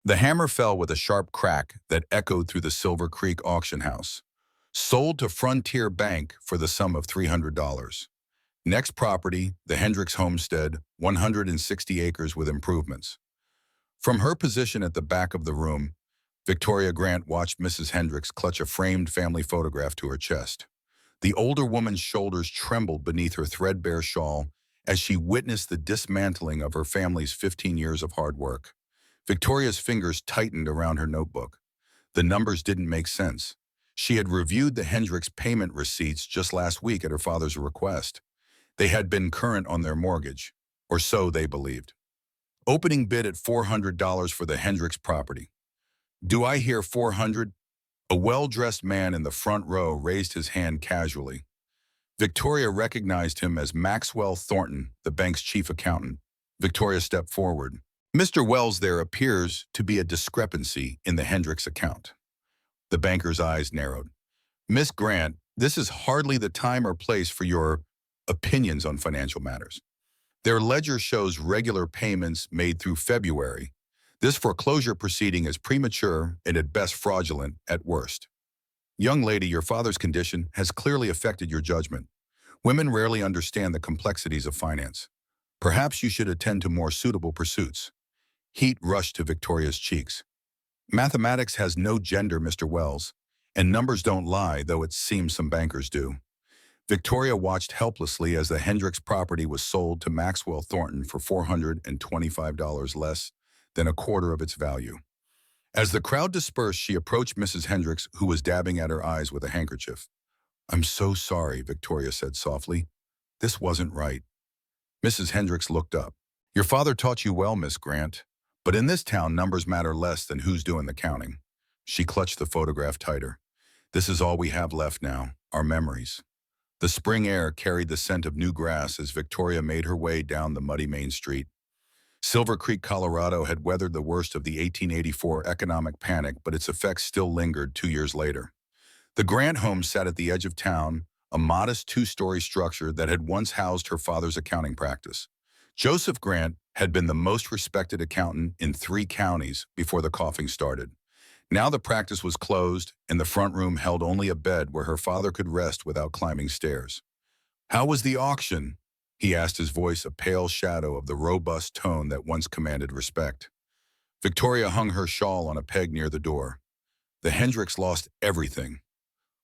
The hammer fell with a sharp crack that echoed through the Silver Creek auction house. Sold to Frontier Bank for the sum of $300. Next property, the Hendricks homestead, 160 acres with improvements. From her position at the back of the room, Victoria Grant watched Mrs. Hendricks clutch a framed family photograph to her chest. The older woman's shoulders trembled beneath her threadbare shawl as she witnessed the dismantling of her family's 15 years of hard work. Victoria's fingers tightened around her notebook. The numbers didn't make sense. She had reviewed the Hendricks payment receipts just last week at her father's request. They had been current on their mortgage, or so they believed. Opening bid at $400 for the Hendricks property. Do I hear 400? A well-dressed man in the front row raised his hand casually. Victoria recognized him as Maxwell Thornton, the bank's chief accountant. Victoria stepped forward. Mr. Wells, there appears to be a discrepancy in the Hendricks account. The banker's eyes narrowed. Miss Grant, this is hardly the time or place for your opinions on financial matters. Their ledger shows regular payments made through February. This foreclosure proceeding is premature and at best fraudulent at worst. Young lady, your father's condition has clearly affected your judgment. Women rarely understand the complexities of finance. Perhaps you should attend to more suitable pursuits. Heat rushed to Victoria's cheeks. Mathematics has no gender, Mr. Wells, and numbers don't lie, though it seems some bankers do. Victoria watched helplessly as the Hendricks property was sold to Maxwell Thornton for $425 less than a quarter of its value. As the crowd dispersed, she approached Mrs. Hendricks, who was dabbing at her eyes with a handkerchief. I'm so sorry, Victoria said softly. This wasn't right. Mrs. Hendricks looked up. Your father taught you well, Miss Grant, but in this town, numbers matter less than who's doing the counting. She clutched the photograph tighter. This is all we have left now, our memories. The spring air carried the scent of new grass as Victoria made her way down the muddy main street. Silver Creek, Colorado had weathered the worst of the 1884 economic panic, but its effects still lingered 2 years later. The Grant home sat at the edge of town, a modest two-story structure that had once housed her father's accounting practice. Joseph Grant had been the most respected accountant in 3 counties before the coughing started. Now the practice was closed, and the front room held only a bed where her father could rest without climbing stairs. How was the auction? He asked, his voice a pale shadow of the robust tone that once commanded respect. Victoria hung her shawl on a peg near the door. The Hendricks lost everything.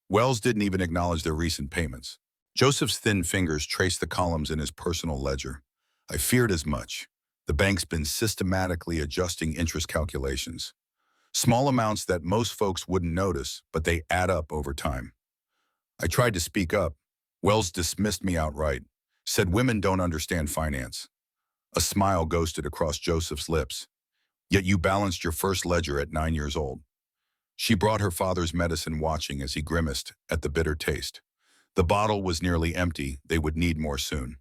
Wells didn't even acknowledge their recent payments. Joseph's thin fingers traced the columns in his personal ledger. I feared as much. The bank's been systematically adjusting interest calculations. Small amounts that most folks wouldn't notice, but they add up over time. I tried to speak up. Wells dismissed me outright, said women don't understand finance. A smile ghosted across Joseph's lips. Yet you balanced your first ledger at 9 years old. She brought her father's medicine, watching as he grimaced at the bitter taste. The bottle was nearly empty. They would need more soon.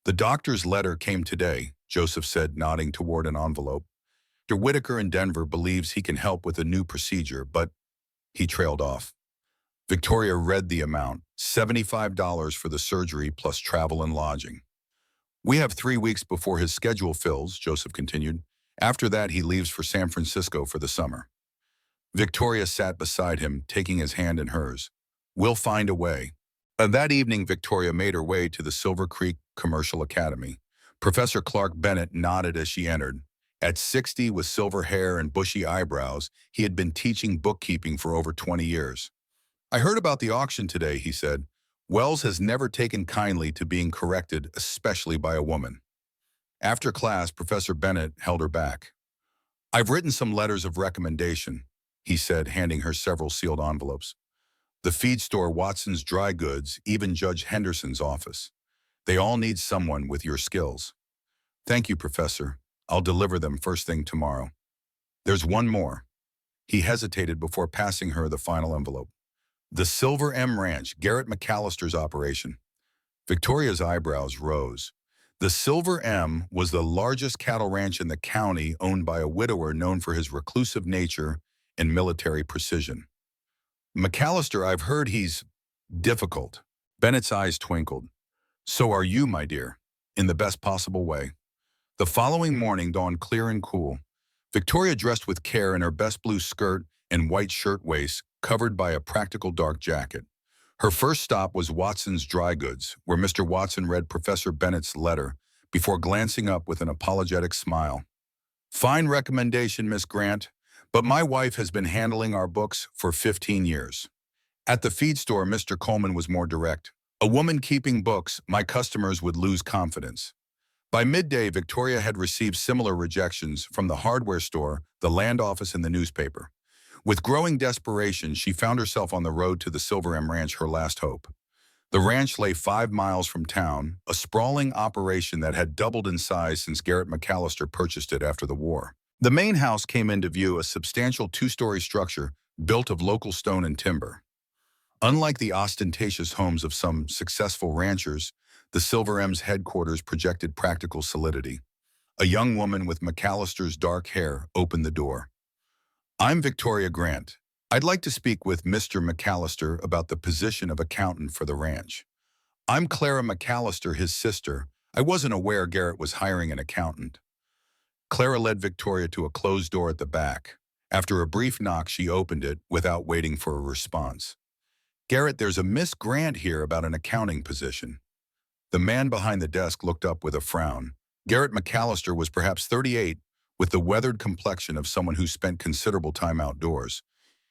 The doctor's letter came today, Joseph said, nodding toward an envelope. Dr. Whitaker in Denver believes he can help with a new procedure, but he trailed off. Victoria read the amount, $75 for the surgery plus travel and lodging. We have 3 weeks before his schedule fills, Joseph continued. After that, he leaves for San Francisco for the summer. Victoria sat beside him, taking his hand in hers. We'll find a way. That evening, Victoria made her way to the Silver Creek Commercial Academy. Professor Clark Bennett nodded as she entered. At 60, with silver hair and bushy eyebrows, he had been teaching bookkeeping for over 20 years. I heard about the auction today, he said. Wells has never taken kindly to being corrected, especially by a woman. After class, Professor Bennett held her back. I've written some letters of recommendation, he said, handing her several sealed envelopes. The feed store, Watson's Dry Goods, even Judge Henderson's office. They all need someone with your skills. Thank you, Professor. I'll deliver them first thing tomorrow. There's one more. He hesitated before passing her the final envelope. The Silver M Ranch, Garrett McAllister's operation. Victoria's eyebrows rose. The Silver M was the largest cattle ranch in the county, owned by a widower known for his reclusive nature and military precision. McAllister, I've heard he's difficult. Bennett's eyes twinkled. So are you, my dear, in the best possible way. The following morning dawned clear and cool. Victoria dressed with care in her best blue skirt and white shirtwaist, covered by a practical dark jacket. Her first stop was Watson's Dry Goods, where Mr. Watson read Professor Bennett's letter before glancing up with an apologetic smile. Fine recommendation, Miss Grant, but my wife has been handling our books for 15 years. At the feed store, Mr. Coleman was more direct. A woman keeping books, my customers would lose confidence. By midday, Victoria had received similar rejections from the hardware store, the land office, and the newspaper. With growing desperation, she found herself on the road to the Silver M Ranch, her last hope. The ranch lay 5 miles from town, a sprawling operation that had doubled in size since Garrett McAllister purchased it after the war. The main house came into view, a substantial two-story structure built of local stone and timber. Unlike the ostentatious homes of some successful ranchers, the Silver M's headquarters projected practical solidity. A young woman with McAllister's dark hair opened the door. I'm Victoria Grant. I'd like to speak with Mr. McAllister about the position of accountant for the ranch. I'm Clara McAllister, his sister. I wasn't aware Garrett was hiring an accountant. Clara led Victoria to a closed door at the back. After a brief knock, she opened it without waiting for a response. Garrett, there's a Miss Grant here about an accounting position. The man behind the desk looked up with a frown. Garrett McAllister was perhaps 38, with the weathered complexion of someone who spent considerable time outdoors.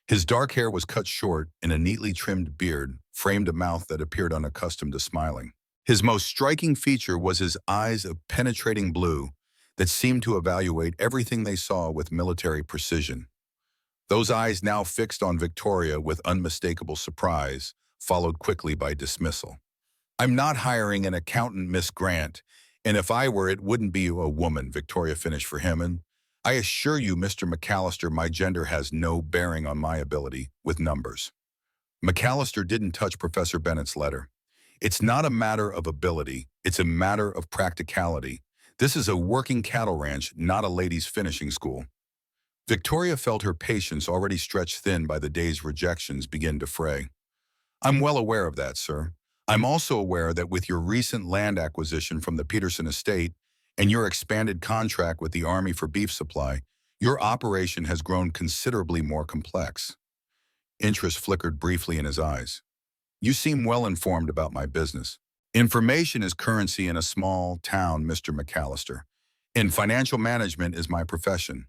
His dark hair was cut short, and a neatly trimmed beard framed a mouth that appeared unaccustomed to smiling. His most striking feature was his eyes of penetrating blue that seemed to evaluate everything they saw with military precision. Those eyes, now fixed on Victoria with unmistakable surprise, followed quickly by dismissal. I'm not hiring an accountant, Miss Grant, and if I were, it wouldn't be a woman, Victoria finished for him, and I assure you, Mr. McAllister, my gender has no bearing on my ability with numbers. McAllister didn't touch Professor Bennett's letter. It's not a matter of ability, it's a matter of practicality. This is a working cattle ranch, not a ladies' finishing school. Victoria felt her patience, already stretched thin by the day's rejections, begin to fray. I'm well aware of that, sir. I'm also aware that with your recent land acquisition from the Peterson estate and your expanded contract with the Army for beef supply, your operation has grown considerably more complex. Interest flickered briefly in his eyes. You seem well informed about my business. Information is currency in a small town, Mr. McAllister, and financial management is my profession.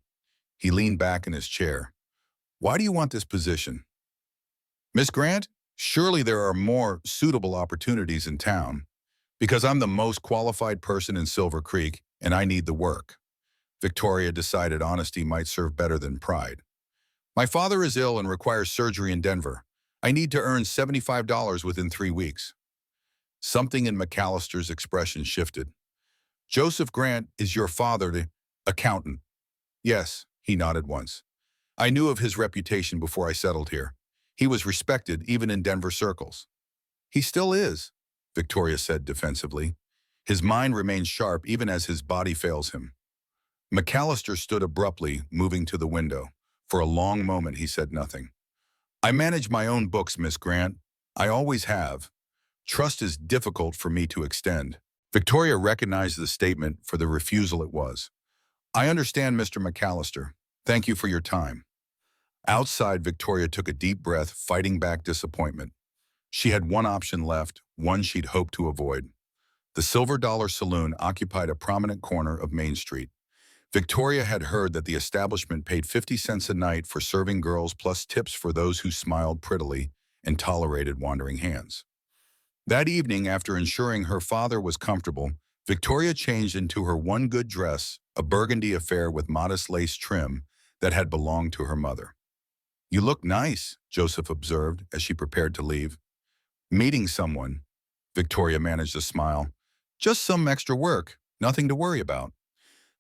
He leaned back in his chair. Why do you want this position? Miss Grant, surely there are more suitable opportunities in town, because I'm the most qualified person in Silver Creek and I need the work. Victoria decided honesty might serve better than pride. My father is ill and requires surgery in Denver. I need to earn $75 within 3 weeks. Something in McAllister's expression shifted. Joseph Grant is your father, the accountant. Yes, he nodded once. I knew of his reputation before I settled here. He was respected even in Denver circles. He still is, Victoria said defensively. His mind remains sharp even as his body fails him. McAllister stood abruptly, moving to the window. For a long moment he said nothing. I manage my own books, Miss Grant. I always have. Trust is difficult for me to extend. Victoria recognized the statement for the refusal it was. I understand, Mr. McAllister. Thank you for your time. Outside, Victoria took a deep breath, fighting back disappointment. She had one option left, one she'd hoped to avoid. The Silver Dollar Saloon occupied a prominent corner of Main Street. Victoria had heard that the establishment paid 50 cents a night for serving girls plus tips for those who smiled prettily and tolerated wandering hands. That evening, after ensuring her father was comfortable, Victoria changed into her one good dress, a burgundy affair with modest lace trim that had belonged to her mother. You look nice, Joseph observed as she prepared to leave. Meeting someone, Victoria managed a smile. Just some extra work, nothing to worry about.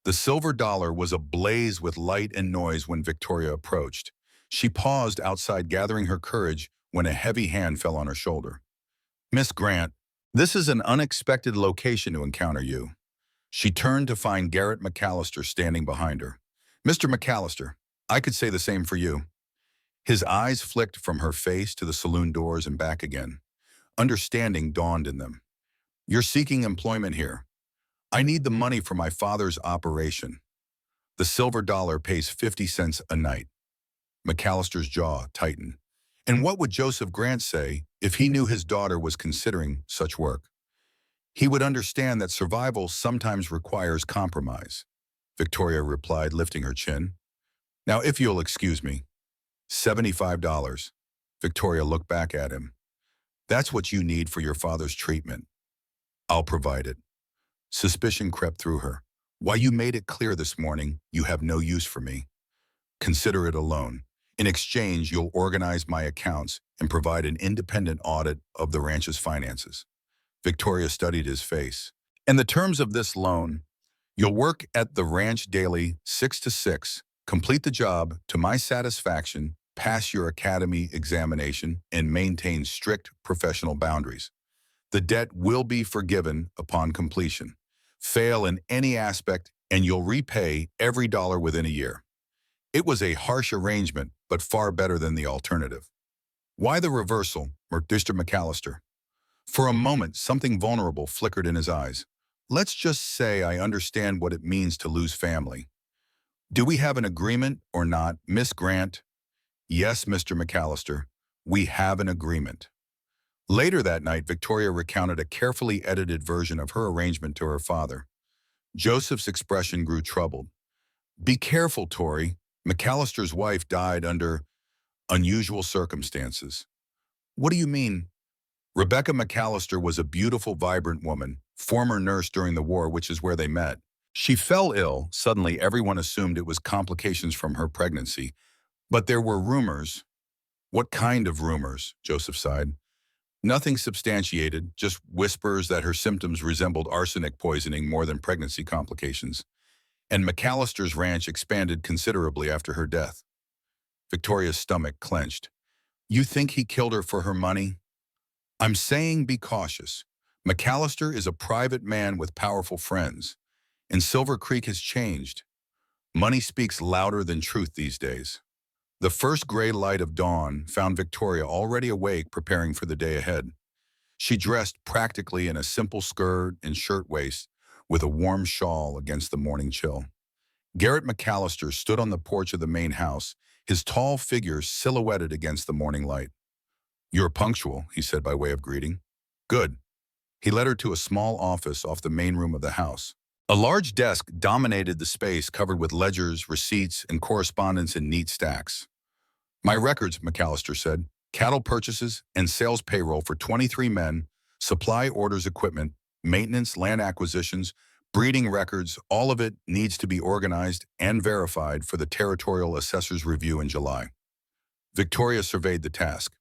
The Silver Dollar was ablaze with light and noise when Victoria approached. She paused outside, gathering her courage, when a heavy hand fell on her shoulder. Miss Grant, this is an unexpected location to encounter you. She turned to find Garrett McAllister standing behind her. Mr. McAllister, I could say the same for you. His eyes flicked from her face to the saloon doors and back again. Understanding dawned in them. You're seeking employment here. I need the money for my father's operation. The silver dollar pays 50 cents a night. McAllister's jaw tightened. And what would Joseph Grant say if he knew his daughter was considering such work? He would understand that survival sometimes requires compromise. Victoria replied, lifting her chin. Now, if you'll excuse me, $75. Victoria looked back at him. That's what you need for your father's treatment. I'll provide it. Suspicion crept through her. Why, you made it clear this morning you have no use for me. Consider it a loan. In exchange, you'll organize my accounts and provide an independent audit of the ranch's finances. Victoria studied his face. In the terms of this loan, you'll work at the ranch daily 6 to 6, complete the job to my satisfaction, pass your academy examination, and maintain strict professional boundaries. The debt will be forgiven upon completion. Fail in any aspect, and you'll repay every dollar within a year. It was a harsh arrangement, but far better than the alternative. Why the reversal, Mr. McAllister? For a moment, something vulnerable flickered in his eyes. Let's just say I understand what it means to lose family. Do we have an agreement or not, Miss Grant? Yes, Mr. McAllister, we have an agreement. Later that night, Victoria recounted a carefully edited version of her arrangement to her father. Joseph's expression grew troubled. Be careful, Tori. McAllister's wife died under unusual circumstances. What do you mean? Rebecca McAllister was a beautiful, vibrant woman, former nurse during the war, which is where they met. She fell ill. Suddenly, everyone assumed it was complications from her pregnancy. But there were rumors. What kind of rumors? Joseph sighed. Nothing substantiated, just whispers that her symptoms resembled arsenic poisoning more than pregnancy complications. And McAllister's ranch expanded considerably after her death. Victoria's stomach clenched. You think he killed her for her money? I'm saying be cautious. McAllister is a private man with powerful friends, and Silver Creek has changed. Money speaks louder than truth these days. The first gray light of dawn found Victoria already awake, preparing for the day ahead. She dressed practically in a simple skirt and shirtwaist with a warm shawl against the morning chill. Garrett McAllister stood on the porch of the main house, his tall figure silhouetted against the morning light. You're punctual, he said by way of greeting. Good. He led her to a small office off the main room of the house. A large desk dominated the space, covered with ledgers, receipts, and correspondence in neat stacks. My records, McAllister said, cattle purchases and sales payroll for 23 men, supply orders, equipment, maintenance, land acquisitions, breeding records, all of it needs to be organized and verified for the Territorial Assessor's review in July. Victoria surveyed the task.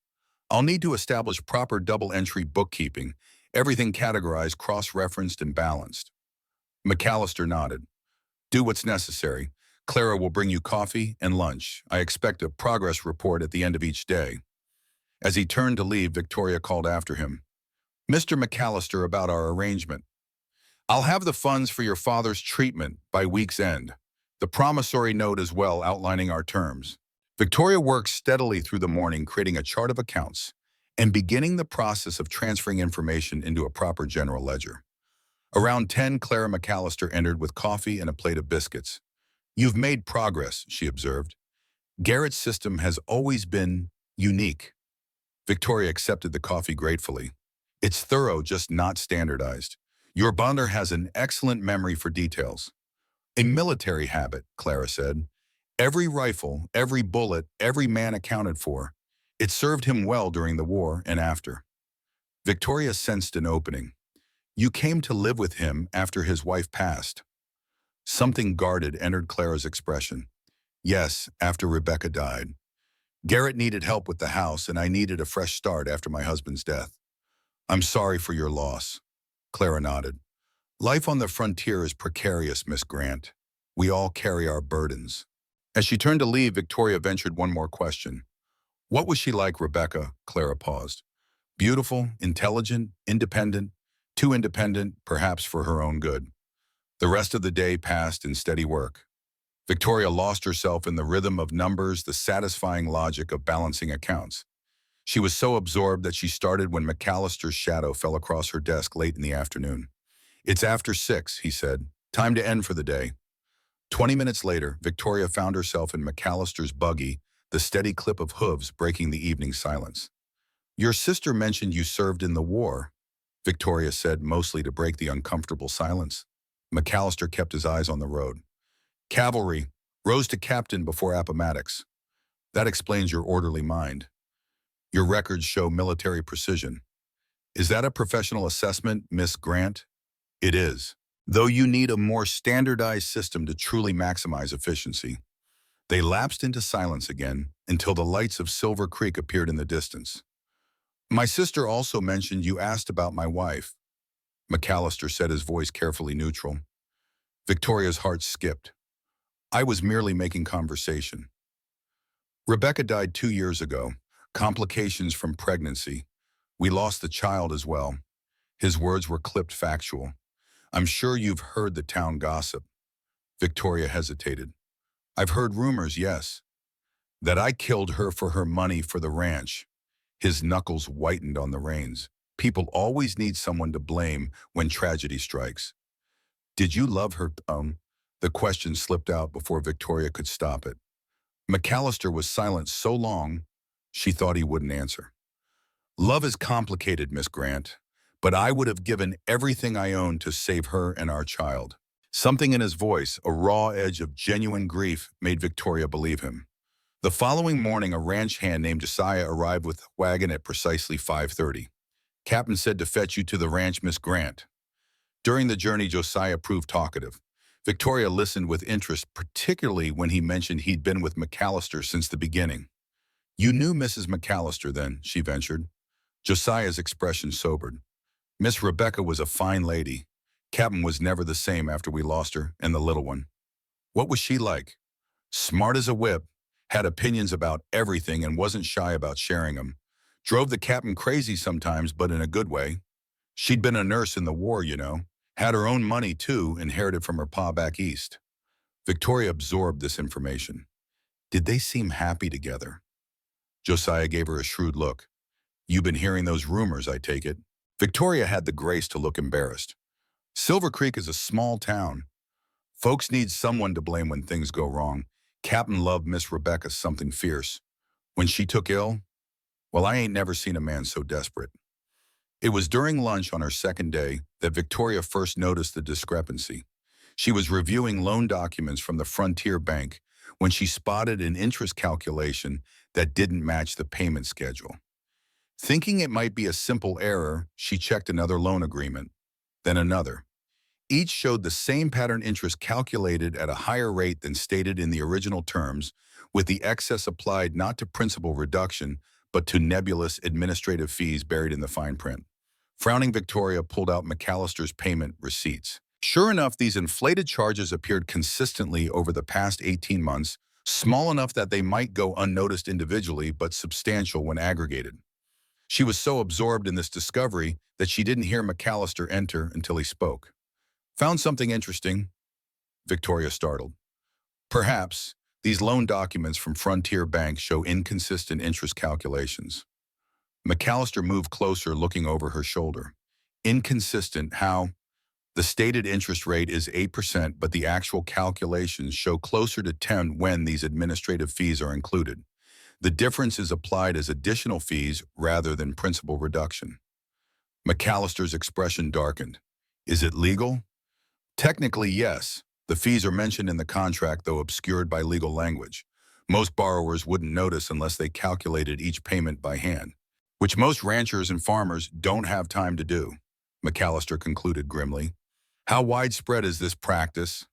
I'll need to establish proper double-entry bookkeeping, everything categorized, cross-referenced, and balanced. McAllister nodded. Do what's necessary. Clara will bring you coffee and lunch. I expect a progress report at the end of each day. As he turned to leave, Victoria called after him. Mr. McAllister, about our arrangement. I'll have the funds for your father's treatment by week's end. The promissory note as well, outlining our terms. Victoria worked steadily through the morning, creating a chart of accounts and beginning the process of transferring information into a proper general ledger. Around 10, Clara McAllister entered with coffee and a plate of biscuits. You've made progress, she observed. Garrett's system has always been unique. Victoria accepted the coffee gratefully. It's thorough, just not standardized. Your bonder has an excellent memory for details. A military habit, Clara said. Every rifle, every bullet, every man accounted for. It served him well during the war and after. Victoria sensed an opening. You came to live with him after his wife passed. Something guarded entered Clara's expression. Yes, after Rebecca died. Garrett needed help with the house, and I needed a fresh start after my husband's death. I'm sorry for your loss. Clara nodded. Life on the frontier is precarious, Miss Grant. We all carry our burdens. As she turned to leave, Victoria ventured one more question. What was she like, Rebecca? Clara paused. Beautiful, intelligent, independent, too independent, perhaps for her own good. The rest of the day passed in steady work. Victoria lost herself in the rhythm of numbers, the satisfying logic of balancing accounts. She was so absorbed that she started when McAllister's shadow fell across her desk late in the afternoon. It's after 6, he said. Time to end for the day. 20 minutes later, Victoria found herself in McAllister's buggy, the steady clip of hooves breaking the evening silence. "Your sister mentioned you served in the war," Victoria said, mostly to break the uncomfortable silence. McAllister kept his eyes on the road. "Cavalry, rose to captain before Appomattox. That explains your orderly mind. Your records show military precision. Is that a professional assessment, Miss Grant?" "It is. Though you need a more standardized system to truly maximize efficiency." They lapsed into silence again until the lights of Silver Creek appeared in the distance. "My sister also mentioned you asked about my wife," McAllister said, his voice carefully neutral. Victoria's heart skipped. "I was merely making conversation. Rebecca died 2 years ago. Complications from pregnancy. We lost the child as well." His words were clipped factual. "I'm sure you've heard the town gossip." Victoria hesitated. "I've heard rumors, yes. That I killed her for her money for the ranch." His knuckles whitened on the reins. People always need someone to blame when tragedy strikes. "Did you love her?" The question slipped out before Victoria could stop it. McAllister was silent so long, she thought he wouldn't answer. "Love is complicated, Miss Grant, but I would have given everything I own to save her and our child." Something in his voice, a raw edge of genuine grief, made Victoria believe him. The following morning, a ranch hand named Josiah arrived with a wagon at precisely 5:30. "Captain said to fetch you to the ranch, Miss Grant." During the journey, Josiah proved talkative. Victoria listened with interest, particularly when he mentioned he'd been with McAllister since the beginning. "You knew Mrs. McAllister then," she ventured. Josiah's expression sobered. "Miss Rebecca was a fine lady. Captain was never the same after we lost her and the little one." "What was she like?" "Smart as a whip, had opinions about everything and wasn't shy about sharing them. Drove the captain crazy sometimes, but in a good way. She'd been a nurse in the war, you know. Had her own money, too, inherited from her pa back east." Victoria absorbed this information. Did they seem happy together? Josiah gave her a shrewd look. "You've been hearing those rumors, I take it." Victoria had the grace to look embarrassed. "Silver Creek is a small town. Folks need someone to blame when things go wrong. Captain loved Miss Rebecca something fierce. When she took ill, well, I ain't never seen a man so desperate." It was during lunch on her second day that Victoria first noticed the discrepancy. She was reviewing loan documents from the Frontier Bank when she spotted an interest calculation that didn't match the payment schedule. Thinking it might be a simple error, she checked another loan agreement, then another. Each showed the same pattern interest calculated at a higher rate than stated in the original terms, with the excess applied not to principal reduction, but to nebulous administrative fees buried in the fine print. Frowning, Victoria pulled out McAllister's payment receipts. Sure enough, these inflated charges appeared consistently over the past 18 months, small enough that they might go unnoticed individually, but substantial when aggregated. She was so absorbed in this discovery that she didn't hear McAllister enter until he spoke. "Found something interesting?" Victoria startled. "Perhaps. These loan documents from Frontier Bank show inconsistent interest calculations." McAllister moved closer, looking over her shoulder. "Inconsistent, how?" "The stated interest rate is 8%, but the actual calculations show closer to 10 when these administrative fees are included. The difference is applied as additional fees rather than principal reduction." McAllister's expression darkened. "Is it legal?" "Technically, yes. The fees are mentioned in the contract, though obscured by legal language. Most borrowers wouldn't notice unless they calculated each payment by hand, which most ranchers and farmers don't have time to do," McAllister concluded grimly. "How widespread is this practice?"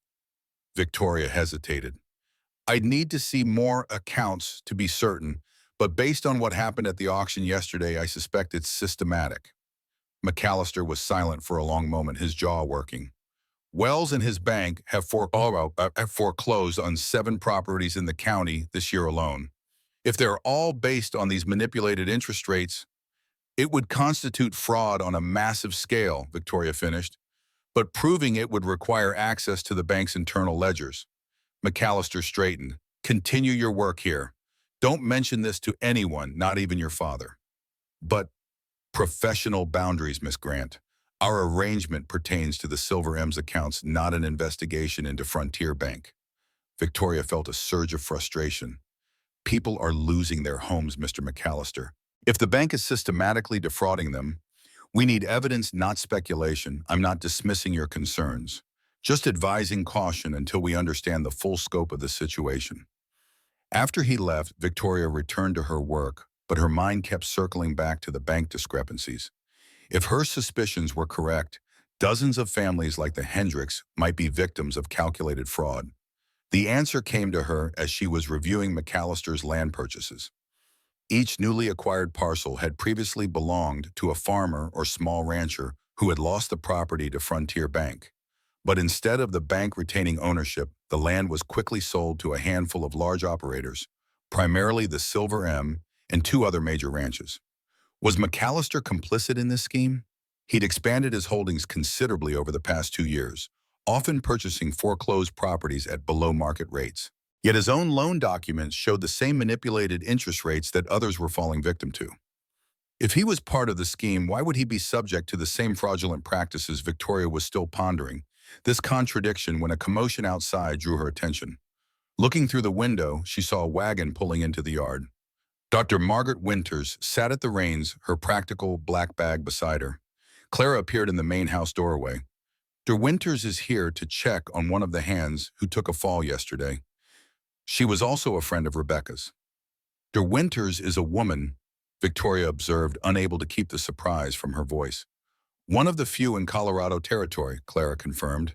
Victoria hesitated. "I'd need to see more accounts to be certain, but based on what happened at the auction yesterday, I suspect it's systematic." McAllister was silent for a long moment, his jaw working. "Wells and his bank have foreclosed on 7 properties in the county this year alone. If they're all based on these manipulated interest rates, it would constitute fraud on a massive scale," Victoria finished. "But proving it would require access to the bank's internal ledgers." McAllister straightened. "Continue your work here. Don't mention this to anyone, not even your father." "But professional boundaries, Miss Grant. Our arrangement pertains to the Silver M's accounts, not an investigation into Frontier Bank." Victoria felt a surge of frustration. People are losing their homes, Mr. McAllister. If the bank is systematically defrauding them, we need evidence, not speculation. I'm not dismissing your concerns, just advising caution until we understand the full scope of the situation. After he left, Victoria returned to her work, but her mind kept circling back to the bank discrepancies. If her suspicions were correct, dozens of families like the Hendricks might be victims of calculated fraud. The answer came to her as she was reviewing McAllister's land purchases. Each newly acquired parcel had previously belonged to a farmer or small rancher who had lost the property to Frontier Bank. But instead of the bank retaining ownership, the land was quickly sold to a handful of large operators, primarily the Silver M and two other major ranches. Was McAllister complicit in this scheme? He'd expanded his holdings considerably over the past 2 years, often purchasing foreclosed properties at below market rates. Yet his own loan documents showed the same manipulated interest rates that others were falling victim to. If he was part of the scheme, why would he be subject to the same fraudulent practices? Victoria was still pondering this contradiction when a commotion outside drew her attention. Looking through the window, she saw a wagon pulling into the yard. Dr. Margaret Winters sat at the reins, her practical black bag beside her. Clara appeared in the main house doorway. Dr. Winters is here to check on one of the hands who took a fall yesterday. She was also a friend of Rebecca's. Dr. Winters is a woman, Victoria observed, unable to keep the surprise from her voice. One of the few in Colorado Territory, Clara confirmed.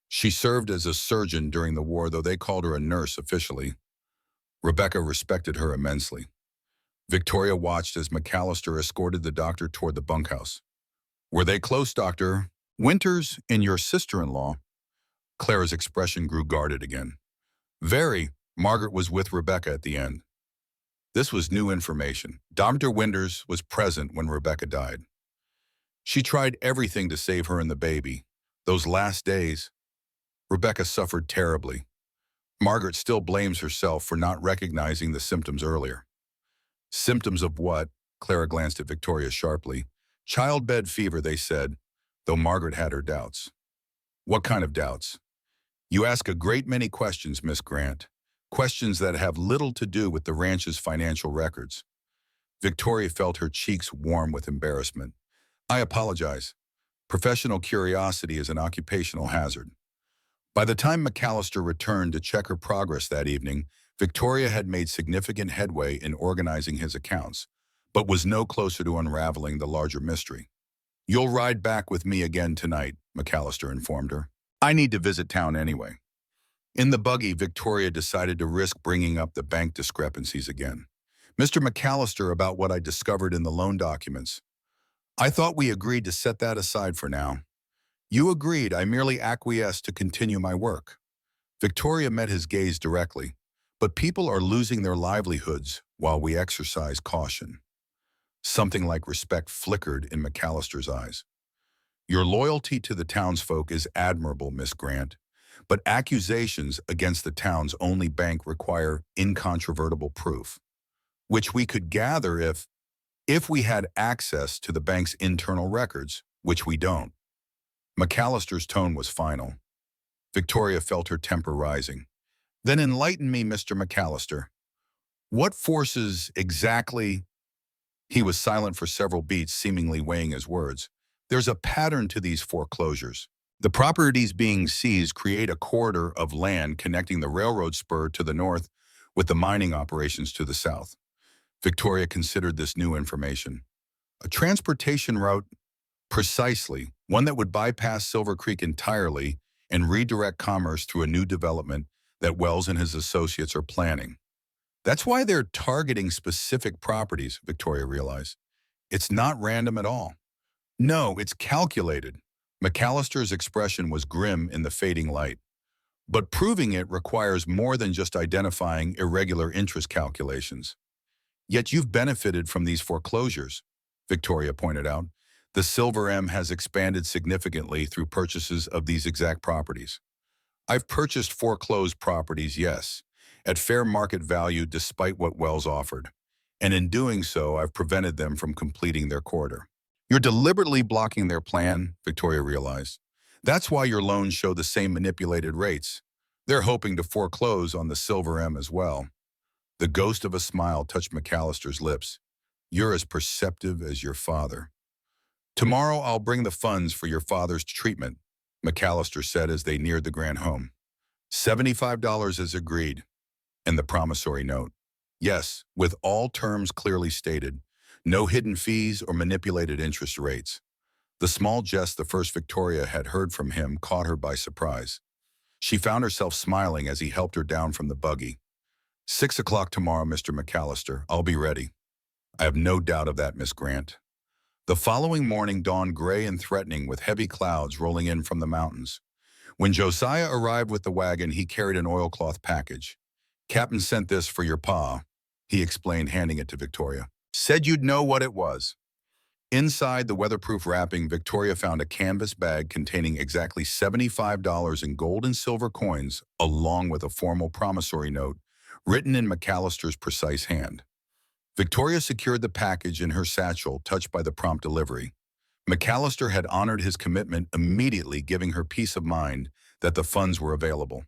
She served as a surgeon during the war, though they called her a nurse officially. Rebecca respected her immensely. Victoria watched as McAllister escorted the doctor toward the bunkhouse. Were they close, Doctor? Winters and your sister-in-law? Clara's expression grew guarded again. Very. Margaret was with Rebecca at the end. This was new information. Dr. Winters was present when Rebecca died. She tried everything to save her and the baby. Those last days, Rebecca suffered terribly. Margaret still blames herself for not recognizing the symptoms earlier. Symptoms of what? Clara glanced at Victoria sharply. Childbed fever, they said, though Margaret had her doubts. What kind of doubts? You ask a great many questions, Miss Grant. Questions that have little to do with the ranch's financial records. Victoria felt her cheeks warm with embarrassment. I apologize. Professional curiosity is an occupational hazard. By the time McAllister returned to check her progress that evening, Victoria had made significant headway in organizing his accounts, but was no closer to unraveling the larger mystery. You'll ride back with me again tonight, McAllister informed her. I need to visit town anyway. In the buggy, Victoria decided to risk bringing up the bank discrepancies again. Mr. McAllister, about what I discovered in the loan documents. I thought we agreed to set that aside for now. You agreed. I merely acquiesced to continue my work. Victoria met his gaze directly. But people are losing their livelihoods while we exercise caution. Something like respect flickered in McAllister's eyes. Your loyalty to the townsfolk is admirable, Miss Grant, but accusations against the town's only bank require incontrovertible proof, which we could gather if we had access to the bank's internal records, which we don't. McAllister's tone was final. Victoria felt her temper rising. Then enlighten me, Mr. McAllister. What forces exactly? He was silent for several beats, seemingly weighing his words. There's a pattern to these foreclosures. The properties being seized create a corridor of land connecting the railroad spur to the north with the mining operations to the south. Victoria considered this new information. A transportation route, precisely, one that would bypass Silver Creek entirely and redirect commerce through a new development that Wells and his associates are planning. That's why they're targeting specific properties, Victoria realized. It's not random at all. No, it's calculated. McAllister's expression was grim in the fading light. But proving it requires more than just identifying irregular interest calculations. Yet you've benefited from these foreclosures, Victoria pointed out. The Silver M has expanded significantly through purchases of these exact properties. I've purchased foreclosed properties, yes, at fair market value despite what Wells offered. And in doing so, I've prevented them from completing their corridor. You're deliberately blocking their plan, Victoria realized. That's why your loans show the same manipulated rates. They're hoping to foreclose on the Silver M as well. The ghost of a smile touched McAllister's lips. You're as perceptive as your father. Tomorrow I'll bring the funds for your father's treatment, McAllister said as they neared the grand home. $75 as agreed, and the promissory note. Yes, with all terms clearly stated. No hidden fees or manipulated interest rates. The small jest the first Victoria had heard from him caught her by surprise. She found herself smiling as he helped her down from the buggy. 6 o'clock tomorrow, Mr. McAllister. I'll be ready. I have no doubt of that, Miss Grant. The following morning dawned gray and threatening with heavy clouds rolling in from the mountains. When Josiah arrived with the wagon, he carried an oilcloth package. Captain sent this for your pa, he explained, handing it to Victoria. Said you'd know what it was. Inside the weatherproof wrapping, Victoria found a canvas bag containing exactly $75 in gold and silver coins, along with a formal promissory note written in McAllister's precise hand. Victoria secured the package in her satchel, touched by the prompt delivery. McAllister had honored his commitment, immediately giving her peace of mind that the funds were available.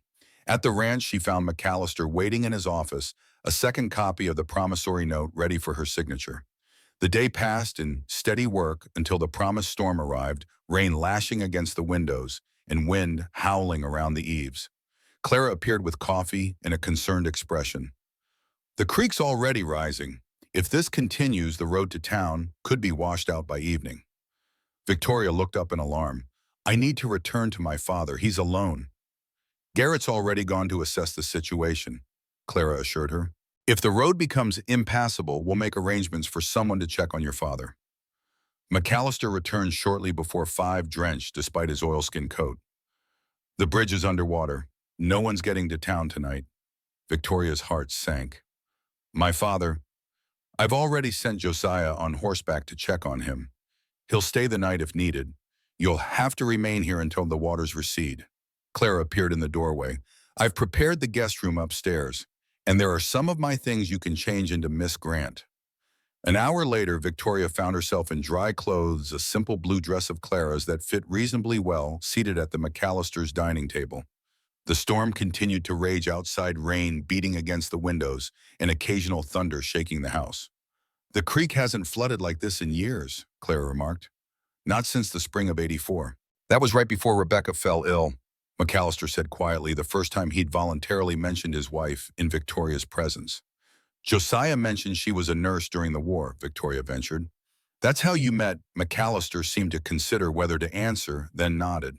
At the ranch, she found McAllister waiting in his office, a second copy of the promissory note ready for her signature. The day passed in steady work until the promised storm arrived, rain lashing against the windows and wind howling around the eaves. Clara appeared with coffee and a concerned expression. The creek's already rising. If this continues, the road to town could be washed out by evening. Victoria looked up in alarm. I need to return to my father. He's alone. Garrett's already gone to assess the situation, Clara assured her. If the road becomes impassable, we'll make arrangements for someone to check on your father. McAllister returned shortly before 5, drenched despite his oilskin coat. The bridge is underwater. No one's getting to town tonight. Victoria's heart sank. My father, I've already sent Josiah on horseback to check on him. He'll stay the night if needed. You'll have to remain here until the waters recede. Clara appeared in the doorway. I've prepared the guest room upstairs, and there are some of my things you can change into Miss Grant. An hour later, Victoria found herself in dry clothes, a simple blue dress of Clara's that fit reasonably well, seated at the McAllisters' dining table. The storm continued to rage outside, rain beating against the windows and occasional thunder shaking the house. The creek hasn't flooded like this in years, Clara remarked. Not since the spring of '84. That was right before Rebecca fell ill, McAllister said quietly, the first time he'd voluntarily mentioned his wife in Victoria's presence. Josiah mentioned she was a nurse during the war, Victoria ventured. That's how you met, McAllister seemed to consider whether to answer, then nodded.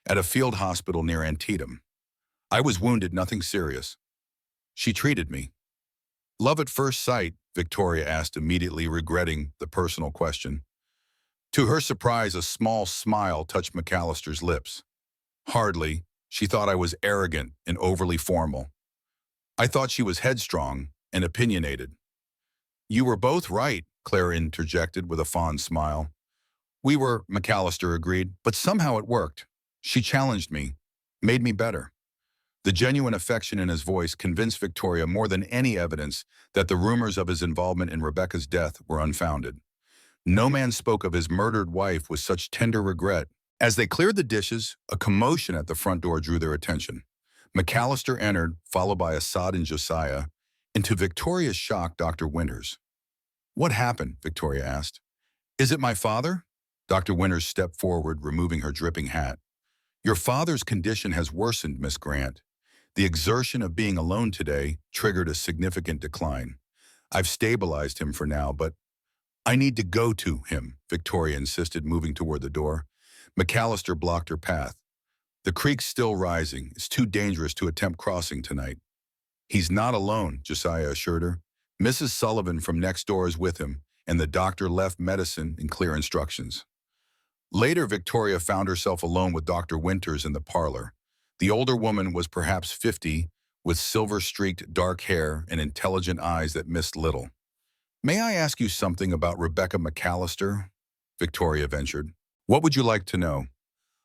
At a field hospital near Antietam. I was wounded, nothing serious. She treated me. Love at first sight, Victoria asked, immediately regretting the personal question. To her surprise, a small smile touched McAllister's lips. Hardly. She thought I was arrogant and overly formal. I thought she was headstrong and opinionated. You were both right, Clara interjected with a fond smile. We were, McAllister agreed, but somehow it worked. She challenged me, made me better. The genuine affection in his voice convinced Victoria more than any evidence that the rumors of his involvement in Rebecca's death were unfounded. No man spoke of his murdered wife with such tender regret. As they cleared the dishes, a commotion at the front door drew their attention. McAllister entered, followed by Assad and Josiah, and to Victoria's shock, Dr. Winters. What happened? Victoria asked. Is it my father? Dr. Winters stepped forward, removing her dripping hat. Your father's condition has worsened, Miss Grant. The exertion of being alone today triggered a significant decline. I've stabilized him for now, but I need to go to him, Victoria insisted, moving toward the door. McAllister blocked her path. The creek's still rising. It's too dangerous to attempt crossing tonight. He's not alone, Josiah assured her. Mrs. Sullivan from next door is with him, and the doctor left medicine and clear instructions. Later, Victoria found herself alone with Dr. Winters in the parlor. The older woman was perhaps 50, with silver-streaked dark hair and intelligent eyes that missed little. May I ask you something about Rebecca McAllister? Victoria ventured. What would you like to know?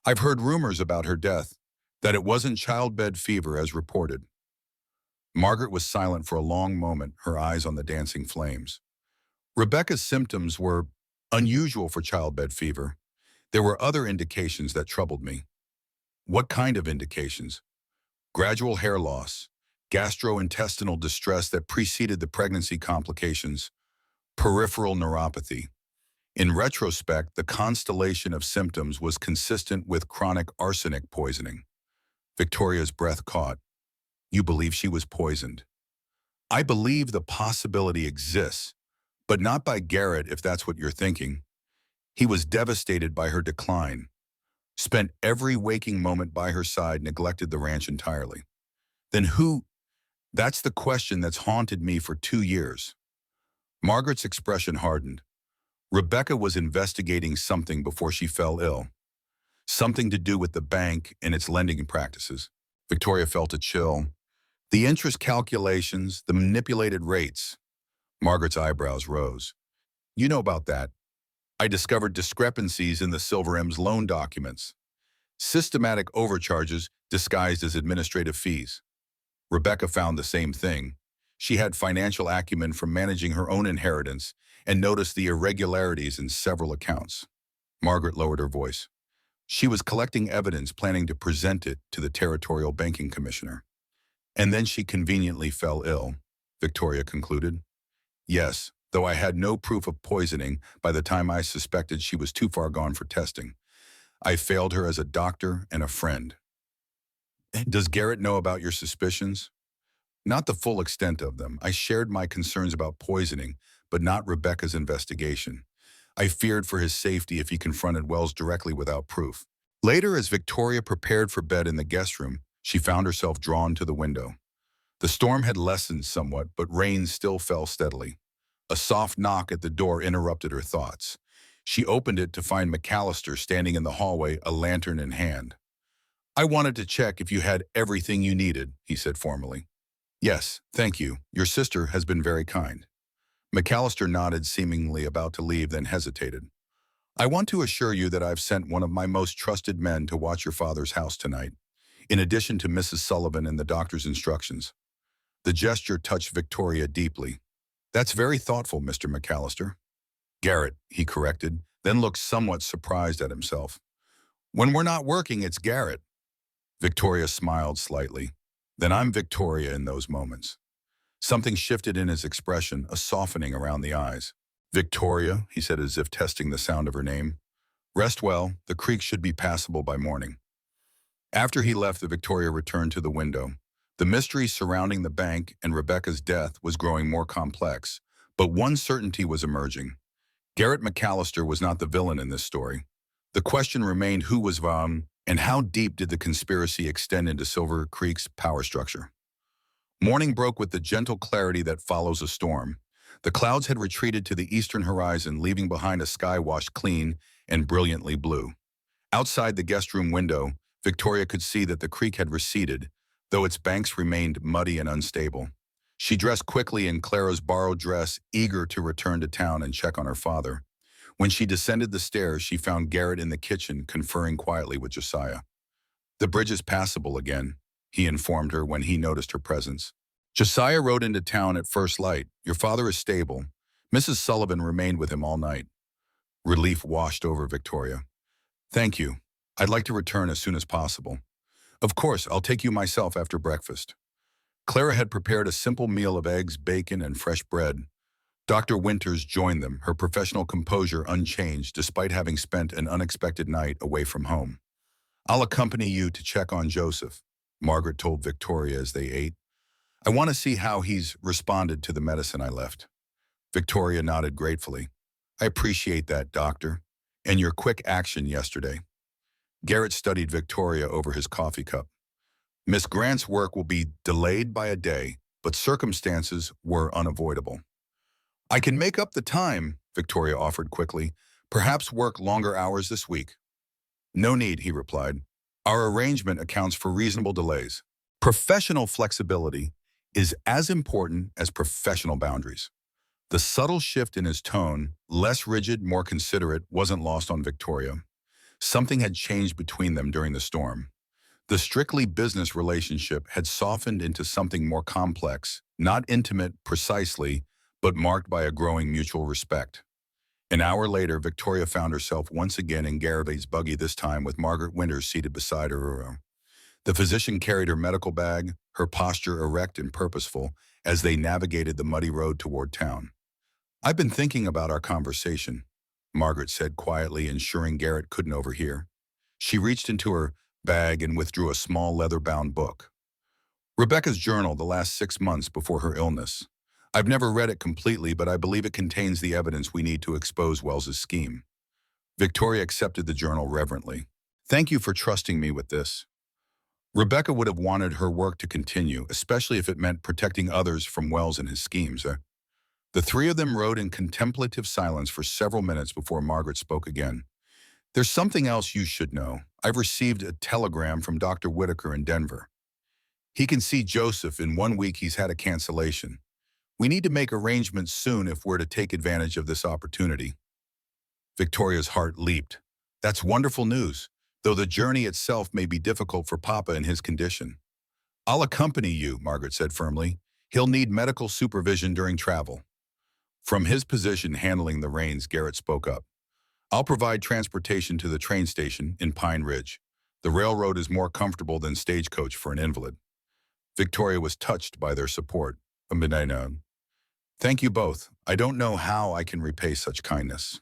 I've heard rumors about her death, that it wasn't childbed fever as reported. Margaret was silent for a long moment, her eyes on the dancing flames. Rebecca's symptoms were unusual for childbed fever. There were other indications that troubled me. What kind of indications? gradual hair loss, gastrointestinal distress that preceded the pregnancy complications, peripheral neuropathy. In retrospect, the constellation of symptoms was consistent with chronic arsenic poisoning. Victoria's breath caught. You believe she was poisoned? I believe the possibility exists, but not by Garrett if that's what you're thinking. He was devastated by her decline, spent every waking moment by her side, neglected the ranch entirely. Then who? That's the question that's haunted me for 2 years. Margaret's expression hardened. Rebecca was investigating something before she fell ill, something to do with the bank and its lending practices. Victoria felt a chill. The interest calculations, the manipulated rates. Margaret's eyebrows rose. You know about that. I discovered discrepancies in the Silver M's loan documents. Systematic overcharges disguised as administrative fees. Rebecca found the same thing. She had financial acumen from managing her own inheritance and noticed the irregularities in several accounts. Margaret lowered her voice. She was collecting evidence, planning to present it to the Territorial Banking Commissioner. And then she conveniently fell ill, Victoria concluded. Yes, though I had no proof of poisoning by the time I suspected she was too far gone for testing. I failed her as a doctor and a friend. Does Garrett know about your suspicions? Not the full extent of them. I shared my concerns about poisoning, but not Rebecca's investigation. I feared for his safety if he confronted Wells directly without proof. Later, as Victoria prepared for bed in the guest room, she found herself drawn to the window. The storm had lessened somewhat, but rain still fell steadily. A soft knock at the door interrupted her thoughts. She opened it to find McAllister standing in the hallway, a lantern in hand. I wanted to check if you had everything you needed, he said formally. Yes, thank you. Your sister has been very kind. McAllister nodded, seemingly about to leave, then hesitated. I want to assure you that I've sent one of my most trusted men to watch your father's house tonight, in addition to Mrs. Sullivan and the doctor's instructions. The gesture touched Victoria deeply. That's very thoughtful, Mr. McAllister. Garrett, he corrected, then looked somewhat surprised at himself. When we're not working, it's Garrett. Victoria smiled slightly. Then I'm Victoria in those moments. Something shifted in his expression, a softening around the eyes. Victoria, he said as if testing the sound of her name. Rest well, the creek should be passable by morning. After he left, the Victoria returned to the window. The mystery surrounding the bank and Rebecca's death was growing more complex, but one certainty was emerging. Garrett McAllister was not the villain in this story. The question remained who was Vam, and how deep did the conspiracy extend into Silver Creek's power structure? Morning broke with the gentle clarity that follows a storm. The clouds had retreated to the eastern horizon, leaving behind a sky washed clean and brilliantly blue. Outside the guest room window, Victoria could see that the creek had receded, though its banks remained muddy and unstable. She dressed quickly in Clara's borrowed dress, eager to return to town and check on her father. When she descended the stairs, she found Garrett in the kitchen, conferring quietly with Josiah. The bridge is passable again, he informed her when he noticed her presence. Josiah rode into town at first light. Your father is stable. Mrs. Sullivan remained with him all night. Relief washed over Victoria. Thank you. I'd like to return as soon as possible. Of course, I'll take you myself after breakfast. Clara had prepared a simple meal of eggs, bacon, and fresh bread. Dr. Winters joined them, her professional composure unchanged despite having spent an unexpected night away from home. I'll accompany you to check on Joseph, Margaret told Victoria as they ate. I want to see how he's responded to the medicine I left. Victoria nodded gratefully. I appreciate that, Doctor, and your quick action yesterday. Garrett studied Victoria over his coffee cup. Miss Grant's work will be delayed by a day, but circumstances were unavoidable. I can make up the time, Victoria offered quickly. Perhaps work longer hours this week. No need, he replied. Our arrangement accounts for reasonable delays. Professional flexibility is as important as professional boundaries. The subtle shift in his tone, less rigid, more considerate, wasn't lost on Victoria. Something had changed between them during the storm. The strictly business relationship had softened into something more complex, not intimate precisely, but marked by a growing mutual respect. An hour later, Victoria found herself once again in Garrett's buggy, this time with Margaret Winters seated beside her. The physician carried her medical bag, her posture erect and purposeful, as they navigated the muddy road toward town. "I've been thinking about our conversation," Margaret said quietly, ensuring Garrett couldn't overhear. She reached into her bag and withdrew a small leather-bound book. "Rebecca's journal the last 6 months before her illness. I've never read it completely, but I believe it contains the evidence we need to expose Wells's scheme." Victoria accepted the journal reverently. "Thank you for trusting me with this." Rebecca would have wanted her work to continue, especially if it meant protecting others from Wells and his schemes. The three of them rode in contemplative silence for several minutes before Margaret spoke again. "There's something else you should know. I've received a telegram from Dr. Whitaker in Denver. He can see Joseph. In 1 week he's had a cancellation. We need to make arrangements soon if we're to take advantage of this opportunity." Victoria's heart leaped. "That's wonderful news, though the journey itself may be difficult for Papa in his condition." "I'll accompany you," Margaret said firmly. "He'll need medical supervision during travel." From his position handling the reins, Garrett spoke up. "I'll provide transportation to the train station in Pine Ridge. The railroad is more comfortable than stagecoach for an invalid." Victoria was touched by their support. "Thank you both. I don't know how I can repay such kindness."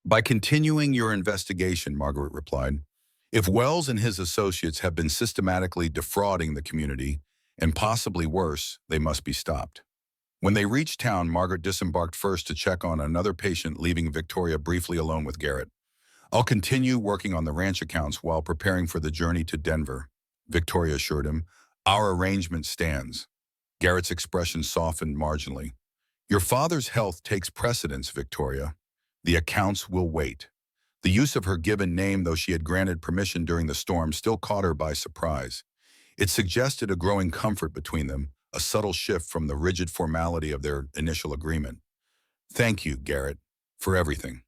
"By continuing your investigation," Margaret replied. "If Wells and his associates have been systematically defrauding the community, and possibly worse, they must be stopped." When they reached town, Margaret disembarked first to check on another patient, leaving Victoria briefly alone with Garrett. "I'll continue working on the ranch accounts while preparing for the journey to Denver," Victoria assured him. "Our arrangement stands." Garrett's expression softened marginally. "Your father's health takes precedence, Victoria. The accounts will wait." The use of her given name, though she had granted permission during the storm, still caught her by surprise. It suggested a growing comfort between them, a subtle shift from the rigid formality of their initial agreement. "Thank you, Garrett, for everything."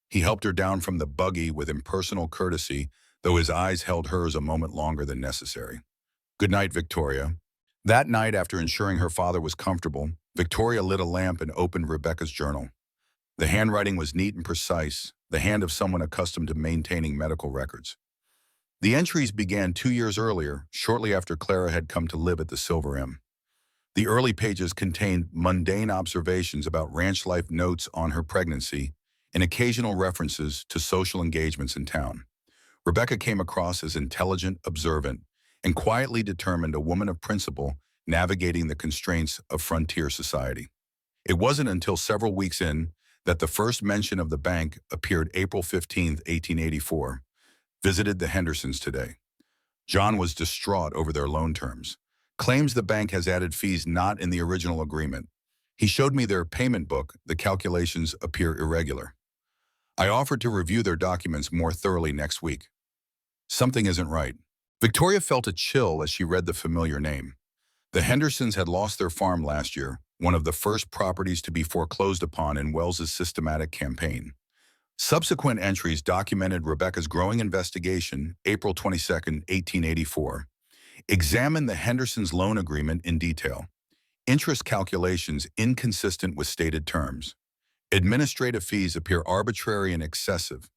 He helped her down from the buggy with impersonal courtesy, though his eyes held hers a moment longer than necessary. "Good night, Victoria." That night, after ensuring her father was comfortable, Victoria lit a lamp and opened Rebecca's journal. The handwriting was neat and precise, the hand of someone accustomed to maintaining medical records. The entries began 2 years earlier, shortly after Clara had come to live at the Silver M. The early pages contained mundane observations about ranch life, notes on her pregnancy, and occasional references to social engagements in town. Rebecca came across as intelligent, observant, and quietly determined, a woman of principle navigating the constraints of frontier society. It wasn't until several weeks in that the first mention of the bank appeared. April 15, 1884. "Visited the Hendersons today. John was distraught over their loan terms. Claims the bank has added fees not in the original agreement. He showed me their payment book. The calculations appear irregular. I offered to review their documents more thoroughly next week. Something isn't right." Victoria felt a chill as she read the familiar name. The Hendersons had lost their farm last year, one of the first properties to be foreclosed upon in Wells's systematic campaign. Subsequent entries documented Rebecca's growing investigation. April 22, 1884. Examined the Hendersons' loan agreement in detail. Interest calculations inconsistent with stated terms. Administrative fees appear arbitrary and excessive.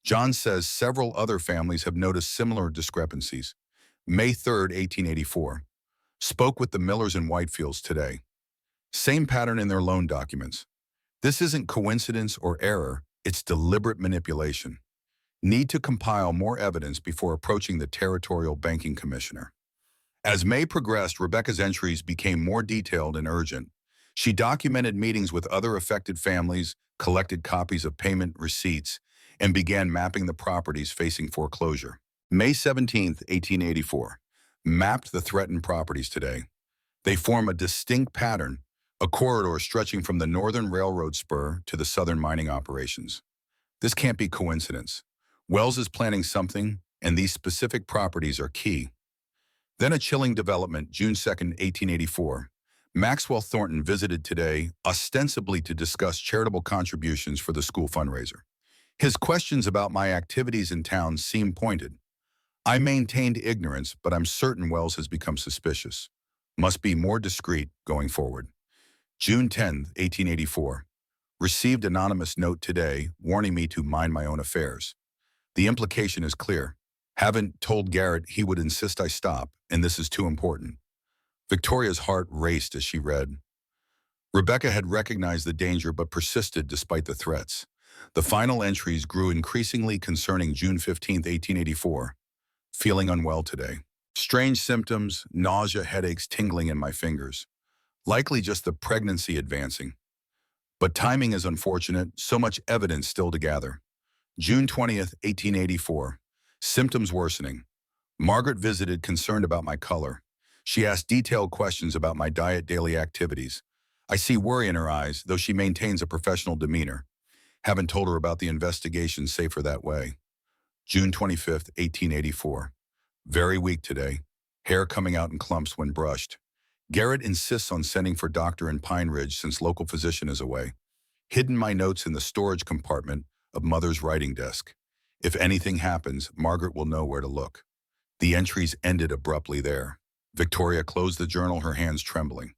John says several other families have noticed similar discrepancies. May 3, 1884. Spoke with the Millers in Whitefields today. Same pattern in their loan documents. This isn't coincidence or error, it's deliberate manipulation. Need to compile more evidence before approaching the Territorial Banking Commissioner. As May progressed, Rebecca's entries became more detailed and urgent. She documented meetings with other affected families, collected copies of payment receipts, and began mapping the properties facing foreclosure. May 17, 1884. Mapped the threatened properties today. They form a distinct pattern, a corridor stretching from the northern railroad spur to the southern mining operations. This can't be coincidence. Wells is planning something, and these specific properties are key. Then a chilling development, June 2, 1884. Maxwell Thornton visited today, ostensibly to discuss charitable contributions for the school fundraiser. His questions about my activities in town seemed pointed. I maintained ignorance, but I'm certain Wells has become suspicious. Must be more discreet going forward. June 10, 1884. Received anonymous note today warning me to mind my own affairs. The implication is clear. Haven't told Garrett he would insist I stop, and this is too important. Victoria's heart raced as she read. Rebecca had recognized the danger but persisted despite the threats. The final entries grew increasingly concerning June 15, 1884. Feeling unwell today. Strange symptoms, nausea, headaches, tingling in my fingers. Likely just the pregnancy advancing. But timing is unfortunate, so much evidence still to gather. June 20th, 1884. Symptoms worsening. Margaret visited concerned about my color. She asked detailed questions about my diet, daily activities. I see worry in her eyes, though she maintains a professional demeanor. Haven't told her about the investigation, safer that way. June 25th, 1884. Very weak today. Hair coming out in clumps when brushed. Garrett insists on sending for doctor in Pine Ridge since local physician is away. Hidden my notes in the storage compartment of Mother's writing desk. If anything happens, Margaret will know where to look. The entries ended abruptly there. Victoria closed the journal, her hands trembling.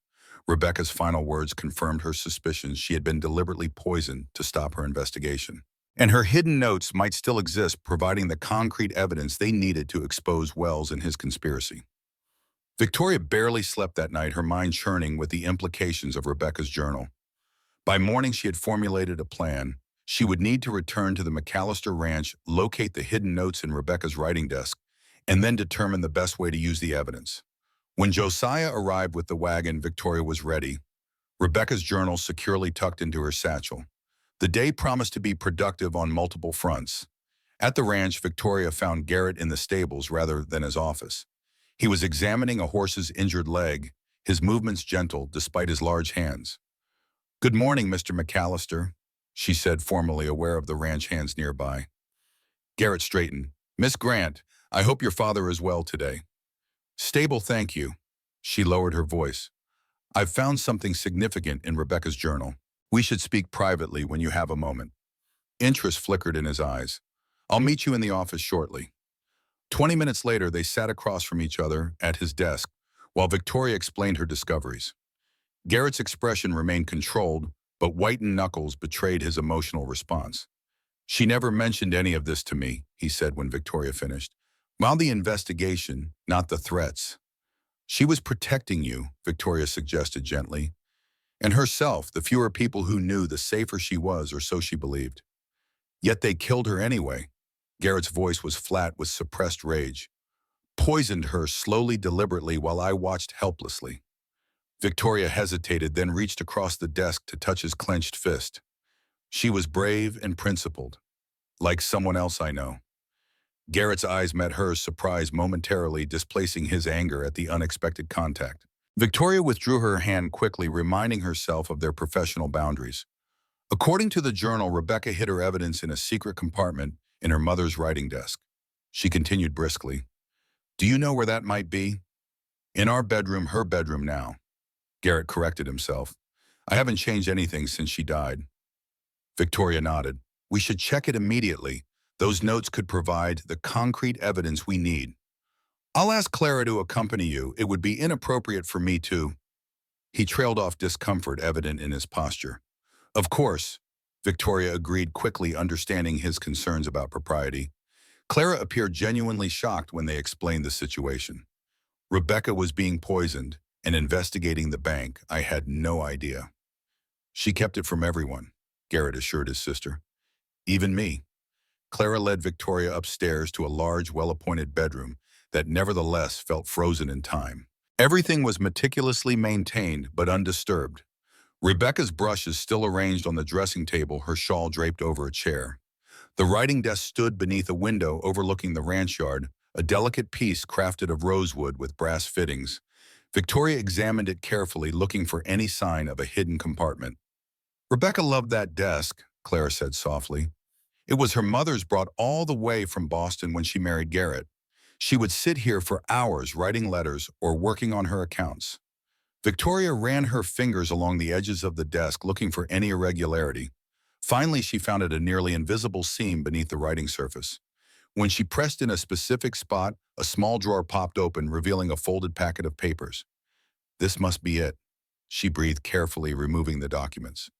Rebecca's final words confirmed her suspicions she had been deliberately poisoned to stop her investigation. And her hidden notes might still exist, providing the concrete evidence they needed to expose Wells and his conspiracy. Victoria barely slept that night, her mind churning with the implications of Rebecca's journal. By morning, she had formulated a plan. She would need to return to the McAllister Ranch, locate the hidden notes in Rebecca's writing desk, and then determine the best way to use the evidence. When Josiah arrived with the wagon, Victoria was ready, Rebecca's journal securely tucked into her satchel. The day promised to be productive on multiple fronts. At the ranch, Victoria found Garrett in the stables rather than his office. He was examining a horse's injured leg, his movements gentle despite his large hands. "Good morning, Mr. McAllister," she said, formally aware of the ranch hands nearby. Garrett straightened. "Miss Grant, I hope your father is well today." "Stable, thank you." She lowered her voice. "I've found something significant in Rebecca's journal. We should speak privately when you have a moment." Interest flickered in his eyes. "I'll meet you in the office shortly." 20 minutes later, they sat across from each other at his desk, while Victoria explained her discoveries. Garrett's expression remained controlled, but whitened knuckles betrayed his emotional response. "She never mentioned any of this to me," he said when Victoria finished. "While the investigation, not the threats." "She was protecting you," Victoria suggested gently. "And herself, the fewer people who knew, the safer she was, or so she believed." "Yet they killed her anyway." Garrett's voice was flat with suppressed rage. "Poisoned her slowly, deliberately, while I watched helplessly." Victoria hesitated, then reached across the desk to touch his clenched fist. "She was brave and principled, like someone else I know." Garrett's eyes met hers, surprise momentarily displacing his anger at the unexpected contact. Victoria withdrew her hand quickly, reminding herself of their professional boundaries. According to the journal, Rebecca hid her evidence in a secret compartment in her mother's writing desk. She continued briskly. "Do you know where that might be?" "In our bedroom, her bedroom now." Garrett corrected himself. "I haven't changed anything since she died." Victoria nodded. "We should check it immediately. Those notes could provide the concrete evidence we need." "I'll ask Clara to accompany you. It would be inappropriate for me to—" He trailed off, discomfort evident in his posture. "Of course," Victoria agreed quickly, understanding his concerns about propriety. Clara appeared genuinely shocked when they explained the situation. "Rebecca was being poisoned and investigating the bank. I had no idea." "She kept it from everyone," Garrett assured his sister. "Even me." Clara led Victoria upstairs to a large, well-appointed bedroom that nevertheless felt frozen in time. Everything was meticulously maintained but undisturbed. Rebecca's brushes still arranged on the dressing table, her shawl draped over a chair. The writing desk stood beneath a window overlooking the ranch yard, a delicate piece crafted of rosewood with brass fittings. Victoria examined it carefully, looking for any sign of a hidden compartment. "Rebecca loved that desk," Clara said softly. "It was her mother's, brought all the way from Boston when she married Garrett. She would sit here for hours writing letters or working on her accounts." Victoria ran her fingers along the edges of the desk, looking for any irregularity. Finally, she found a nearly invisible seam beneath the writing surface. When she pressed in a specific spot, a small drawer popped open, revealing a folded packet of papers. "This must be it," she breathed, carefully removing the documents.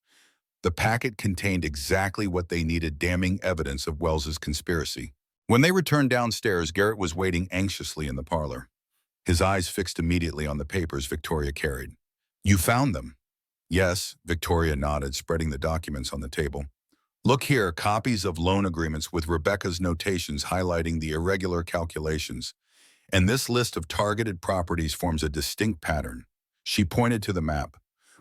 The packet contained exactly what they needed, damning evidence of Wells's conspiracy. When they returned downstairs, Garrett was waiting anxiously in the parlor, his eyes fixed immediately on the papers Victoria carried. "You found them?" "Yes," Victoria nodded, spreading the documents on the table. "Look here, copies of loan agreements with Rebecca's notations highlighting the irregular calculations. And this list of targeted properties forms a distinct pattern." She pointed to the map.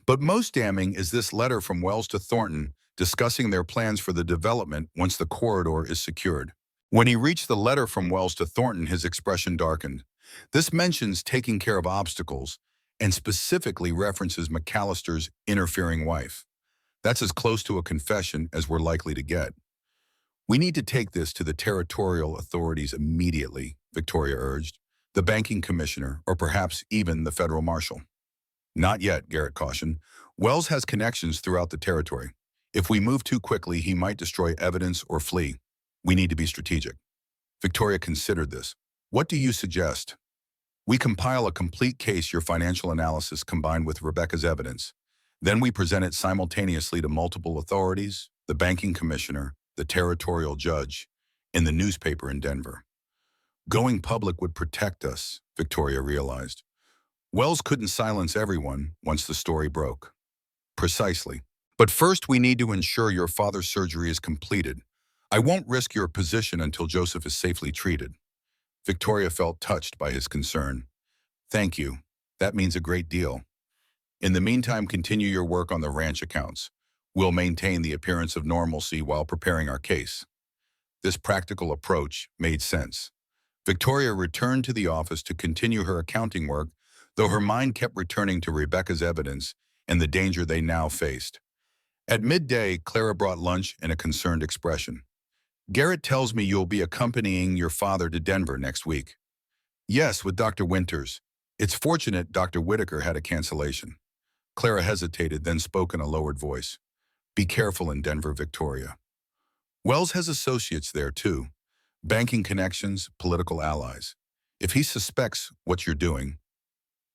"But most damning is this letter from Wells to Thornton discussing their plans for the development once the corridor is secured." When he reached the letter from Wells to Thornton, his expression darkened. This mentions taking care of obstacles and specifically references McAllister's interfering wife. That's as close to a confession as we're likely to get. "We need to take this to the territorial authorities immediately," Victoria urged. "The banking commissioner, or perhaps even the federal marshal." "Not yet," Garrett cautioned. "Wells has connections throughout the territory. If we move too quickly, he might destroy evidence or flee. We need to be strategic." Victoria considered this. "What do you suggest?" "We compile a complete case, your financial analysis combined with Rebecca's evidence. Then we present it simultaneously to multiple authorities, the banking commissioner, the territorial judge, and the newspaper in Denver." Going public would protect us, Victoria realized. Wells couldn't silence everyone once the story broke. "Precisely. But first we need to ensure your father's surgery is completed. I won't risk your position until Joseph is safely treated." Victoria felt touched by his concern. "Thank you. That means a great deal. In the meantime, continue your work on the ranch accounts. We'll maintain the appearance of normalcy while preparing our case." This practical approach made sense. Victoria returned to the office to continue her accounting work, though her mind kept returning to Rebecca's evidence and the danger they now faced. At midday, Clara brought lunch and a concerned expression. "Garrett tells me you'll be accompanying your father to Denver next week." "Yes, with Dr. Winters. It's fortunate Dr. Whitaker had a cancellation." Clara hesitated, then spoke in a lowered voice. "Be careful in Denver, Victoria. Wells has associates there, too. Banking connections, political allies. If he suspects what you're doing..."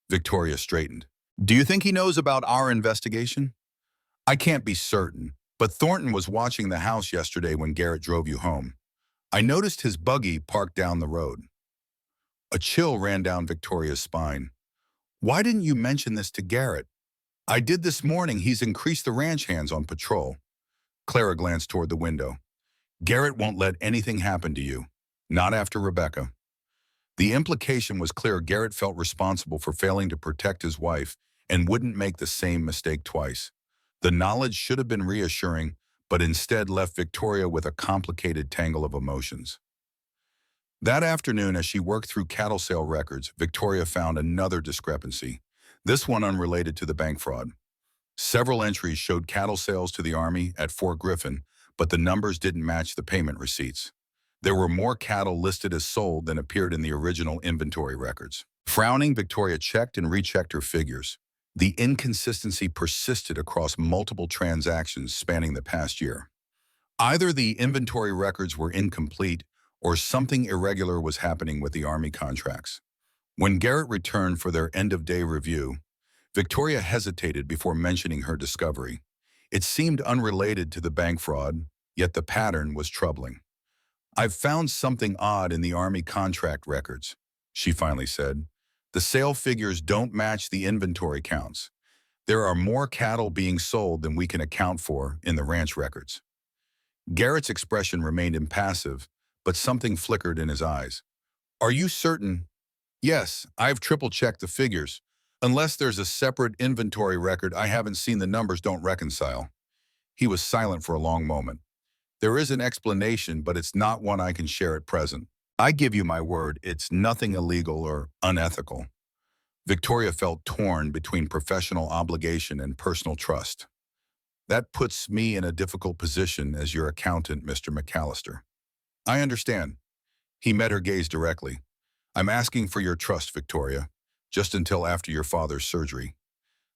Victoria straightened. "Do you think he knows about our investigation?" "I can't be certain, but Thornton was watching the house yesterday when Garrett drove you home. I noticed his buggy parked down the road." A chill ran down Victoria's spine. "Why didn't you mention this to Garrett?" "I did this morning. He's increased the ranch hands on patrol." Clara glanced toward the window. "Garrett won't let anything happen to you. Not after Rebecca." The implication was clear. Garrett felt responsible for failing to protect his wife and wouldn't make the same mistake twice. The knowledge should have been reassuring, but instead left Victoria with a complicated tangle of emotions. That afternoon, as she worked through cattle sale records, Victoria found another discrepancy, this one unrelated to the bank fraud. Several entries showed cattle sales to the Army at Fort Griffin, but the numbers didn't match the payment receipts. There were more cattle listed as sold than appeared in the original inventory records. Frowning, Victoria checked and rechecked her figures. The inconsistency persisted across multiple transactions spanning the past year. Either the inventory records were incomplete or something irregular was happening with the Army contracts. When Garrett returned for their end-of-day review, Victoria hesitated before mentioning her discovery. It seemed unrelated to the bank fraud, yet the pattern was troubling. "I've found something odd in the Army contract records," she finally said. "The sale figures don't match the inventory counts. There are more cattle being sold than we can account for in the ranch records." Garrett's expression remained impassive, but something flickered in his eyes. "Are you certain?" "Yes, I've triple-checked the figures. Unless there's a separate inventory record I haven't seen, the numbers don't reconcile." He was silent for a long moment. "There is an explanation, but it's not one I can share at present. I give you my word, it's nothing illegal or unethical." Victoria felt torn between professional obligation and personal trust. "That puts me in a difficult position as your accountant, Mr. McAllister." "I understand." He met her gaze directly. "I'm asking for your trust, Victoria, just until after your father's surgery."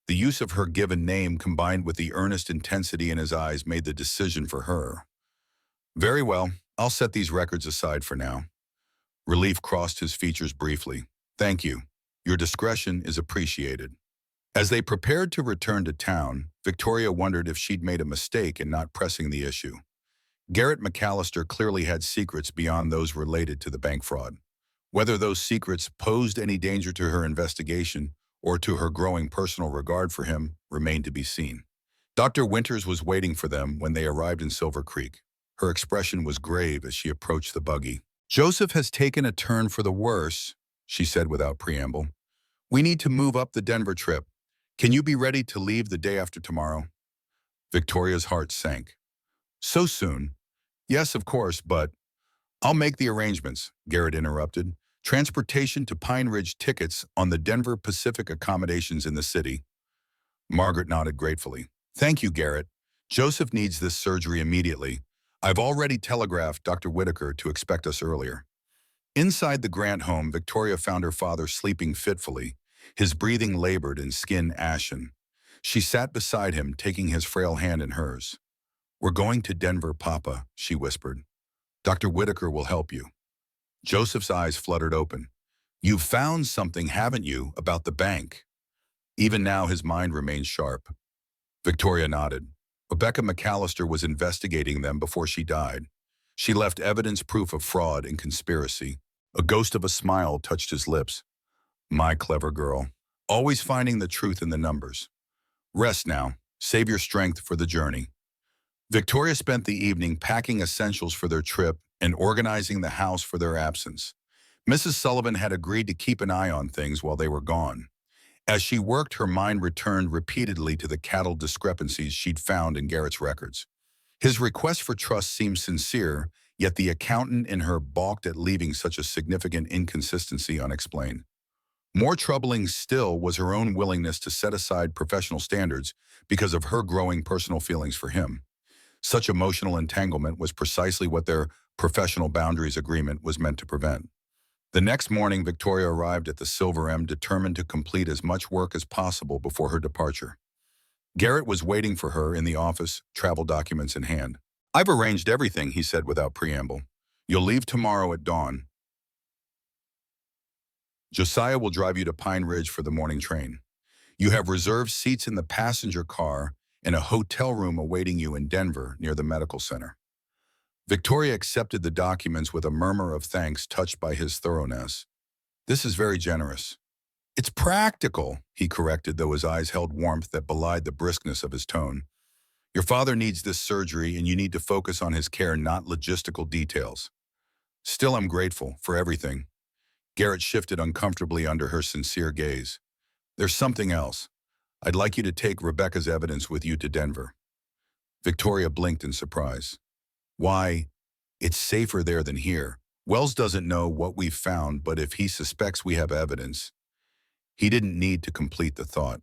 The use of her given name combined with the earnest intensity in his eyes made the decision for her. "Very well, I'll set these records aside for now." Relief crossed his features briefly. "Thank you. Your discretion is appreciated." As they prepared to return to town, Victoria wondered if she'd made a mistake in not pressing the issue. Garrett McAllister clearly had secrets beyond those related to the bank fraud. Whether those secrets posed any danger to her investigation or to her growing personal regard for him remained to be seen. Dr. Winters was waiting for them when they arrived in Silver Creek. Her expression was grave as she approached the buggy. "Joseph has taken a turn for the worse," she said without preamble. "We need to move up the Denver trip. Can you be ready to leave the day after tomorrow?" Victoria's heart sank. "So soon?" "Yes, of course, but—" "I'll make the arrangements," Garrett interrupted. "Transportation to Pine Ridge, tickets on the Denver Pacific accommodations in the city." Margaret nodded gratefully. "Thank you, Garrett. Joseph needs this surgery immediately. I've already telegraphed Dr. Whitaker to expect us earlier." Inside the Grant home, Victoria found her father sleeping fitfully, his breathing labored and skin ashen. She sat beside him, taking his frail hand in hers. "We're going to Denver, Papa," she whispered. "Dr. Whitaker will help you." Joseph's eyes fluttered open. "You've found something, haven't you, about the bank?" Even now, his mind remained sharp. Victoria nodded. Rebecca McAllister was investigating them before she died. She left evidence proof of fraud and conspiracy. A ghost of a smile touched his lips. "My clever girl. Always finding the truth in the numbers. Rest now. Save your strength for the journey." Victoria spent the evening packing essentials for their trip and organizing the house for their absence. Mrs. Sullivan had agreed to keep an eye on things while they were gone. As she worked, her mind returned repeatedly to the cattle discrepancies she'd found in Garrett's records. His request for trust seemed sincere, yet the accountant in her balked at leaving such a significant inconsistency unexplained. More troubling still was her own willingness to set aside professional standards because of her growing personal feelings for him. Such emotional entanglement was precisely what their professional boundaries agreement was meant to prevent. The next morning, Victoria arrived at the Silver M determined to complete as much work as possible before her departure. Garrett was waiting for her in the office, travel documents in hand. "I've arranged everything," he said without preamble. "You'll leave tomorrow at dawn. Josiah will drive you to Pine Ridge for the morning train. You have reserved seats in the passenger car and a hotel room awaiting you in Denver near the medical center." Victoria accepted the documents with a murmur of thanks touched by his thoroughness. "This is very generous." "It's practical," he corrected, though his eyes held warmth that belied the briskness of his tone. "Your father needs this surgery and you need to focus on his care, not logistical details." "Still, I'm grateful for everything." Garrett shifted uncomfortably under her sincere gaze. "There's something else. I'd like you to take Rebecca's evidence with you to Denver." Victoria blinked in surprise. "Why, it's safer there than here. Wells doesn't know what we've found, but if he suspects we have evidence—" He didn't need to complete the thought.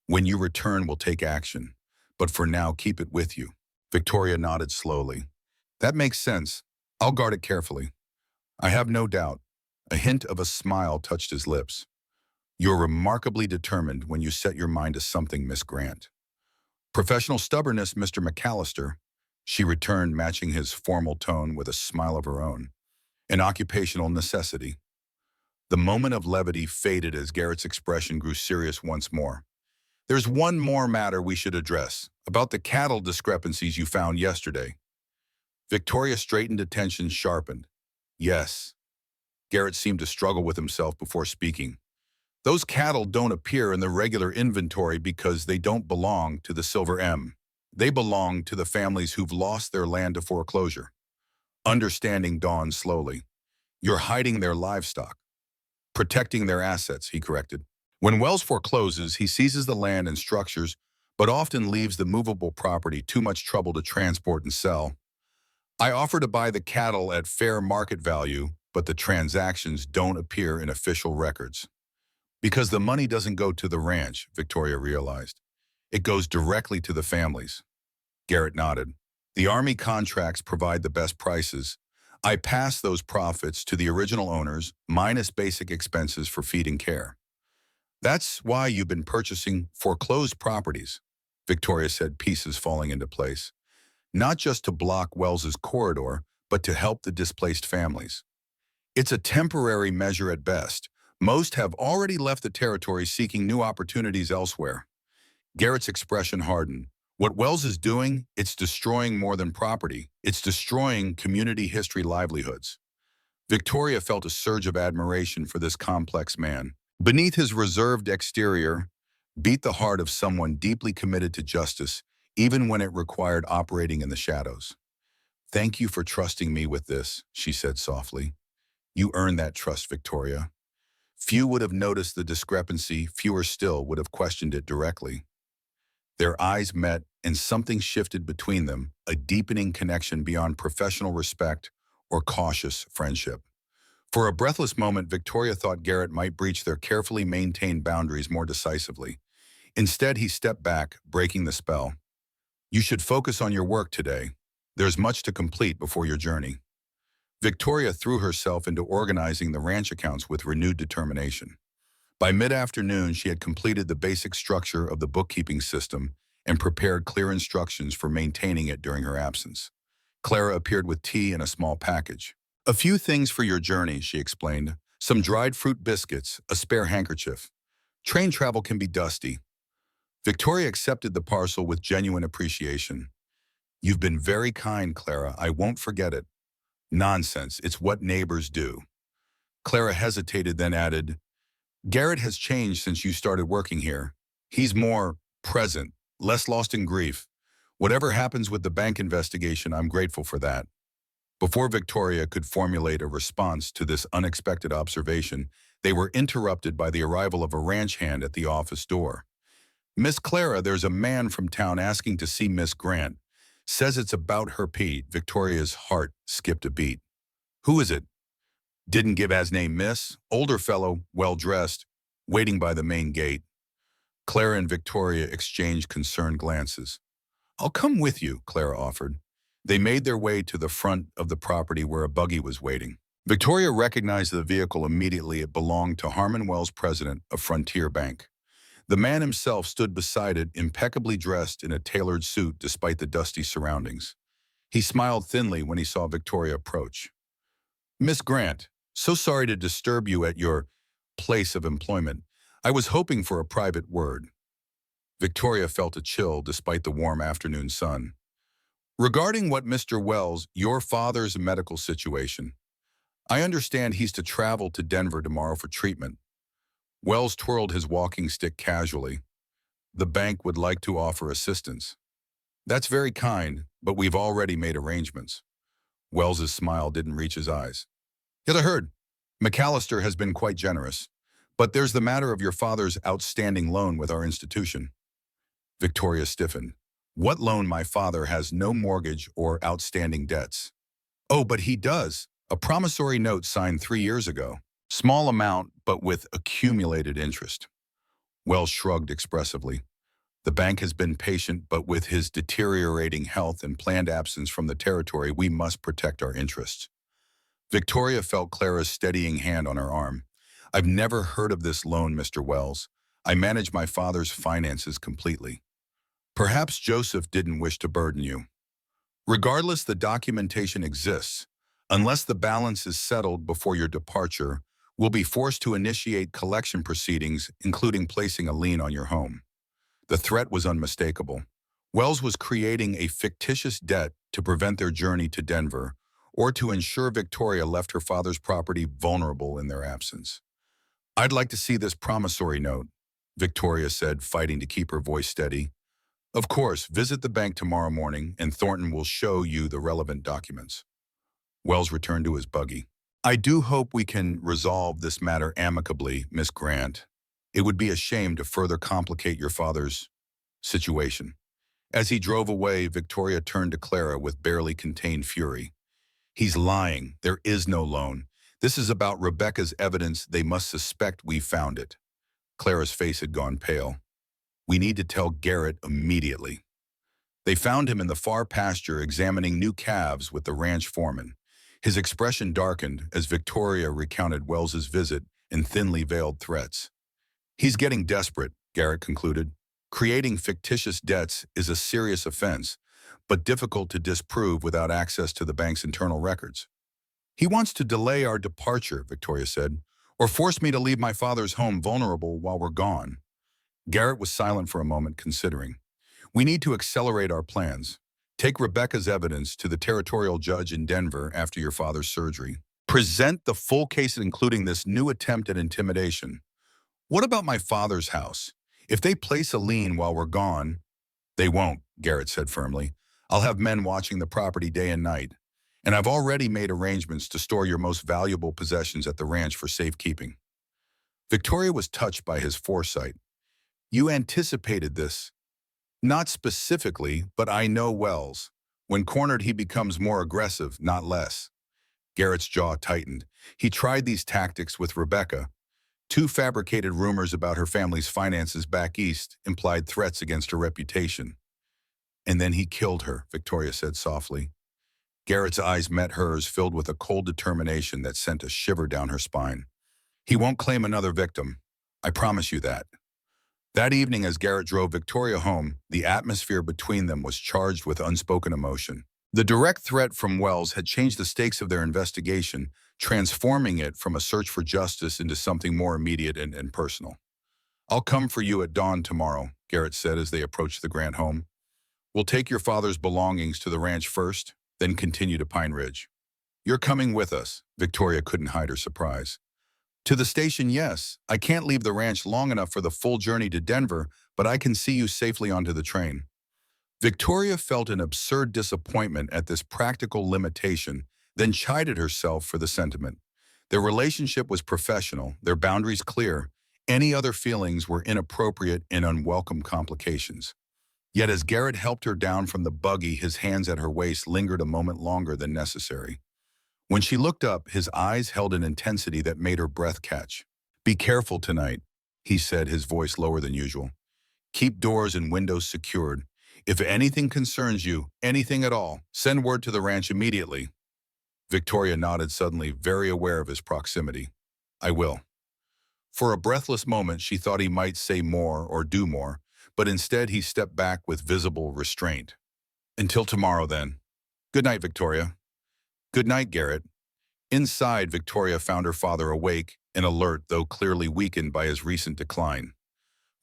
"When you return, we'll take action. But for now, keep it with you." Victoria nodded slowly. "That makes sense. I'll guard it carefully." "I have no doubt." A hint of a smile touched his lips. "You're remarkably determined when you set your mind to something, Miss Grant." "Professional stubbornness, Mr. McAllister," she returned, matching his formal tone with a smile of her own. "An occupational necessity." The moment of levity faded as Garrett's expression grew serious once more. "There's one more matter we should address, about the cattle discrepancies you found yesterday." Victoria's straightened attention sharpened. "Yes." Garrett seemed to struggle with himself before speaking. "Those cattle don't appear in the regular inventory because they don't belong to the Silver M. They belong to the families who've lost their land to foreclosure." Understanding dawned slowly. "You're hiding their livestock." "Protecting their assets," he corrected. "When Wells forecloses, he seizes the land and structures, but often leaves the movable property too much trouble to transport and sell. I offer to buy the cattle at fair market value, but the transactions don't appear in official records." "Because the money doesn't go to the ranch," Victoria realized. "It goes directly to the families." Garrett nodded. "The Army contracts provide the best prices. I pass those profits to the original owners, minus basic expenses for feed and care." "That's why you've been purchasing foreclosed properties," Victoria said, pieces falling into place. "Not just to block Wells's corridor, but to help the displaced families." "It's a temporary measure at best. Most have already left the territory seeking new opportunities elsewhere." Garrett's expression hardened. What Wells is doing, it's destroying more than property. It's destroying community history livelihoods. Victoria felt a surge of admiration for this complex man. Beneath his reserved exterior beat the heart of someone deeply committed to justice, even when it required operating in the shadows. "Thank you for trusting me with this," she said softly. "You earned that trust, Victoria." Few would have noticed the discrepancy, fewer still would have questioned it directly. Their eyes met, and something shifted between them, a deepening connection beyond professional respect or cautious friendship. For a breathless moment, Victoria thought Garrett might breach their carefully maintained boundaries more decisively. Instead, he stepped back, breaking the spell. "You should focus on your work today. There's much to complete before your journey." Victoria threw herself into organizing the ranch accounts with renewed determination. By mid-afternoon, she had completed the basic structure of the bookkeeping system and prepared clear instructions for maintaining it during her absence. Clara appeared with tea and a small package. "A few things for your journey," she explained. "Some dried fruit biscuits, a spare handkerchief. Train travel can be dusty." Victoria accepted the parcel with genuine appreciation. "You've been very kind, Clara. I won't forget it." "Nonsense. It's what neighbors do." Clara hesitated, then added, "Garrett has changed since you started working here. He's more present, less lost in grief. Whatever happens with the bank investigation, I'm grateful for that." Before Victoria could formulate a response to this unexpected observation, they were interrupted by the arrival of a ranch hand at the office door. "Miss Clara, there's a man from town asking to see Miss Grant. Says it's about her Pete." Victoria's heart skipped a beat. "Who is it?" "Didn't give as name, miss. Older fellow, well-dressed, waiting by the main gate." Clara and Victoria exchanged concerned glances. "I'll come with you," Clara offered. They made their way to the front of the property where a buggy was waiting. Victoria recognized the vehicle immediately. It belonged to Harmon Wells, president of Frontier Bank. The man himself stood beside it, impeccably dressed in a tailored suit despite the dusty surroundings. He smiled thinly when he saw Victoria approach. "Miss Grant, so sorry to disturb you at your place of employment. I was hoping for a private word." Victoria felt a chill despite the warm afternoon sun. "Regarding what Mr. Wells, your father's medical situation. I understand he's to travel to Denver tomorrow for treatment." Wells twirled his walking stick casually. "The bank would like to offer assistance." "That's very kind, but we've already made arrangements." Wells's smile didn't reach his eyes. "Yes, I heard. McAllister has been quite generous. But there's the matter of your father's outstanding loan with our institution." Victoria stiffened. "What loan? My father has no mortgage or outstanding debts." "Oh, but he does. A promissory note signed 3 years ago. Small amount, but with accumulated interest." Wells shrugged expressively. "The bank has been patient, but with his deteriorating health and planned absence from the territory, we must protect our interests." Victoria felt Clara's steadying hand on her arm. "I've never heard of this loan, Mr. Wells. I manage my father's finances completely." "Perhaps Joseph didn't wish to burden you." "Regardless, the documentation exists. Unless the balance is settled before your departure, we'll be forced to initiate collection proceedings, including placing a lien on your home." The threat was unmistakable. Wells was creating a fictitious debt to prevent their journey to Denver, or to ensure Victoria left her father's property vulnerable in their absence. "I'd like to see this promissory note," Victoria said, fighting to keep her voice steady. "Of course, visit the bank tomorrow morning, and Thornton will show you the relevant documents." Wells returned to his buggy. "I do hope we can resolve this matter amicably, Miss Grant. It would be a shame to further complicate your father's situation." As he drove away, Victoria turned to Clara with barely contained fury. "He's lying. There is no loan. This is about Rebecca's evidence. They must suspect we found it." Clara's face had gone pale. "We need to tell Garrett immediately." They found him in the far pasture examining new calves with the ranch foreman. His expression darkened as Victoria recounted Wells's visit and thinly veiled threats. "He's getting desperate," Garrett concluded. "Creating fictitious debts is a serious offense, but difficult to disprove without access to the bank's internal records." "He wants to delay our departure," Victoria said, "or force me to leave my father's home vulnerable while we're gone." Garrett was silent for a moment, considering. We need to accelerate our plans. Take Rebecca's evidence to the territorial judge in Denver after your father's surgery. Present the full case including this new attempt at intimidation. What about my father's house? If they place a lien while we're gone, they won't, Garrett said firmly. I'll have men watching the property day and night. And I've already made arrangements to store your most valuable possessions at the ranch for safekeeping. Victoria was touched by his foresight. You anticipated this. Not specifically, but I know Wells. When cornered, he becomes more aggressive, not less. Garrett's jaw tightened. He tried these tactics with Rebecca. Two fabricated rumors about her family's finances back east implied threats against her reputation. And then he killed her, Victoria said softly. Garrett's eyes met hers, filled with a cold determination that sent a shiver down her spine. He won't claim another victim. I promise you that. That evening, as Garrett drove Victoria home, the atmosphere between them was charged with unspoken emotion. The direct threat from Wells had changed the stakes of their investigation, transforming it from a search for justice into something more immediate and personal. I'll come for you at dawn tomorrow, Garrett said as they approached the Grant home. We'll take your father's belongings to the ranch first, then continue to Pine Ridge. You're coming with us, Victoria couldn't hide her surprise. To the station, yes. I can't leave the ranch long enough for the full journey to Denver, but I can see you safely onto the train. Victoria felt an absurd disappointment at this practical limitation, then chided herself for the sentiment. Their relationship was professional, their boundaries clear. Any other feelings were inappropriate and unwelcome complications. Yet as Garrett helped her down from the buggy, his hands at her waist lingered a moment longer than necessary. When she looked up, his eyes held an intensity that made her breath catch. Be careful tonight, he said, his voice lower than usual. Keep doors and windows secured. If anything concerns you, anything at all, send word to the ranch immediately. Victoria nodded suddenly, very aware of his proximity. I will. For a breathless moment, she thought he might say more or do more, but instead he stepped back with visible restraint. Until tomorrow, then. Good night, Victoria. Good night, Garrett. Inside, Victoria found her father awake and alert, though clearly weakened by his recent decline.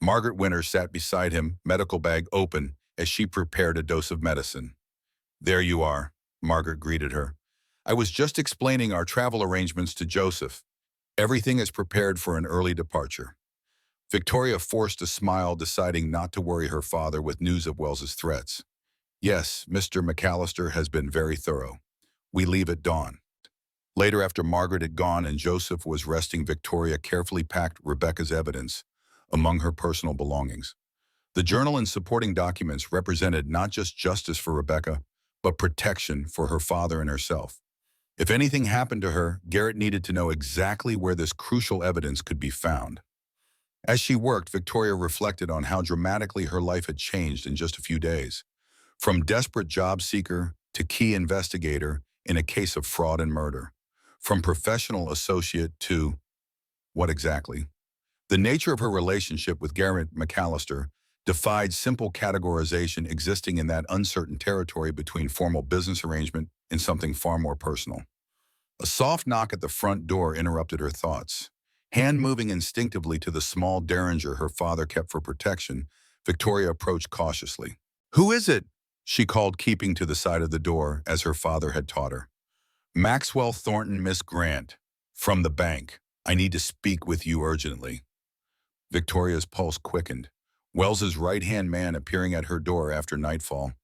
Margaret Winter sat beside him, medical bag open, as she prepared a dose of medicine. There you are, Margaret greeted her. I was just explaining our travel arrangements to Joseph. Everything is prepared for an early departure. Victoria forced a smile, deciding not to worry her father with news of Wells's threats. Yes, Mr. McAllister has been very thorough. We leave at dawn. Later, after Margaret had gone and Joseph was resting, Victoria carefully packed Rebecca's evidence among her personal belongings. The journal and supporting documents represented not just justice for Rebecca, but protection for her father and herself. If anything happened to her, Garrett needed to know exactly where this crucial evidence could be found. As she worked, Victoria reflected on how dramatically her life had changed in just a few days. From desperate job seeker to key investigator in a case of fraud and murder. From professional associate to what exactly? The nature of her relationship with Garrett McAllister defied simple categorization, existing in that uncertain territory between formal business arrangement and something far more personal. A soft knock at the front door interrupted her thoughts. Hand moving instinctively to the small derringer her father kept for protection, Victoria approached cautiously. Who is it? She called, keeping to the side of the door as her father had taught her. Maxwell Thornton, Miss Grant. From the bank. I need to speak with you urgently. Victoria's pulse quickened. Wells's right-hand man appearing at her door after nightfall.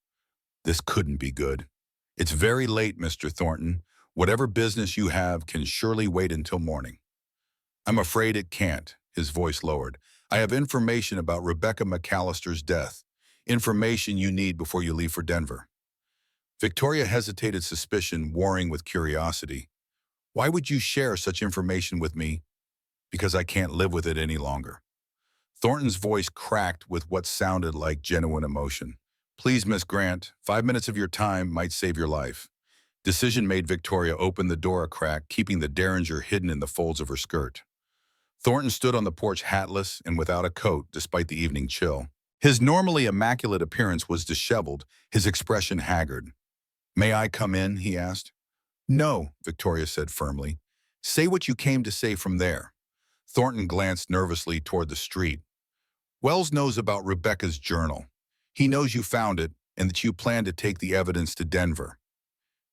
This couldn't be good. It's very late, Mr. Thornton. Whatever business you have can surely wait until morning. I'm afraid it can't, his voice lowered. I have information about Rebecca McAllister's death. Information you need before you leave for Denver. Victoria hesitated, suspicion warring with curiosity. Why would you share such information with me? Because I can't live with it any longer. Thornton's voice cracked with what sounded like genuine emotion. Please, Miss Grant, 5 minutes of your time might save your life. Decision made. Victoria opened the door a crack, keeping the derringer hidden in the folds of her skirt. Thornton stood on the porch hatless and without a coat despite the evening chill. His normally immaculate appearance was disheveled, his expression haggard. May I come in? He asked. No, Victoria said firmly. Say what you came to say from there. Thornton glanced nervously toward the street. Wells knows about Rebecca's journal. He knows you found it and that you plan to take the evidence to Denver.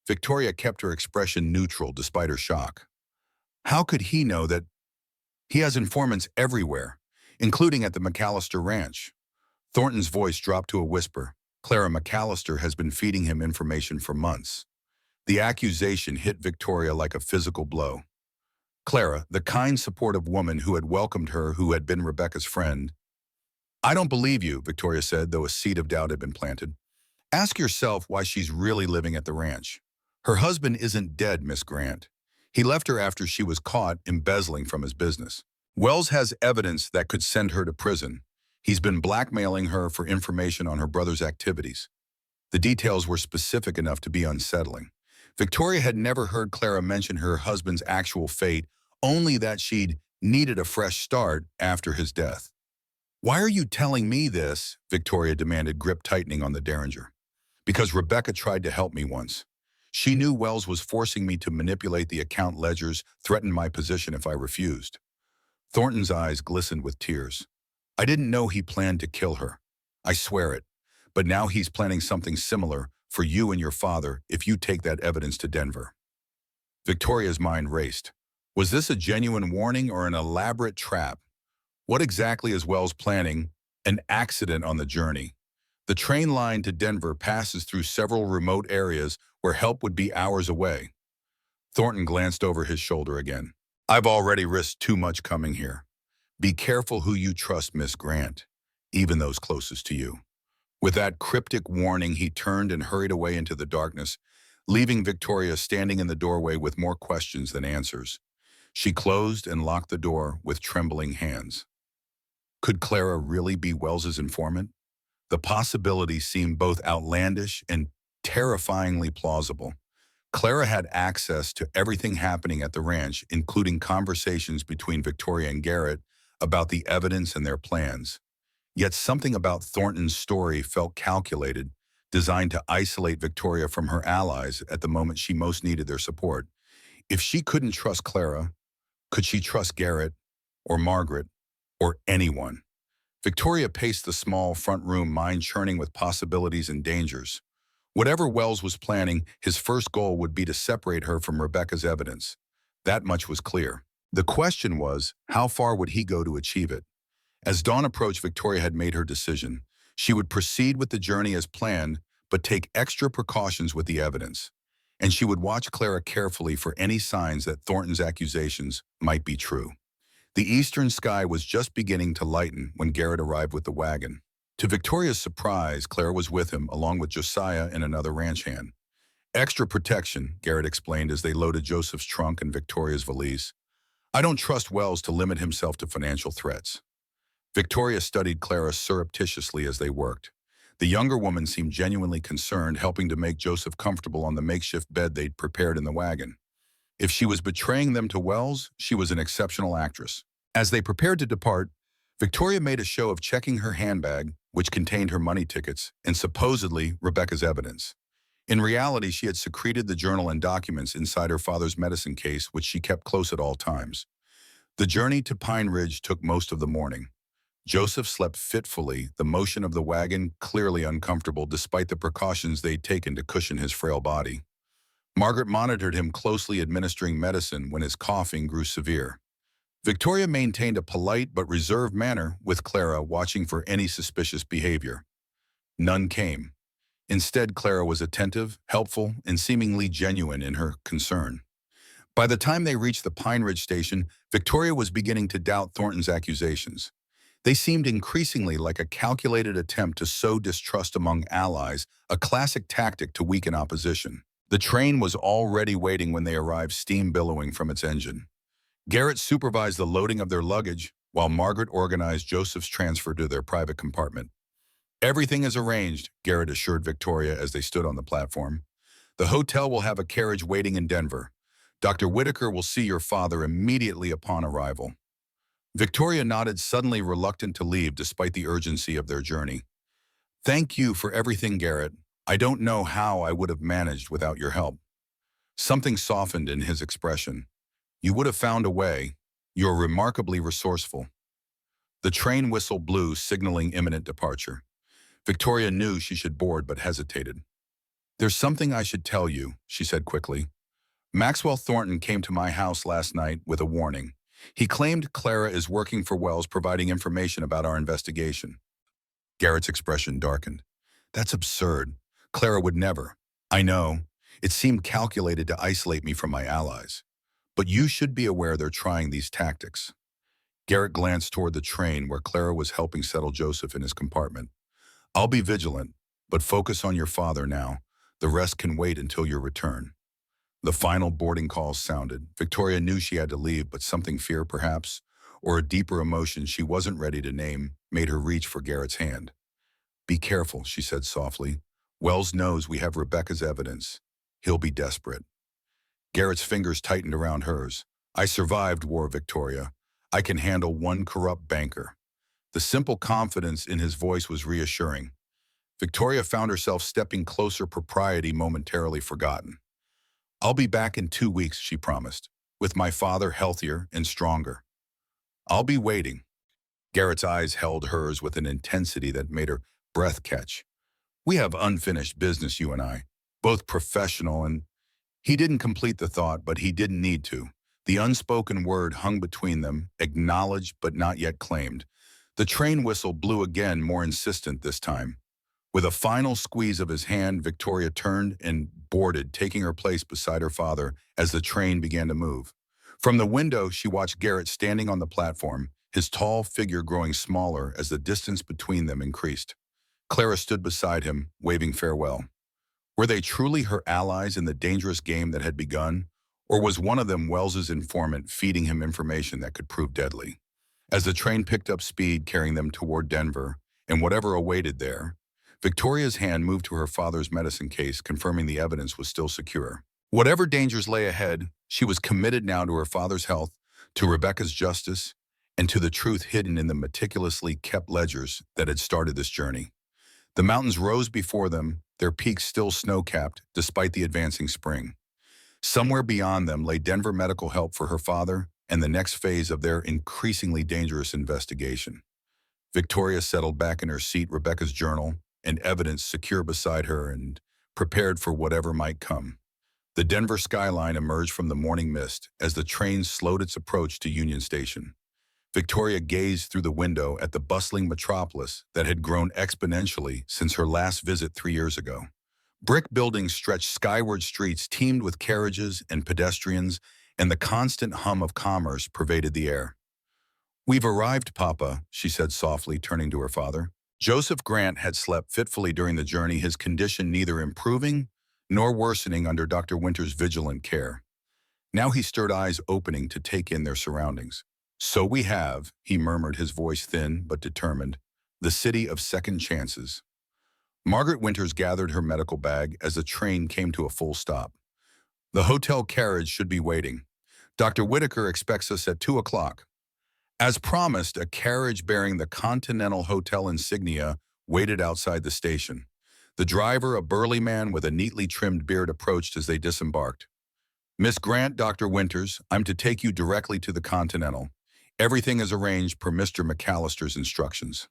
Victoria kept her expression neutral despite her shock. How could he know that he has informants everywhere, including at the McAllister Ranch? Thornton's voice dropped to a whisper. Clara McAllister has been feeding him information for months. The accusation hit Victoria like a physical blow. Clara, the kind, supportive woman who had welcomed her, who had been Rebecca's friend. I don't believe you, Victoria said, though a seed of doubt had been planted. Ask yourself why she's really living at the ranch. Her husband isn't dead, Miss Grant. He left her after she was caught embezzling from his business. Wells has evidence that could send her to prison. He's been blackmailing her for information on her brother's activities. The details were specific enough to be unsettling. Victoria had never heard Clara mention her husband's actual fate, only that she'd needed a fresh start after his death. Why are you telling me this? Victoria demanded, grip tightening on the Derringer. Because Rebecca tried to help me once. She knew Wells was forcing me to manipulate the account ledgers, threatened my position if I refused. Thornton's eyes glistened with tears. I didn't know he planned to kill her. I swear it. But now he's planning something similar for you and your father if you take that evidence to Denver. Victoria's mind raced. Was this a genuine warning or an elaborate trap? What exactly is Wells planning? An accident on the journey. The train line to Denver passes through several remote areas where help would be hours away. Thornton glanced over his shoulder again. I've already risked too much coming here. Be careful who you trust, Miss Grant, even those closest to you. With that cryptic warning, he turned and hurried away into the darkness, leaving Victoria standing in the doorway with more questions than answers. She closed and locked the door with trembling hands. Could Clara really be Wells's informant? The possibility seemed both outlandish and terrifyingly plausible. Clara had access to everything happening at the ranch, including conversations between Victoria and Garrett about the evidence and their plans. Yet something about Thornton's story felt calculated, designed to isolate Victoria from her allies at the moment she most needed their support. If she couldn't trust Clara, could she trust Garrett, or Margaret, or anyone? Victoria paced the small front room, mind churning with possibilities and dangers. Whatever Wells was planning, his first goal would be to separate her from Rebecca's evidence. That much was clear. The question was, how far would he go to achieve it? As dawn approached, Victoria had made her decision. She would proceed with the journey as planned, but take extra precautions with the evidence. And she would watch Clara carefully for any signs that Thornton's accusations might be true. The eastern sky was just beginning to lighten when Garrett arrived with the wagon. To Victoria's surprise, Clara was with him, along with Josiah and another ranch hand. Extra protection, Garrett explained as they loaded Joseph's trunk and Victoria's valise. I don't trust Wells to limit himself to financial threats. Victoria studied Clara surreptitiously as they worked. The younger woman seemed genuinely concerned, helping to make Joseph comfortable on the makeshift bed they'd prepared in the wagon. If she was betraying them to Wells, she was an exceptional actress. As they prepared to depart, Victoria made a show of checking her handbag, which contained her money tickets and supposedly Rebecca's evidence. In reality, she had secreted the journal and documents inside her father's medicine case, which she kept close at all times. The journey to Pine Ridge took most of the morning. Joseph slept fitfully, the motion of the wagon clearly uncomfortable despite the precautions they'd taken to cushion his frail body. Margaret monitored him closely, administering medicine when his coughing grew severe. Victoria maintained a polite but reserved manner with Clara, watching for any suspicious behavior. None came. Instead, Clara was attentive, helpful, and seemingly genuine in her concern. By the time they reached the Pine Ridge station, Victoria was beginning to doubt Thornton's accusations. They seemed increasingly like a calculated attempt to sow distrust among allies, a classic tactic to weaken opposition. The train was already waiting when they arrived, steam billowing from its engine. Garrett supervised the loading of their luggage, while Margaret organized Joseph's transfer to their private compartment. Everything is arranged, Garrett assured Victoria as they stood on the platform. The hotel will have a carriage waiting in Denver. Dr. Whitaker will see your father immediately upon arrival. Victoria nodded, suddenly reluctant to leave despite the urgency of their journey. Thank you for everything, Garrett. I don't know how I would have managed without your help. Something softened in his expression. You would have found a way. You're remarkably resourceful. The train whistle blew, signaling imminent departure. Victoria knew she should board but hesitated. "There's something I should tell you," she said quickly. "Maxwell Thornton came to my house last night with a warning. He claimed Clara is working for Wells providing information about our investigation." Garrett's expression darkened. "That's absurd. Clara would never." "I know. It seemed calculated to isolate me from my allies. But you should be aware they're trying these tactics." Garrett glanced toward the train where Clara was helping settle Joseph in his compartment. "I'll be vigilant, but focus on your father now. The rest can wait until your return." The final boarding call sounded. Victoria knew she had to leave, but something fear perhaps, or a deeper emotion she wasn't ready to name, made her reach for Garrett's hand. "Be careful," she said softly. "Wells knows we have Rebecca's evidence. He'll be desperate." Garrett's fingers tightened around hers. "I survived war, Victoria. I can handle one corrupt banker." The simple confidence in his voice was reassuring. Victoria found herself stepping closer, propriety momentarily forgotten. "I'll be back in 2 weeks," she promised, "with my father healthier and stronger. I'll be waiting." Garrett's eyes held hers with an intensity that made her breath catch. "We have unfinished business, you and I, both professional and—" He didn't complete the thought, but he didn't need to. The unspoken word hung between them, acknowledged but not yet claimed. The train whistle blew again, more insistent this time. With a final squeeze of his hand, Victoria turned and boarded, taking her place beside her father as the train began to move. From the window, she watched Garrett standing on the platform, his tall figure growing smaller as the distance between them increased. Clara stood beside him, waving farewell. Were they truly her allies in the dangerous game that had begun, or was one of them Wells's informant feeding him information that could prove deadly? As the train picked up speed, carrying them toward Denver, and whatever awaited there, Victoria's hand moved to her father's medicine case, confirming the evidence was still secure. Whatever dangers lay ahead, she was committed now to her father's health, to Rebecca's justice, and to the truth hidden in the meticulously kept ledgers that had started this journey. The mountains rose before them, their peaks still snow-capped despite the advancing spring. Somewhere beyond them lay Denver medical help for her father and the next phase of their increasingly dangerous investigation. Victoria settled back in her seat, Rebecca's journal and evidence secure beside her, and prepared for whatever might come. The Denver skyline emerged from the morning mist as the train slowed its approach to Union Station. Victoria gazed through the window at the bustling metropolis that had grown exponentially since her last visit 3 years ago. Brick buildings stretched skyward, streets teemed with carriages and pedestrians, and the constant hum of commerce pervaded the air. "We've arrived, Papa," she said softly, turning to her father. Joseph Grant had slept fitfully during the journey, his condition neither improving nor worsening under Dr. Winter's vigilant care. Now he stirred, eyes opening to take in their surroundings. "So we have," he murmured, his voice thin but determined, "the city of second chances." Margaret Winters gathered her medical bag as the train came to a full stop. "The hotel carriage should be waiting. Dr. Whitaker expects us at 2 o'clock. As promised, a carriage bearing the Continental Hotel insignia waited outside the station. The driver, a burly man with a neatly trimmed beard, approached as they disembarked. "Miss Grant, Dr. Winters, I'm to take you directly to the Continental. Everything is arranged per Mr. McAllister's instructions."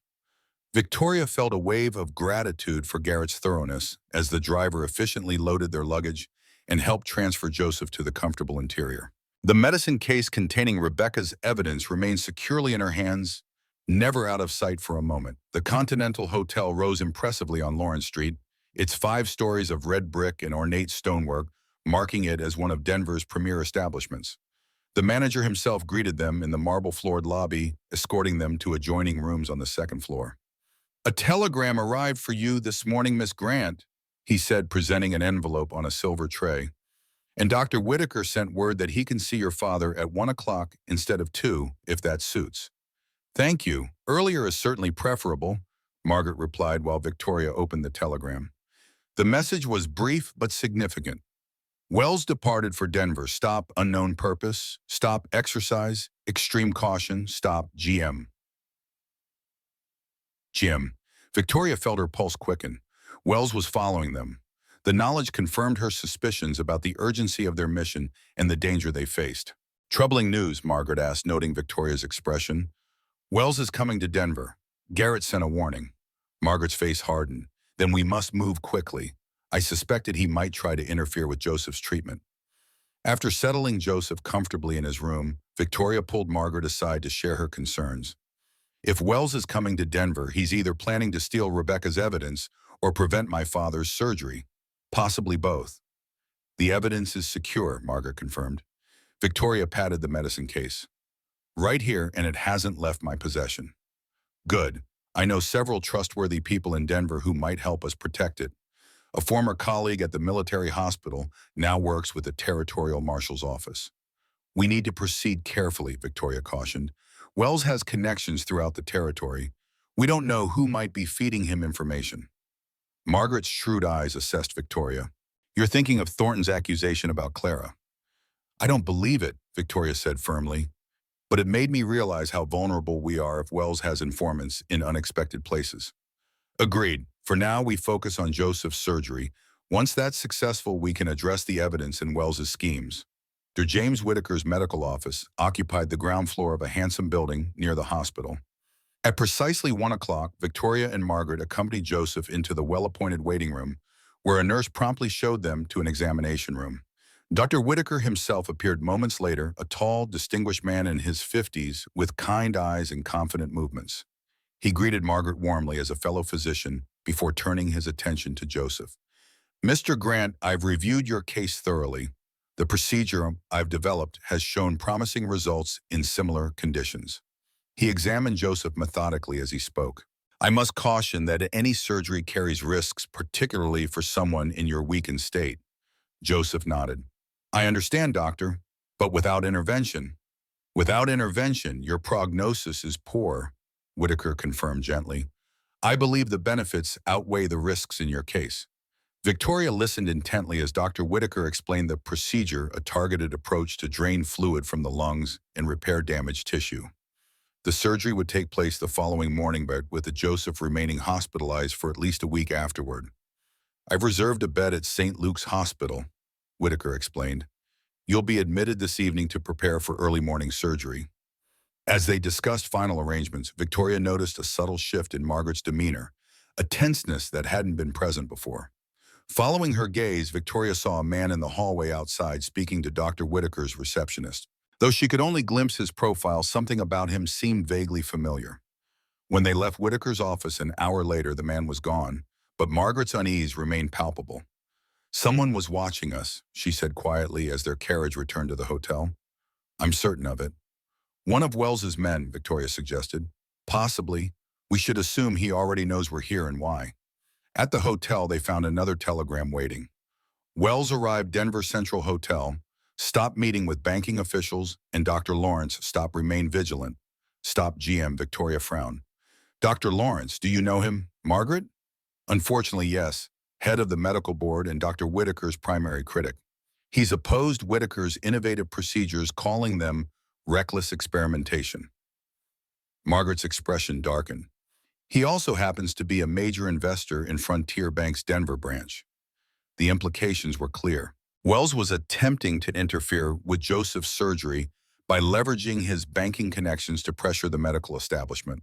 Victoria felt a wave of gratitude for Garrett's thoroughness as the driver efficiently loaded their luggage and helped transfer Joseph to the comfortable interior. The medicine case containing Rebecca's evidence remained securely in her hands, never out of sight for a moment. The Continental Hotel rose impressively on Lawrence Street, its 5 stories of red brick and ornate stonework marking it as one of Denver's premier establishments. The manager himself greeted them in the marble-floored lobby, escorting them to adjoining rooms on the 2nd floor. "A telegram arrived for you this morning, Miss Grant," he said, presenting an envelope on a silver tray. "And Dr. Whitaker sent word that he can see your father at 1 o'clock instead of 2, if that suits." "Thank you. Earlier is certainly preferable," Margaret replied while Victoria opened the telegram. The message was brief but significant. "Wells departed for Denver. Stop unknown purpose. Stop exercise. Extreme caution. Stop GM." GM. Victoria felt her pulse quicken. Wells was following them. The knowledge confirmed her suspicions about the urgency of their mission and the danger they faced. "Troubling news," Margaret asked, noting Victoria's expression. "Wells is coming to Denver. Garrett sent a warning." Margaret's face hardened. Then we must move quickly. I suspected he might try to interfere with Joseph's treatment. After settling Joseph comfortably in his room, Victoria pulled Margaret aside to share her concerns. If Wells is coming to Denver, he's either planning to steal Rebecca's evidence or prevent my father's surgery. Possibly both. The evidence is secure, Margaret confirmed. Victoria patted the medicine case. Right here, and it hasn't left my possession. Good. I know several trustworthy people in Denver who might help us protect it. A former colleague at the military hospital now works with the Territorial Marshal's office. We need to proceed carefully, Victoria cautioned. Wells has connections throughout the territory. We don't know who might be feeding him information. Margaret's shrewd eyes assessed Victoria. You're thinking of Thornton's accusation about Clara. I don't believe it, Victoria said firmly. But it made me realize how vulnerable we are if Wells has informants in unexpected places. Agreed. For now, we focus on Joseph's surgery. Once that's successful, we can address the evidence in Wells's schemes. Dr. James Whitaker's medical office occupied the ground floor of a handsome building near the hospital. At precisely 1 o'clock, Victoria and Margaret accompanied Joseph into the well-appointed waiting room, where a nurse promptly showed them to an examination room. Dr. Whitaker himself appeared moments later, a tall, distinguished man in his 50s with kind eyes and confident movements. He greeted Margaret warmly as a fellow physician before turning his attention to Joseph. Mr. Grant, I've reviewed your case thoroughly. The procedure I've developed has shown promising results in similar conditions. He examined Joseph methodically as he spoke. I must caution that any surgery carries risks, particularly for someone in your weakened state. Joseph nodded. I understand, doctor, but without intervention, your prognosis is poor, Whitaker confirmed gently. I believe the benefits outweigh the risks in your case. Victoria listened intently as Dr. Whitaker explained the procedure, a targeted approach to drain fluid from the lungs and repair damaged tissue. The surgery would take place the following morning, but with Joseph remaining hospitalized for at least a week afterward. I've reserved a bed at St. Luke's Hospital, Whitaker explained. You'll be admitted this evening to prepare for early morning surgery. As they discussed final arrangements, Victoria noticed a subtle shift in Margaret's demeanor, a tenseness that hadn't been present before. Following her gaze, Victoria saw a man in the hallway outside speaking to Dr. Whitaker's receptionist. Though she could only glimpse his profile, something about him seemed vaguely familiar. When they left Whitaker's office an hour later, the man was gone, but Margaret's unease remained palpable. Someone was watching us, she said quietly as their carriage returned to the hotel. I'm certain of it. One of Wells's men, Victoria suggested. Possibly. We should assume he already knows we're here and why. At the hotel, they found another telegram waiting. Wells arrived Denver Central Hotel. Stop meeting with banking officials, and Dr. Lawrence, stop remain vigilant. Stop GM, Victoria frowned. Dr. Lawrence, do you know him? Margaret? Unfortunately, yes. Head of the medical board and Dr. Whitaker's primary critic. He's opposed Whitaker's innovative procedures, calling them reckless experimentation. Margaret's expression darkened. He also happens to be a major investor in Frontier Bank's Denver branch. The implications were clear. Wells was attempting to interfere with Joseph's surgery by leveraging his banking connections to pressure the medical establishment.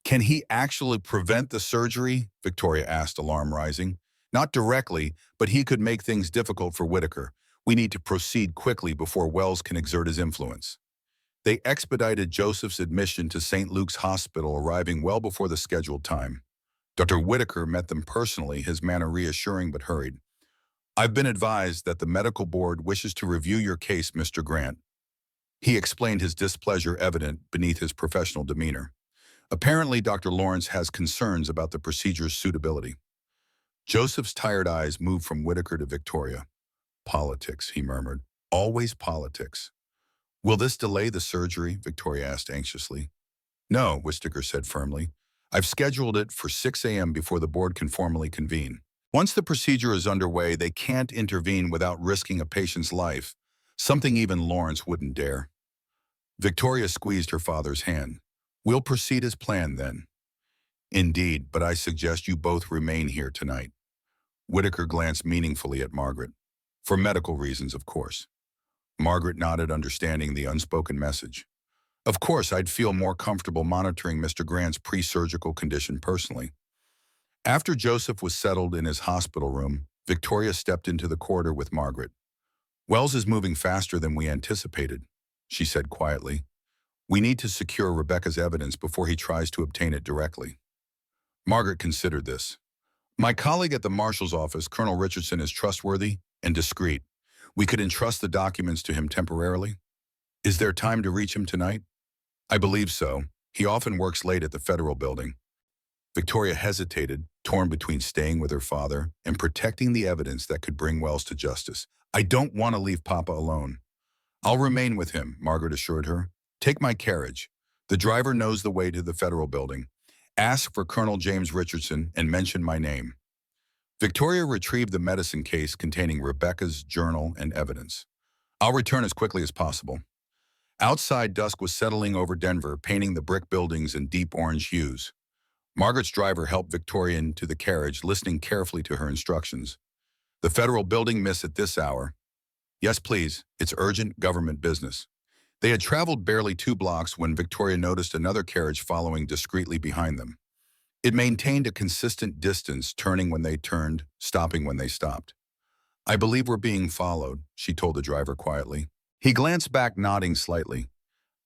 Can he actually prevent the surgery? Victoria asked, alarm rising. Not directly, but he could make things difficult for Whitaker. We need to proceed quickly before Wells can exert his influence. They expedited Joseph's admission to St. Luke's Hospital, arriving well before the scheduled time. Dr. Whitaker met them personally, his manner reassuring but hurried. I've been advised that the medical board wishes to review your case, Mr. Grant. He explained, his displeasure evident beneath his professional demeanor. Apparently, Dr. Lawrence has concerns about the procedure's suitability. Joseph's tired eyes moved from Whitaker to Victoria. Politics, he murmured. Always politics. Will this delay the surgery? Victoria asked anxiously. No, Whitaker said firmly. I've scheduled it for 6 a.m. before the board can formally convene. Once the procedure is underway, they can't intervene without risking a patient's life, something even Lawrence wouldn't dare. Victoria squeezed her father's hand. We'll proceed as planned then. Indeed, but I suggest you both remain here tonight. Whitaker glanced meaningfully at Margaret. For medical reasons, of course. Margaret nodded, understanding the unspoken message. Of course, I'd feel more comfortable monitoring Mr. Grant's pre-surgical condition personally. After Joseph was settled in his hospital room, Victoria stepped into the corridor with Margaret. "Wells is moving faster than we anticipated," she said quietly. "We need to secure Rebecca's evidence before he tries to obtain it directly." Margaret considered this. "My colleague at the marshal's office, Colonel Richardson, is trustworthy and discreet. We could entrust the documents to him temporarily. Is there time to reach him tonight?" "I believe so. He often works late at the Federal Building." Victoria hesitated, torn between staying with her father and protecting the evidence that could bring Wells to justice. "I don't want to leave Papa alone." "I'll remain with him," Margaret assured her. "Take my carriage. The driver knows the way to the Federal Building. Ask for Colonel James Richardson and mention my name." Victoria retrieved the medicine case containing Rebecca's journal and evidence. "I'll return as quickly as possible." Outside, dusk was settling over Denver, painting the brick buildings in deep orange hues. Margaret's driver helped Victoria into the carriage, listening carefully to her instructions. "The Federal Building, miss, at this hour." "Yes, please. It's urgent government business." They had traveled barely 2 blocks when Victoria noticed another carriage following discreetly behind them. It maintained a consistent distance, turning when they turned, stopping when they stopped. "I believe we're being followed," she told the driver quietly. He glanced back, nodding slightly.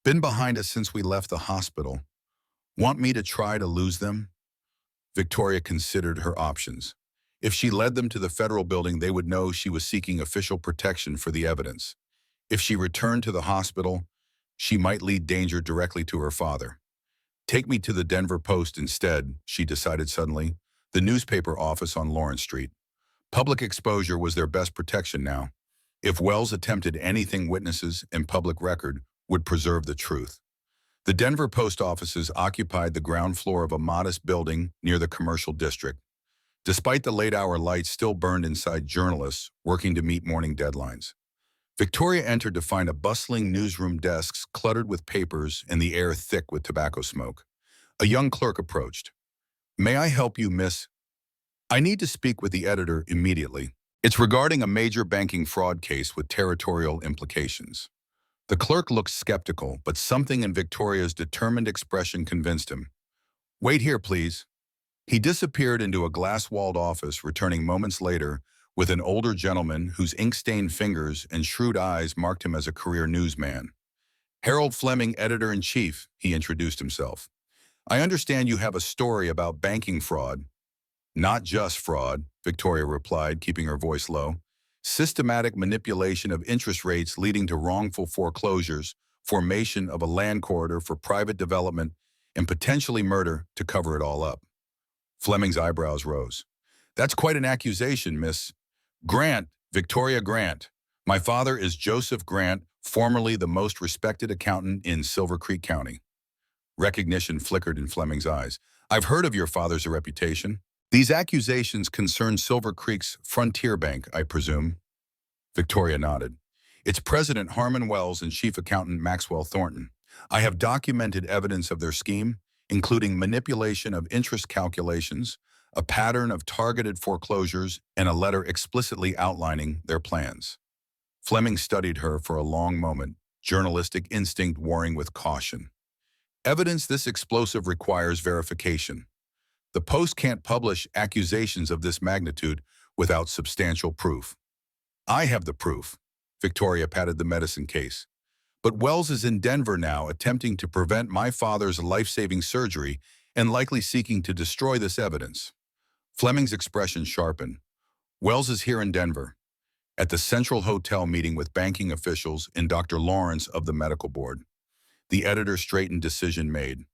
"Been behind us since we left the hospital. Want me to try to lose them?" Victoria considered her options. If she led them to the Federal Building, they would know she was seeking official protection for the evidence. If she returned to the hospital, she might lead danger directly to her father. "Take me to the Denver Post instead," she decided suddenly, the newspaper office on Lawrence Street. Public exposure was their best protection now. If Wells attempted anything, witnesses and public record would preserve the truth. The Denver Post offices occupied the ground floor of a modest building near the commercial district. Despite the late-hour lights still burned inside, journalists working to meet morning deadlines. Victoria entered to find a bustling newsroom, desks cluttered with papers and the air thick with tobacco smoke. A young clerk approached. "May I help you, miss?" "I need to speak with the editor immediately. It's regarding a major banking fraud case with territorial implications." The clerk looked skeptical, but something in Victoria's determined expression convinced him. "Wait here, please." He disappeared into a glass-walled office, returning moments later with an older gentleman whose ink-stained fingers and shrewd eyes marked him as a career newsman. "Harold Fleming, editor-in-chief," he introduced himself. "I understand you have a story about banking fraud." "Not just fraud," Victoria replied, keeping her voice low. "Systematic manipulation of interest rates leading to wrongful foreclosures, formation of a land corridor for private development, and potentially murder to cover it all up." Fleming's eyebrows rose. "That's quite an accusation, Miss Grant, Victoria Grant. My father is Joseph Grant, formerly the most respected accountant in Silver Creek County." Recognition flickered in Fleming's eyes. "I've heard of your father's reputation. These accusations concern Silver Creek's Frontier Bank, I presume?" Victoria nodded. "It's President Harmon Wells and Chief Accountant Maxwell Thornton. I have documented evidence of their scheme, including manipulation of interest calculations, a pattern of targeted foreclosures, and a letter explicitly outlining their plans." Fleming studied her for a long moment, journalistic instinct warring with caution. "Evidence this explosive requires verification. The Post can't publish accusations of this magnitude without substantial proof." "I have the proof." Victoria patted the medicine case. "But Wells is in Denver now, attempting to prevent my father's life-saving surgery and likely seeking to destroy this evidence." Fleming's expression sharpened. "Wells is here in Denver, at the Central Hotel, meeting with banking officials and Dr. Lawrence of the medical board." The editor straightened, decision made.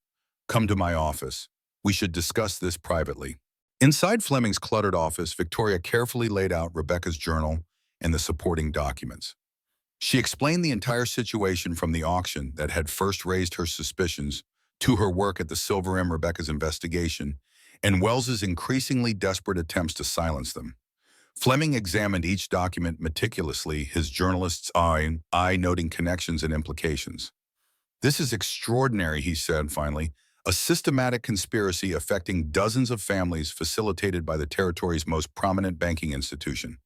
"Come to my office. We should discuss this privately." Inside Fleming's cluttered office, Victoria carefully laid out Rebecca's journal and the supporting documents. She explained the entire situation, from the auction that had first raised her suspicions to her work at the Silver M. Rebecca's investigation, and Wells's increasingly desperate attempts to silence them. Fleming examined each document meticulously, his journalist's eye noting connections and implications. "This is extraordinary," he said finally. "A systematic conspiracy affecting dozens of families facilitated by the territory's most prominent banking institution."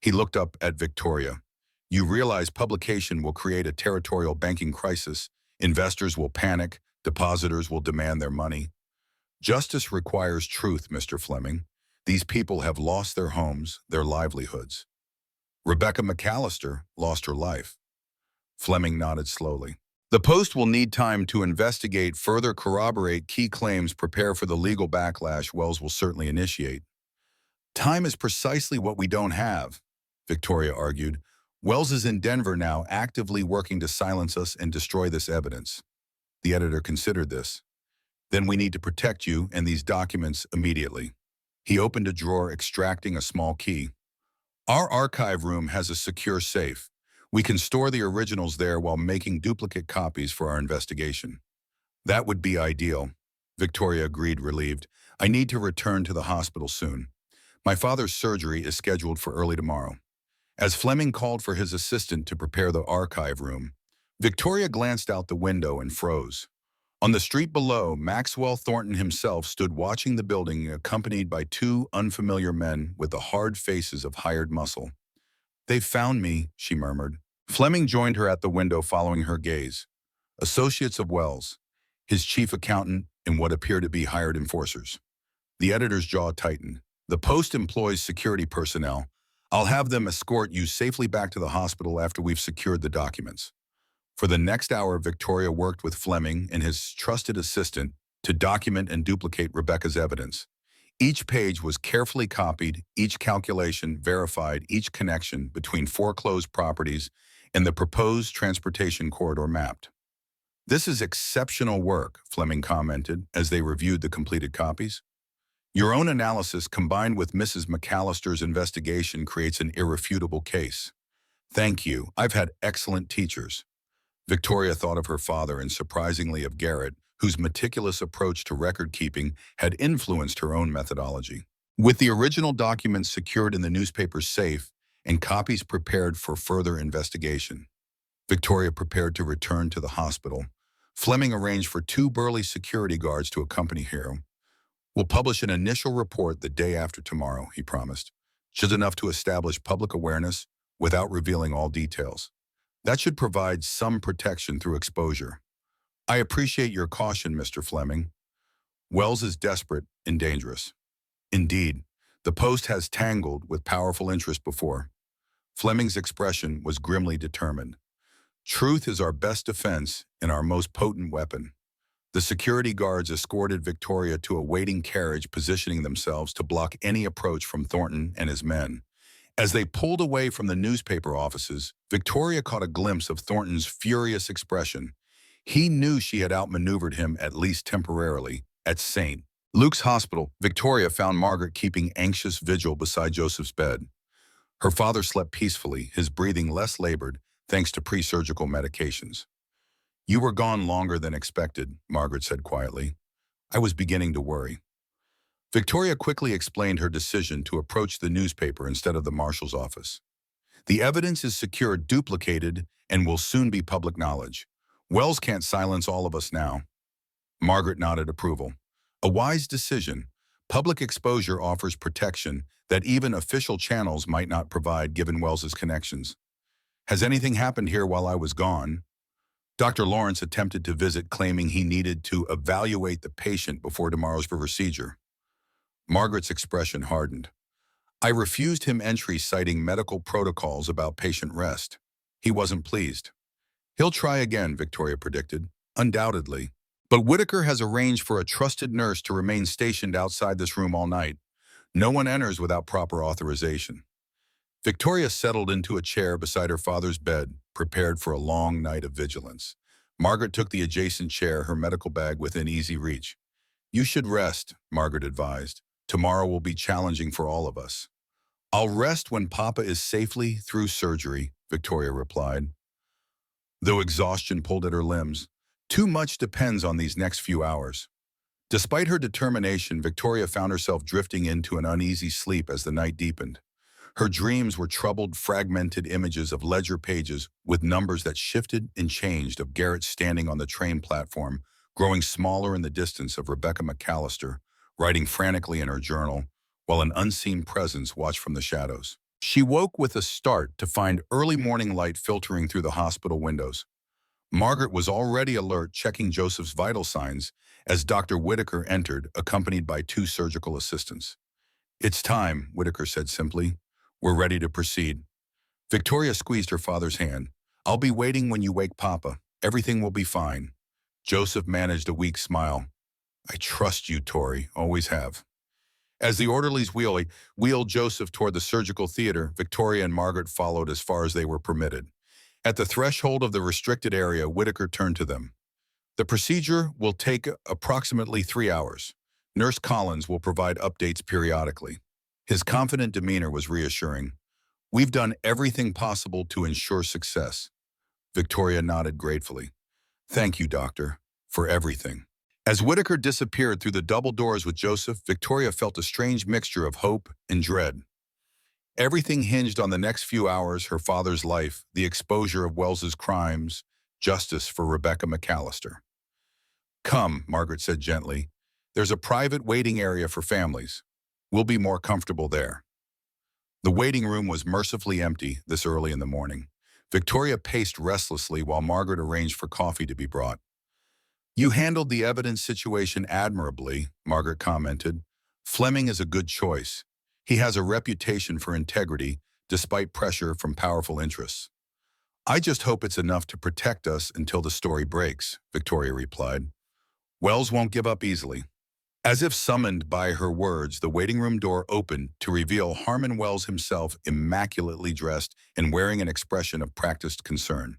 He looked up at Victoria. "You realize publication will create a territorial banking crisis. Investors will panic. Depositors will demand their money." Justice requires truth, Mr. Fleming. These people have lost their homes, their livelihoods. Rebecca McAllister lost her life. Fleming nodded slowly. The Post will need time to investigate, further corroborate key claims, prepare for the legal backlash Wells will certainly initiate. Time is precisely what we don't have, Victoria argued. Wells is in Denver now, actively working to silence us and destroy this evidence. The editor considered this. Then we need to protect you and these documents immediately. He opened a drawer, extracting a small key. Our archive room has a secure safe. We can store the originals there while making duplicate copies for our investigation. That would be ideal, Victoria agreed, relieved. I need to return to the hospital soon. My father's surgery is scheduled for early tomorrow. As Fleming called for his assistant to prepare the archive room, Victoria glanced out the window and froze. On the street below, Maxwell Thornton himself stood watching the building, accompanied by two unfamiliar men with the hard faces of hired muscle. They've found me, she murmured. Fleming joined her at the window, following her gaze. Associates of Wells, his chief accountant, and what appear to be hired enforcers. The editor's jaw tightened. The Post employs security personnel. I'll have them escort you safely back to the hospital after we've secured the documents. For the next hour, Victoria worked with Fleming and his trusted assistant to document and duplicate Rebecca's evidence. Each page was carefully copied, each calculation verified, each connection between foreclosed properties and the proposed transportation corridor mapped. This is exceptional work, Fleming commented as they reviewed the completed copies. Your own analysis combined with Mrs. McAllister's investigation creates an irrefutable case. Thank you. I've had excellent teachers. Victoria thought of her father and surprisingly of Garrett, whose meticulous approach to record-keeping had influenced her own methodology. With the original documents secured in the newspaper's safe and copies prepared for further investigation, Victoria prepared to return to the hospital. Fleming arranged for two burly security guards to accompany her. We'll publish an initial report the day after tomorrow, he promised, just enough to establish public awareness without revealing all details. That should provide some protection through exposure. I appreciate your caution, Mr. Fleming. Wells is desperate and dangerous. Indeed, the Post has tangled with powerful interests before. Fleming's expression was grimly determined. Truth is our best defense and our most potent weapon. The security guards escorted Victoria to a waiting carriage, positioning themselves to block any approach from Thornton and his men. As they pulled away from the newspaper offices, Victoria caught a glimpse of Thornton's furious expression. He knew she had outmaneuvered him, at least temporarily, at St. Luke's Hospital. Victoria found Margaret keeping anxious vigil beside Joseph's bed. Her father slept peacefully, his breathing less labored, thanks to pre-surgical medications. You were gone longer than expected, Margaret said quietly. I was beginning to worry. Victoria quickly explained her decision to approach the newspaper instead of the marshal's office. The evidence is secure, duplicated, and will soon be public knowledge. Wells can't silence all of us now. Margaret nodded approval. A wise decision. Public exposure offers protection that even official channels might not provide given Wells's connections. Has anything happened here while I was gone? Dr. Lawrence attempted to visit, claiming he needed to evaluate the patient before tomorrow's procedure. Margaret's expression hardened. I refused him entry, citing medical protocols about patient rest. He wasn't pleased. He'll try again, Victoria predicted, undoubtedly. But Whitaker has arranged for a trusted nurse to remain stationed outside this room all night. No one enters without proper authorization. Victoria settled into a chair beside her father's bed, prepared for a long night of vigilance. Margaret took the adjacent chair, her medical bag within easy reach. You should rest, Margaret advised. Tomorrow will be challenging for all of us. I'll rest when Papa is safely through surgery, Victoria replied. Though exhaustion pulled at her limbs, too much depends on these next few hours. Despite her determination, Victoria found herself drifting into an uneasy sleep as the night deepened. Her dreams were troubled, fragmented images of ledger pages with numbers that shifted and changed, of Garrett standing on the train platform, growing smaller in the distance, of Rebecca McAllister, writing frantically in her journal, while an unseen presence watched from the shadows. She woke with a start to find early morning light filtering through the hospital windows. Margaret was already alert, checking Joseph's vital signs as Dr. Whitaker entered, accompanied by two surgical assistants. "It's time," Whitaker said simply. "We're ready to proceed." Victoria squeezed her father's hand. "I'll be waiting when you wake Papa. Everything will be fine." Joseph managed a weak smile. "I trust you, Tori. Always have." As the orderlies wheeled Joseph toward the surgical theater, Victoria and Margaret followed as far as they were permitted. At the threshold of the restricted area, Whitaker turned to them. "The procedure will take approximately 3 hours. Nurse Collins will provide updates periodically." His confident demeanor was reassuring. "We've done everything possible to ensure success." Victoria nodded gratefully. "Thank you, Doctor, for everything." As Whitaker disappeared through the double doors with Joseph, Victoria felt a strange mixture of hope and dread. Everything hinged on the next few hours, her father's life, the exposure of Wells's crimes, justice for Rebecca McAllister. "Come," Margaret said gently. "There's a private waiting area for families. We'll be more comfortable there." The waiting room was mercifully empty this early in the morning. Victoria paced restlessly while Margaret arranged for coffee to be brought. "You handled the evidence situation admirably," Margaret commented. "Fleming is a good choice. He has a reputation for integrity, despite pressure from powerful interests." "I just hope it's enough to protect us until the story breaks," Victoria replied. "Wells won't give up easily." As if summoned by her words, the waiting room door opened to reveal Harmon Wells himself, immaculately dressed and wearing an expression of practiced concern.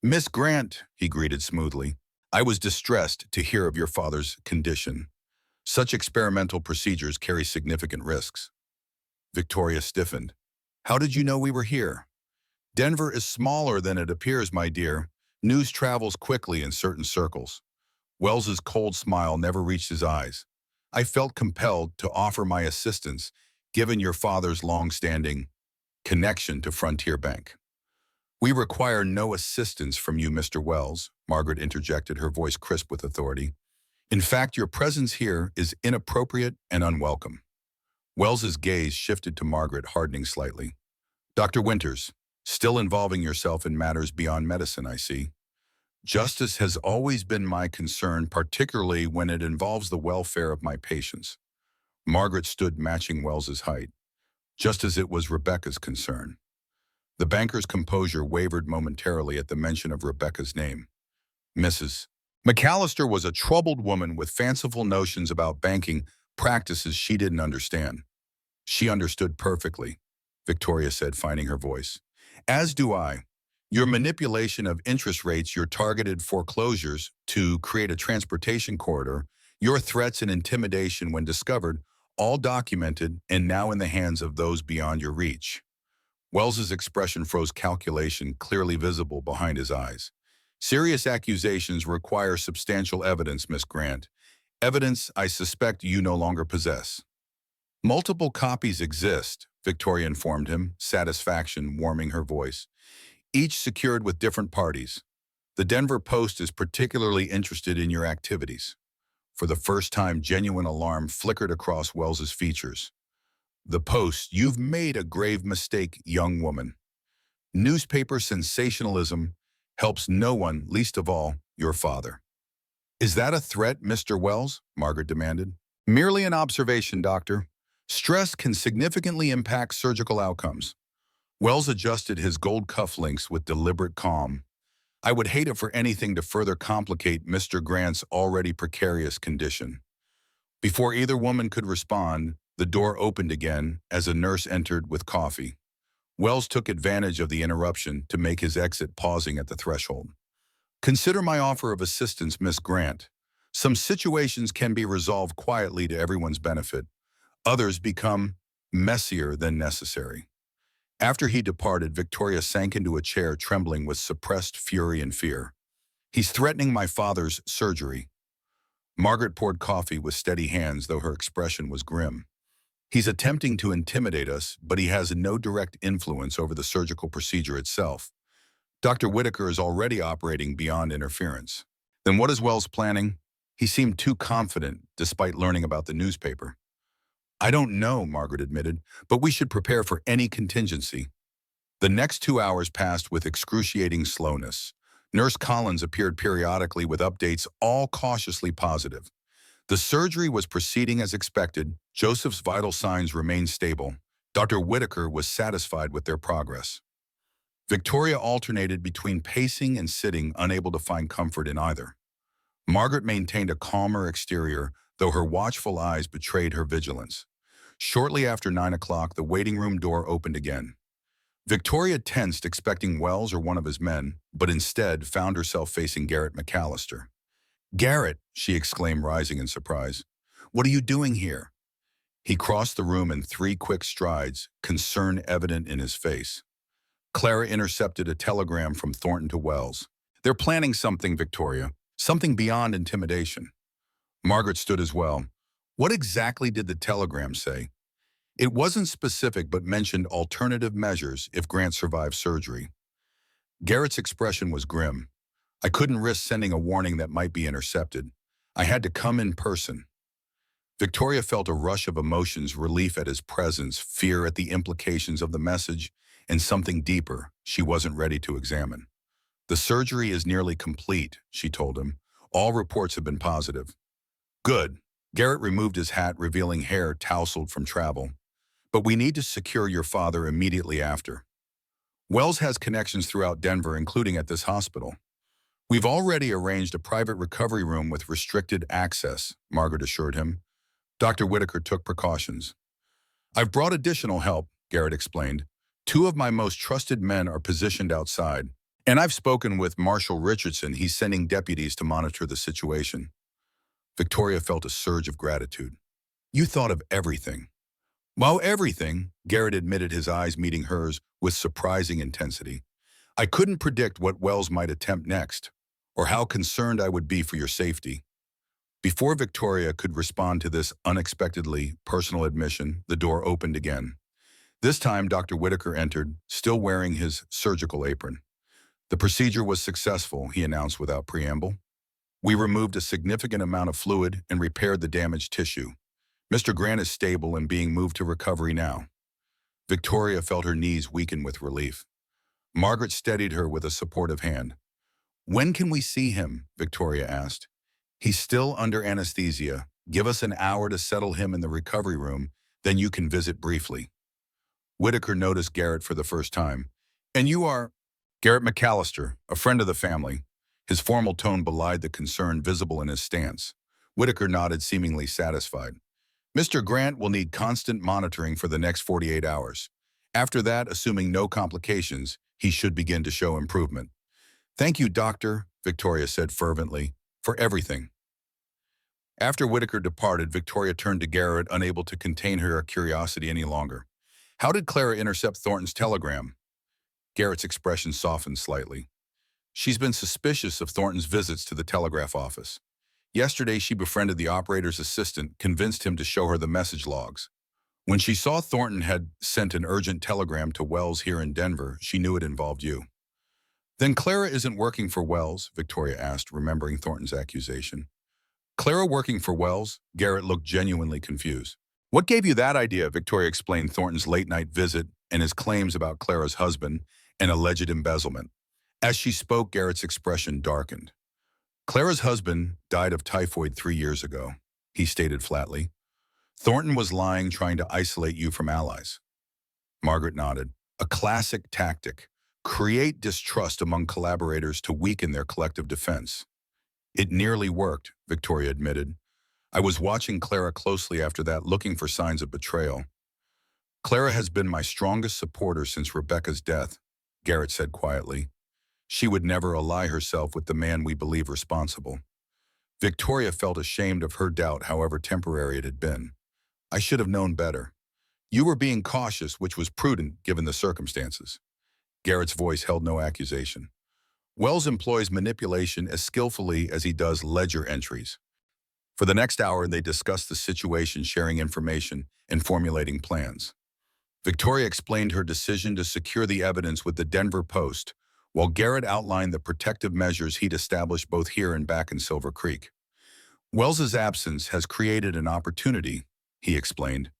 "Miss Grant," he greeted smoothly, "I was distressed to hear of your father's condition. Such experimental procedures carry significant risks." Victoria stiffened. "How did you know we were here?" "Denver is smaller than it appears, my dear. News travels quickly in certain circles." Wells's cold smile never reached his eyes. "I felt compelled to offer my assistance, given your father's long-standing connection to Frontier Bank." "We require no assistance from you, Mr. Wells," Margaret interjected, her voice crisp with authority. "In fact, your presence here is inappropriate and unwelcome." Wells's gaze shifted to Margaret, hardening slightly. "Dr. Winters, still involving yourself in matters beyond medicine, I see." "Justice has always been my concern, particularly when it involves the welfare of my patients." Margaret stood matching Wells's height, just as it was Rebecca's concern. The banker's composure wavered momentarily at the mention of Rebecca's name. Mrs. McAllister was a troubled woman with fanciful notions about banking practices she didn't understand. "She understood perfectly," Victoria said, finding her voice. "As do I. Your manipulation of interest rates, your targeted foreclosures to create a transportation corridor, your threats and intimidation when discovered, all documented and now in the hands of those beyond your reach." Wells's expression froze, calculation clearly visible behind his eyes. "Serious accusations require substantial evidence, Miss Grant. Evidence I suspect you no longer possess." "Multiple copies exist," Victoria informed him, satisfaction warming her voice. "Each secured with different parties. The Denver Post is particularly interested in your activities." For the first time, genuine alarm flickered across Wells's features. "The Post, you've made a grave mistake, young woman. Newspaper sensationalism helps no one, least of all, your father." "Is that a threat, Mr. Wells?" Margaret demanded. "Merely an observation, Doctor. Stress can significantly impact surgical outcomes." Wells adjusted his gold cufflinks with deliberate calm. "I would hate it for anything to further complicate Mr. Grant's already precarious condition." Before either woman could respond, the door opened again as a nurse entered with coffee. Wells took advantage of the interruption to make his exit, pausing at the threshold. "Consider my offer of assistance, Miss Grant. Some situations can be resolved quietly to everyone's benefit. Others become messier than necessary." After he departed, Victoria sank into a chair, trembling with suppressed fury and fear. "He's threatening my father's surgery." Margaret poured coffee with steady hands, though her expression was grim. "He's attempting to intimidate us, but he has no direct influence over the surgical procedure itself. Dr. Whitaker is already operating beyond interference." "Then what is Wells planning?" He seemed too confident, despite learning about the newspaper. "I don't know," Margaret admitted, "but we should prepare for any contingency." The next 2 hours passed with excruciating slowness. Nurse Collins appeared periodically with updates, all cautiously positive. The surgery was proceeding as expected. Joseph's vital signs remained stable. Dr. Whitaker was satisfied with their progress. Victoria alternated between pacing and sitting, unable to find comfort in either. Margaret maintained a calmer exterior, though her watchful eyes betrayed her vigilance. Shortly after 9 o'clock, the waiting room door opened again. Victoria tensed, expecting Wells or one of his men, but instead found herself facing Garrett McAllister. "Garrett," she exclaimed, rising in surprise. "What are you doing here?" He crossed the room in 3 quick strides, concern evident in his face. Clara intercepted a telegram from Thornton to Wells. "They're planning something, Victoria. Something beyond intimidation." Margaret stood as well. "What exactly did the telegram say?" "It wasn't specific but mentioned alternative measures if Grant survived surgery." Garrett's expression was grim. "I couldn't risk sending a warning that might be intercepted. I had to come in person." Victoria felt a rush of emotions, relief at his presence, fear at the implications of the message, and something deeper she wasn't ready to examine. "The surgery is nearly complete," she told him. "All reports have been positive." "Good." Garrett removed his hat, revealing hair tousled from travel. "But we need to secure your father immediately after. Wells has connections throughout Denver, including at this hospital." "We've already arranged a private recovery room with restricted access," Margaret assured him. Dr. Whitaker took precautions. "I've brought additional help," Garrett explained. "2 of my most trusted men are positioned outside. And I've spoken with Marshal Richardson. He's sending deputies to monitor the situation." Victoria felt a surge of gratitude. "You thought of everything." "Well, everything," Garrett admitted, his eyes meeting hers with surprising intensity. "I couldn't predict what Wells might attempt next, or how concerned I would be for your safety." Before Victoria could respond to this unexpectedly personal admission, the door opened again. This time, Dr. Whitaker entered, still wearing his surgical apron. "The procedure was successful," he announced without preamble. "We removed a significant amount of fluid and repaired the damaged tissue. Mr. Grant is stable and being moved to recovery now." Victoria felt her knees weaken with relief. Margaret steadied her with a supportive hand. "When can we see him?" Victoria asked. "He's still under anesthesia. Give us an hour to settle him in the recovery room, then you can visit briefly." Whitaker noticed Garrett for the first time. "And you are—" "Garrett McAllister, a friend of the family." His formal tone belied the concern visible in his stance. Whitaker nodded, seemingly satisfied. "Mr. Grant will need constant monitoring for the next 48 hours. After that, assuming no complications, he should begin to show improvement." "Thank you, Doctor," Victoria said fervently, "for everything." After Whitaker departed, Victoria turned to Garrett, unable to contain her curiosity any longer. "How did Clara intercept Thornton's telegram?" Garrett's expression softened slightly. "She's been suspicious of Thornton's visits to the telegraph office. Yesterday, she befriended the operator's assistant, convinced him to show her the message logs. When she saw Thornton had sent an urgent telegram to Wells here in Denver, she knew it involved you." "Then Clara isn't working for Wells?" Victoria asked, remembering Thornton's accusation. "Clara working for Wells?" Garrett looked genuinely confused. "What gave you that idea?" Victoria explained Thornton's late-night visit and his claims about Clara's husband and alleged embezzlement. As she spoke, Garrett's expression darkened. "Clara's husband died of typhoid 3 years ago," he stated flatly. "Thornton was lying, trying to isolate you from allies." Margaret nodded. "A classic tactic. Create distrust among collaborators to weaken their collective defense." "It nearly worked," Victoria admitted. "I was watching Clara closely after that, looking for signs of betrayal." "Clara has been my strongest supporter since Rebecca's death," Garrett said quietly. "She would never ally herself with the man we believe responsible." Victoria felt ashamed of her doubt, however temporary it had been. "I should have known better." "You were being cautious, which was prudent given the circumstances." Garrett's voice held no accusation. "Wells employs manipulation as skillfully as he does ledger entries." For the next hour, they discussed the situation, sharing information and formulating plans. Victoria explained her decision to secure the evidence with the Denver Post, while Garrett outlined the protective measures he'd established both here and back in Silver Creek. "Wells's absence has created an opportunity," he explained.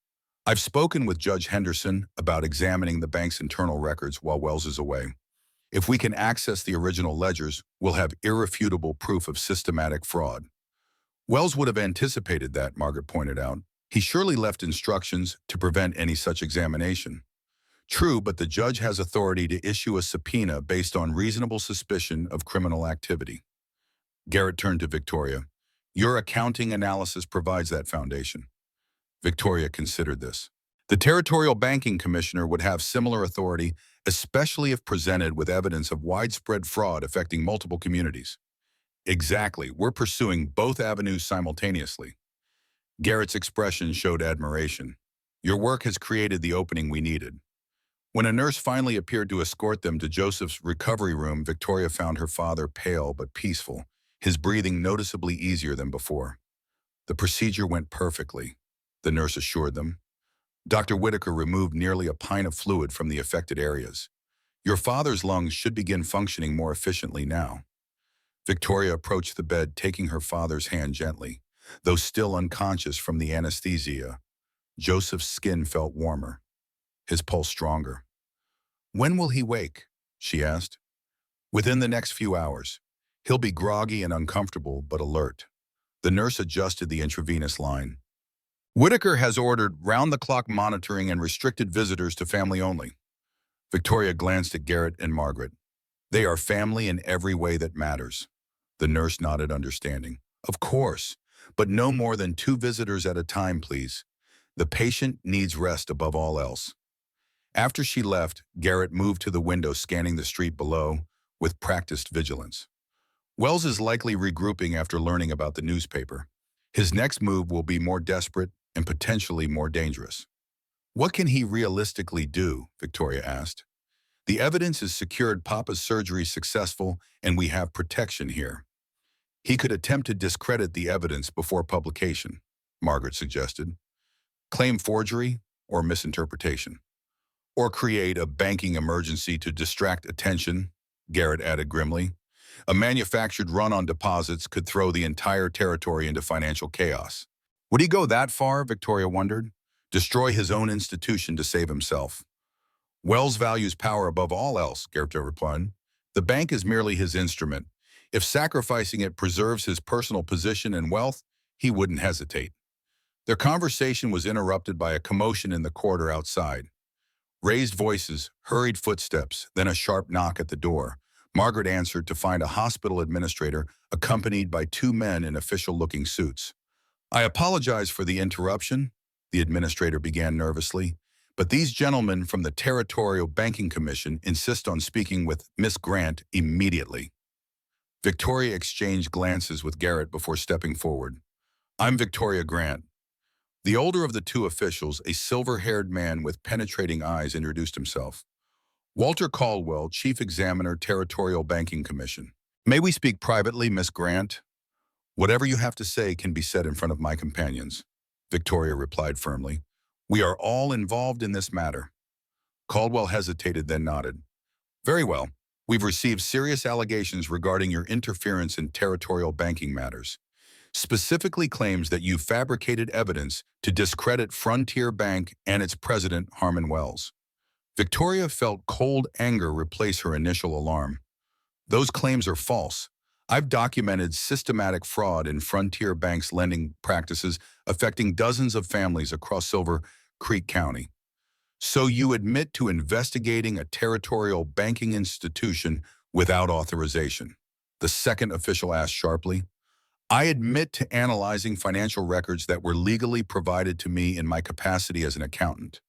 "I've spoken with Judge Henderson about examining the bank's internal records while Wells is away. If we can access the original ledgers, we'll have irrefutable proof of systematic fraud. Wells would have anticipated that, Margaret pointed out. He surely left instructions to prevent any such examination. True, but the judge has authority to issue a subpoena based on reasonable suspicion of criminal activity. Garrett turned to Victoria. Your accounting analysis provides that foundation. Victoria considered this. The Territorial Banking Commissioner would have similar authority, especially if presented with evidence of widespread fraud affecting multiple communities. Exactly. We're pursuing both avenues simultaneously. Garrett's expression showed admiration. Your work has created the opening we needed. When a nurse finally appeared to escort them to Joseph's recovery room, Victoria found her father pale but peaceful, his breathing noticeably easier than before. The procedure went perfectly, the nurse assured them. Dr. Whitaker removed nearly a pint of fluid from the affected areas. Your father's lungs should begin functioning more efficiently now. Victoria approached the bed, taking her father's hand gently. Though still unconscious from the anesthesia, Joseph's skin felt warmer, his pulse stronger. When will he wake? She asked. Within the next few hours. He'll be groggy and uncomfortable, but alert. The nurse adjusted the intravenous line. Whitaker has ordered round-the-clock monitoring and restricted visitors to family only. Victoria glanced at Garrett and Margaret. They are family in every way that matters. The nurse nodded understanding. Of course, but no more than 2 visitors at a time, please. The patient needs rest above all else. After she left, Garrett moved to the window, scanning the street below with practiced vigilance. Wells is likely regrouping after learning about the newspaper. His next move will be more desperate and potentially more dangerous. What can he realistically do? Victoria asked. The evidence is secured Papa's surgery successful, and we have protection here. He could attempt to discredit the evidence before publication, Margaret suggested. Claim forgery or misinterpretation. Or create a banking emergency to distract attention, Garrett added grimly. A manufactured run on deposits could throw the entire territory into financial chaos. Would he go that far, Victoria wondered? Destroy his own institution to save himself. Wells values power above all else, Garrett replied. The bank is merely his instrument. If sacrificing it preserves his personal position and wealth, he wouldn't hesitate. Their conversation was interrupted by a commotion in the corridor outside. Raised voices, hurried footsteps, then a sharp knock at the door. Margaret answered to find a hospital administrator accompanied by 2 men in official-looking suits. I apologize for the interruption, the administrator began nervously, but these gentlemen from the Territorial Banking Commission insist on speaking with Miss Grant immediately. Victoria exchanged glances with Garrett before stepping forward. I'm Victoria Grant. The older of the 2 officials, a silver-haired man with penetrating eyes, introduced himself. Walter Caldwell, Chief Examiner, Territorial Banking Commission. May we speak privately, Miss Grant? Whatever you have to say can be said in front of my companions, Victoria replied firmly. We are all involved in this matter. Caldwell hesitated, then nodded. Very well. We've received serious allegations regarding your interference in territorial banking matters. Specifically claims that you fabricated evidence to discredit Frontier Bank and its president, Harmon Wells. Victoria felt cold anger replace her initial alarm. Those claims are false. I've documented systematic fraud in Frontier Bank's lending practices affecting dozens of families across Silver Creek County. So you admit to investigating a territorial banking institution without authorization? The second official asked sharply. I admit to analyzing financial records that were legally provided to me in my capacity as an accountant,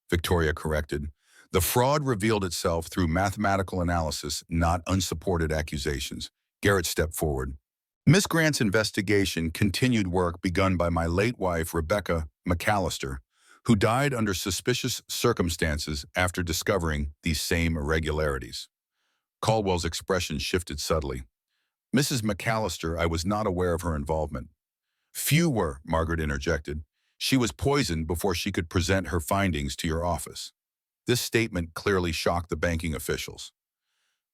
Victoria corrected. The fraud revealed itself through mathematical analysis, not unsupported accusations. Garrett stepped forward. Miss Grant's investigation continued work begun by my late wife, Rebecca McAllister, who died under suspicious circumstances after discovering these same irregularities. Caldwell's expression shifted subtly. Mrs. McAllister, I was not aware of her involvement. Few were, Margaret interjected. She was poisoned before she could present her findings to your office. This statement clearly shocked the banking officials.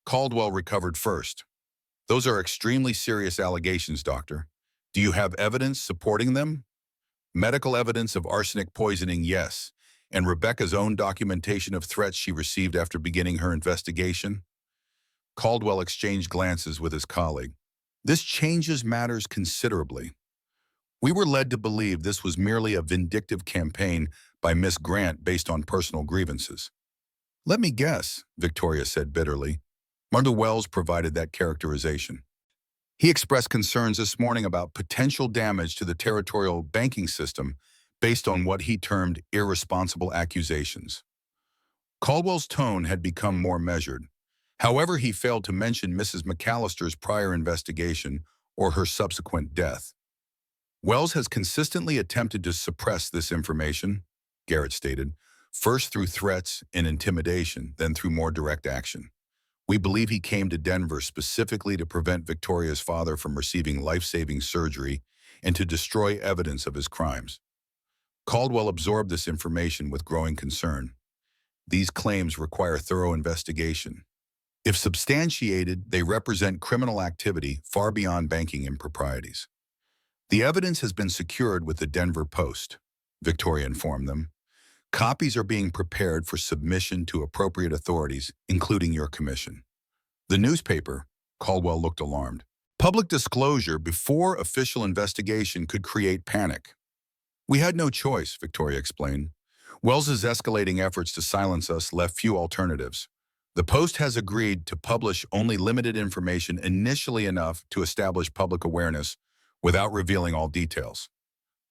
Caldwell recovered first. Those are extremely serious allegations, Doctor. Do you have evidence supporting them? Medical evidence of arsenic poisoning, yes. And Rebecca's own documentation of threats she received after beginning her investigation? Caldwell exchanged glances with his colleague. This changes matters considerably. We were led to believe this was merely a vindictive campaign by Miss Grant based on personal grievances. Let me guess, Victoria said bitterly. Mother Wells provided that characterization. He expressed concerns this morning about potential damage to the territorial banking system based on what he termed irresponsible accusations. Caldwell's tone had become more measured. However, he failed to mention Mrs. McAllister's prior investigation or her subsequent death. Wells has consistently attempted to suppress this information, Garrett stated, first through threats and intimidation, then through more direct action. We believe he came to Denver specifically to prevent Victoria's father from receiving life-saving surgery and to destroy evidence of his crimes. Caldwell absorbed this information with growing concern. These claims require thorough investigation. If substantiated, they represent criminal activity far beyond banking improprieties. The evidence has been secured with the Denver Post, Victoria informed them. Copies are being prepared for submission to appropriate authorities, including your commission. The newspaper, Caldwell looked alarmed. Public disclosure before official investigation could create panic. We had no choice, Victoria explained. Wells's escalating efforts to silence us left few alternatives. The Post has agreed to publish only limited information, initially enough to establish public awareness without revealing all details.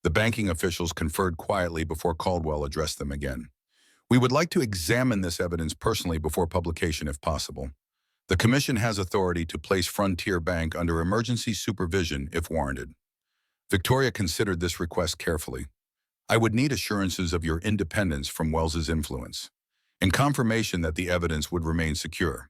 The banking officials conferred quietly before Caldwell addressed them again. We would like to examine this evidence personally before publication if possible. The Commission has authority to place Frontier Bank under emergency supervision if warranted. Victoria considered this request carefully. I would need assurances of your independence from Wells's influence, and confirmation that the evidence would remain secure.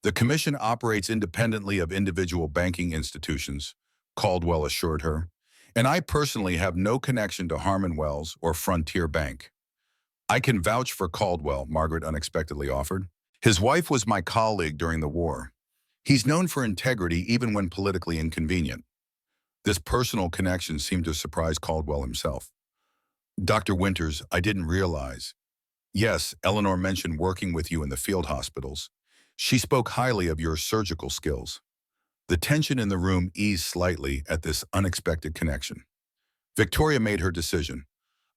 The Commission operates independently of individual banking institutions, Caldwell assured her, and I personally have no connection to Harmon Wells or Frontier Bank. I can vouch for Caldwell, Margaret unexpectedly offered. His wife was my colleague during the war. He's known for integrity even when politically inconvenient. This personal connection seemed to surprise Caldwell himself. Dr. Winters, I didn't realize. Yes, Eleanor mentioned working with you in the field hospitals. She spoke highly of your surgical skills. The tension in the room eased slightly at this unexpected connection. Victoria made her decision.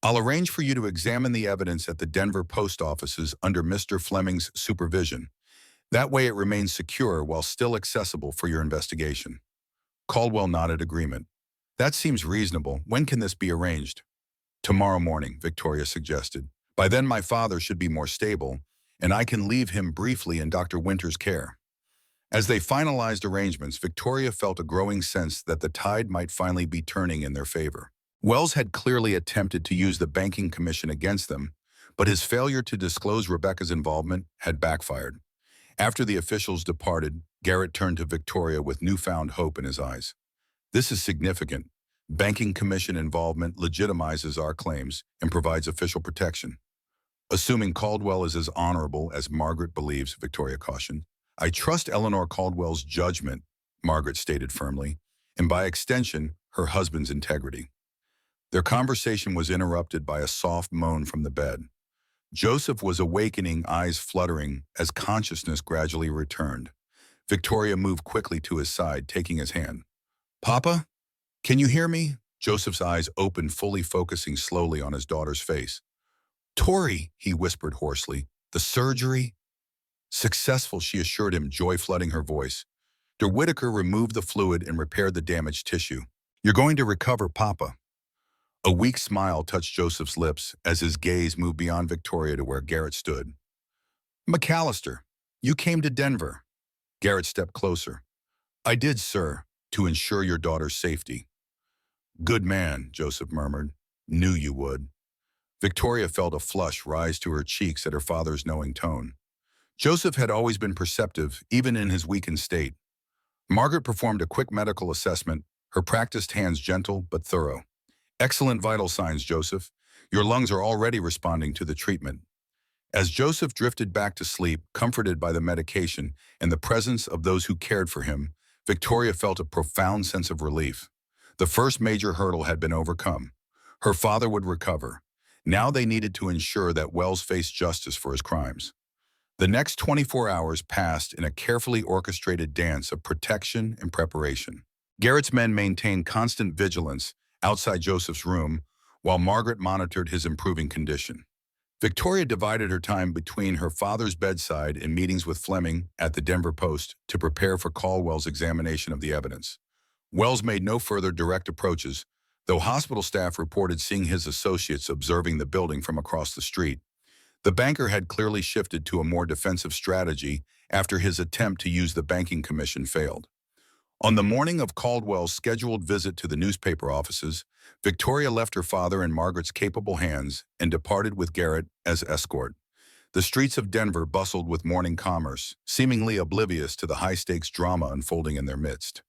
I'll arrange for you to examine the evidence at the Denver post offices under Mr. Fleming's supervision. That way it remains secure while still accessible for your investigation. Caldwell nodded agreement. That seems reasonable. When can this be arranged? Tomorrow morning, Victoria suggested. By then my father should be more stable, and I can leave him briefly in Dr. Winters' care. As they finalized arrangements, Victoria felt a growing sense that the tide might finally be turning in their favor. Wells had clearly attempted to use the banking commission against them, but his failure to disclose Rebecca's involvement had backfired. After the officials departed, Garrett turned to Victoria with newfound hope in his eyes. This is significant. Banking commission involvement legitimizes our claims and provides official protection. Assuming Caldwell is as honorable as Margaret believes, Victoria cautioned. I trust Eleanor Caldwell's judgment, Margaret stated firmly, and by extension, her husband's integrity. Their conversation was interrupted by a soft moan from the bed. Joseph was awakening, eyes fluttering, as consciousness gradually returned. Victoria moved quickly to his side, taking his hand. Papa? Can you hear me? Joseph's eyes opened, fully focusing slowly on his daughter's face. Tori, he whispered hoarsely. The surgery? Successful, she assured him, joy flooding her voice. Dr. Whitaker removed the fluid and repaired the damaged tissue. You're going to recover, Papa. A weak smile touched Joseph's lips as his gaze moved beyond Victoria to where Garrett stood. McAllister, you came to Denver. Garrett stepped closer. I did, sir, to ensure your daughter's safety. Good man, Joseph murmured. Knew you would. Victoria felt a flush rise to her cheeks at her father's knowing tone. Joseph had always been perceptive, even in his weakened state. Margaret performed a quick medical assessment, her practiced hands gentle but thorough. Excellent vital signs, Joseph. Your lungs are already responding to the treatment. As Joseph drifted back to sleep, comforted by the medication and the presence of those who cared for him, Victoria felt a profound sense of relief. The first major hurdle had been overcome. Her father would recover. Now they needed to ensure that Wells faced justice for his crimes. The next 24 hours passed in a carefully orchestrated dance of protection and preparation. Garrett's men maintained constant vigilance outside Joseph's room while Margaret monitored his improving condition. Victoria divided her time between her father's bedside and meetings with Fleming at the Denver Post to prepare for Caldwell's examination of the evidence. Wells made no further direct approaches, though hospital staff reported seeing his associates observing the building from across the street. The banker had clearly shifted to a more defensive strategy after his attempt to use the banking commission failed. On the morning of Caldwell's scheduled visit to the newspaper offices, Victoria left her father in Margaret's capable hands and departed with Garrett as escort. The streets of Denver bustled with morning commerce, seemingly oblivious to the high-stakes drama unfolding in their midst.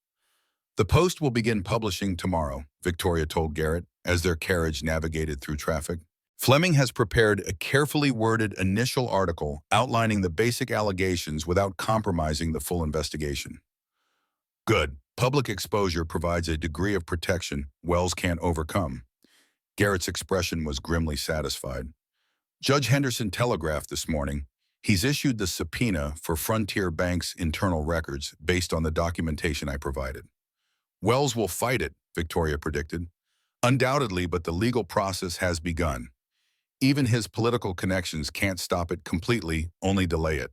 "The Post will begin publishing tomorrow," Victoria told Garrett as their carriage navigated through traffic. "Fleming has prepared a carefully worded initial article outlining the basic allegations without compromising the full investigation." "Good. Public exposure provides a degree of protection Wells can't overcome." Garrett's expression was grimly satisfied. "Judge Henderson telegraphed this morning. He's issued the subpoena for Frontier Bank's internal records based on the documentation I provided." "Wells will fight it," Victoria predicted. "Undoubtedly, but the legal process has begun. Even his political connections can't stop it completely, only delay it."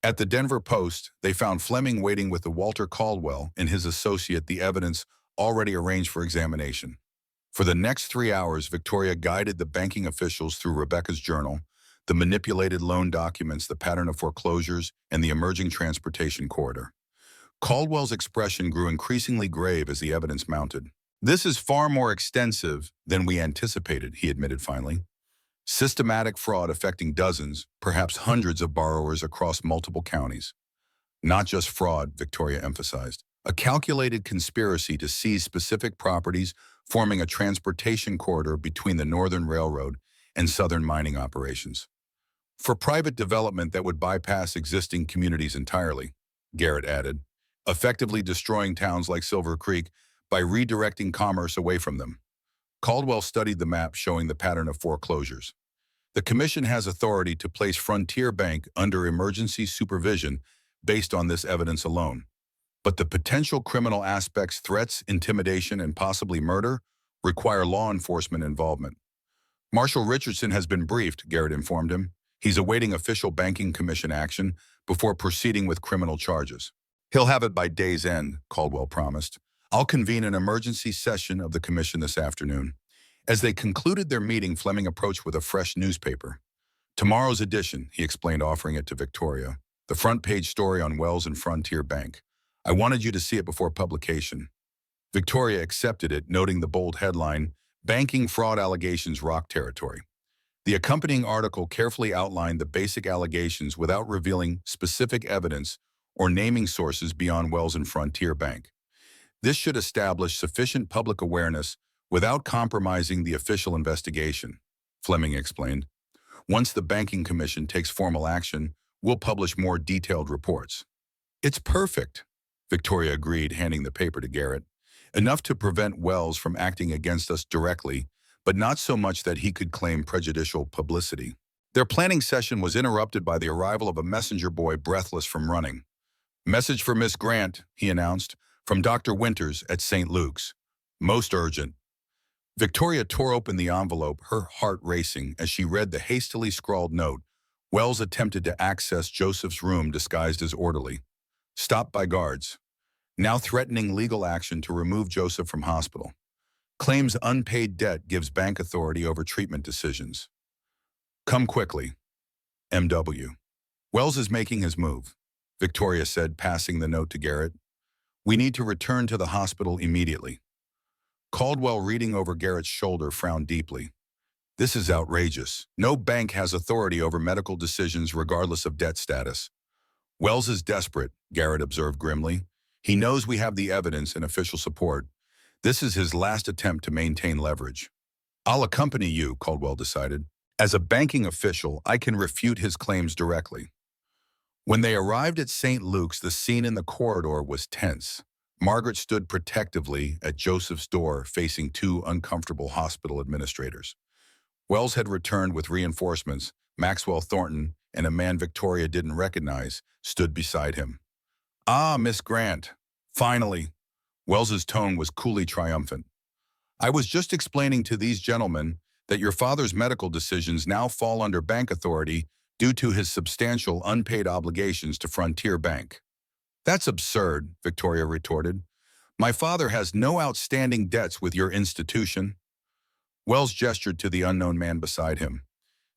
At the Denver Post, they found Fleming waiting with the Walter Caldwell and his associate the evidence already arranged for examination. For the next 3 hours, Victoria guided the banking officials through Rebecca's journal, the manipulated loan documents, the pattern of foreclosures, and the emerging transportation corridor. Caldwell's expression grew increasingly grave as the evidence mounted. "This is far more extensive than we anticipated," he admitted finally. "Systematic fraud affecting dozens, perhaps hundreds of borrowers across multiple counties." "Not just fraud," Victoria emphasized. "A calculated conspiracy to seize specific properties, forming a transportation corridor between the Northern Railroad and Southern mining operations. For private development that would bypass existing communities entirely," Garrett added, "effectively destroying towns like Silver Creek by redirecting commerce away from them." Caldwell studied the map showing the pattern of foreclosures. "The commission has authority to place Frontier Bank under emergency supervision based on this evidence alone. But the potential criminal aspects, threats, intimidation, and possibly murder, require law enforcement involvement." "Marshal Richardson has been briefed," Garrett informed him. "He's awaiting official banking commission action before proceeding with criminal charges." "He'll have it by day's end," Caldwell promised. "I'll convene an emergency session of the commission this afternoon." As they concluded their meeting, Fleming approached with a fresh newspaper. "Tomorrow's edition," he explained, offering it to Victoria. "The front-page story on Wells and Frontier Bank. I wanted you to see it before publication." Victoria accepted it, noting the bold headline, "Banking Fraud Allegations Rock Territory." The accompanying article carefully outlined the basic allegations without revealing specific evidence or naming sources beyond Wells and Frontier Bank. This should establish sufficient public awareness without compromising the official investigation, Fleming explained. "Once the Banking Commission takes formal action, we'll publish more detailed reports." "It's perfect," Victoria agreed, handing the paper to Garrett. "Enough to prevent Wells from acting against us directly, but not so much that he could claim prejudicial publicity." Their planning session was interrupted by the arrival of a messenger boy breathless from running. "Message for Miss Grant," he announced, "from Dr. Winters at St. Luke's. Most urgent." Victoria tore open the envelope, her heart racing as she read the hastily scrawled note. Wells attempted to access Joseph's room disguised as orderly. Stopped by guards. Now threatening legal action to remove Joseph from hospital. Claims unpaid debt gives bank authority over treatment decisions. Come quickly. M.W. Wells is making his move, Victoria said, passing the note to Garrett. We need to return to the hospital immediately. Caldwell, reading over Garrett's shoulder, frowned deeply. This is outrageous. No bank has authority over medical decisions regardless of debt status. Wells is desperate, Garrett observed grimly. He knows we have the evidence and official support. This is his last attempt to maintain leverage. I'll accompany you, Caldwell decided. As a banking official, I can refute his claims directly. When they arrived at St. Luke's, the scene in the corridor was tense. Margaret stood protectively at Joseph's door, facing two uncomfortable hospital administrators. Wells had returned with reinforcements, Maxwell Thornton and a man Victoria didn't recognize stood beside him. "Ah, Miss Grant. Finally." Wells's tone was coolly triumphant. "I was just explaining to these gentlemen that your father's medical decisions now fall under bank authority due to his substantial unpaid obligations to Frontier Bank." "That's absurd," Victoria retorted. "My father has no outstanding debts with your institution." Wells gestured to the unknown man beside him.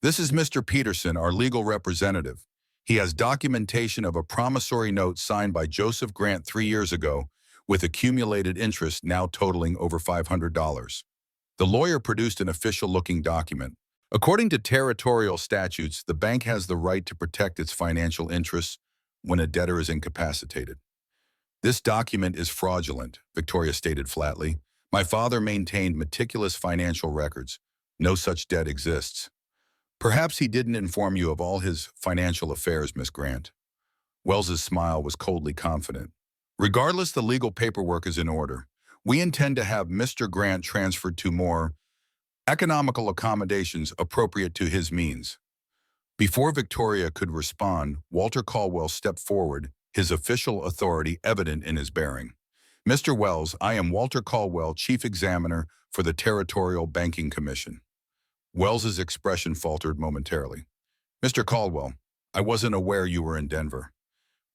"This is Mr. Peterson, our legal representative. He has documentation of a promissory note signed by Joseph Grant 3 years ago, with accumulated interest now totaling over $500. The lawyer produced an official-looking document. According to territorial statutes, the bank has the right to protect its financial interests when a debtor is incapacitated. "This document is fraudulent," Victoria stated flatly. "My father maintained meticulous financial records. No such debt exists." "Perhaps he didn't inform you of all his financial affairs, Miss Grant." Wells's smile was coldly confident. "Regardless, the legal paperwork is in order. We intend to have Mr. Grant transferred to more economical accommodations appropriate to his means." Before Victoria could respond, Walter Caldwell stepped forward, his official authority evident in his bearing. "Mr. Wells, I am Walter Caldwell, Chief Examiner for the Territorial Banking Commission." Wells's expression faltered momentarily. "Mr. Caldwell, I wasn't aware you were in Denver.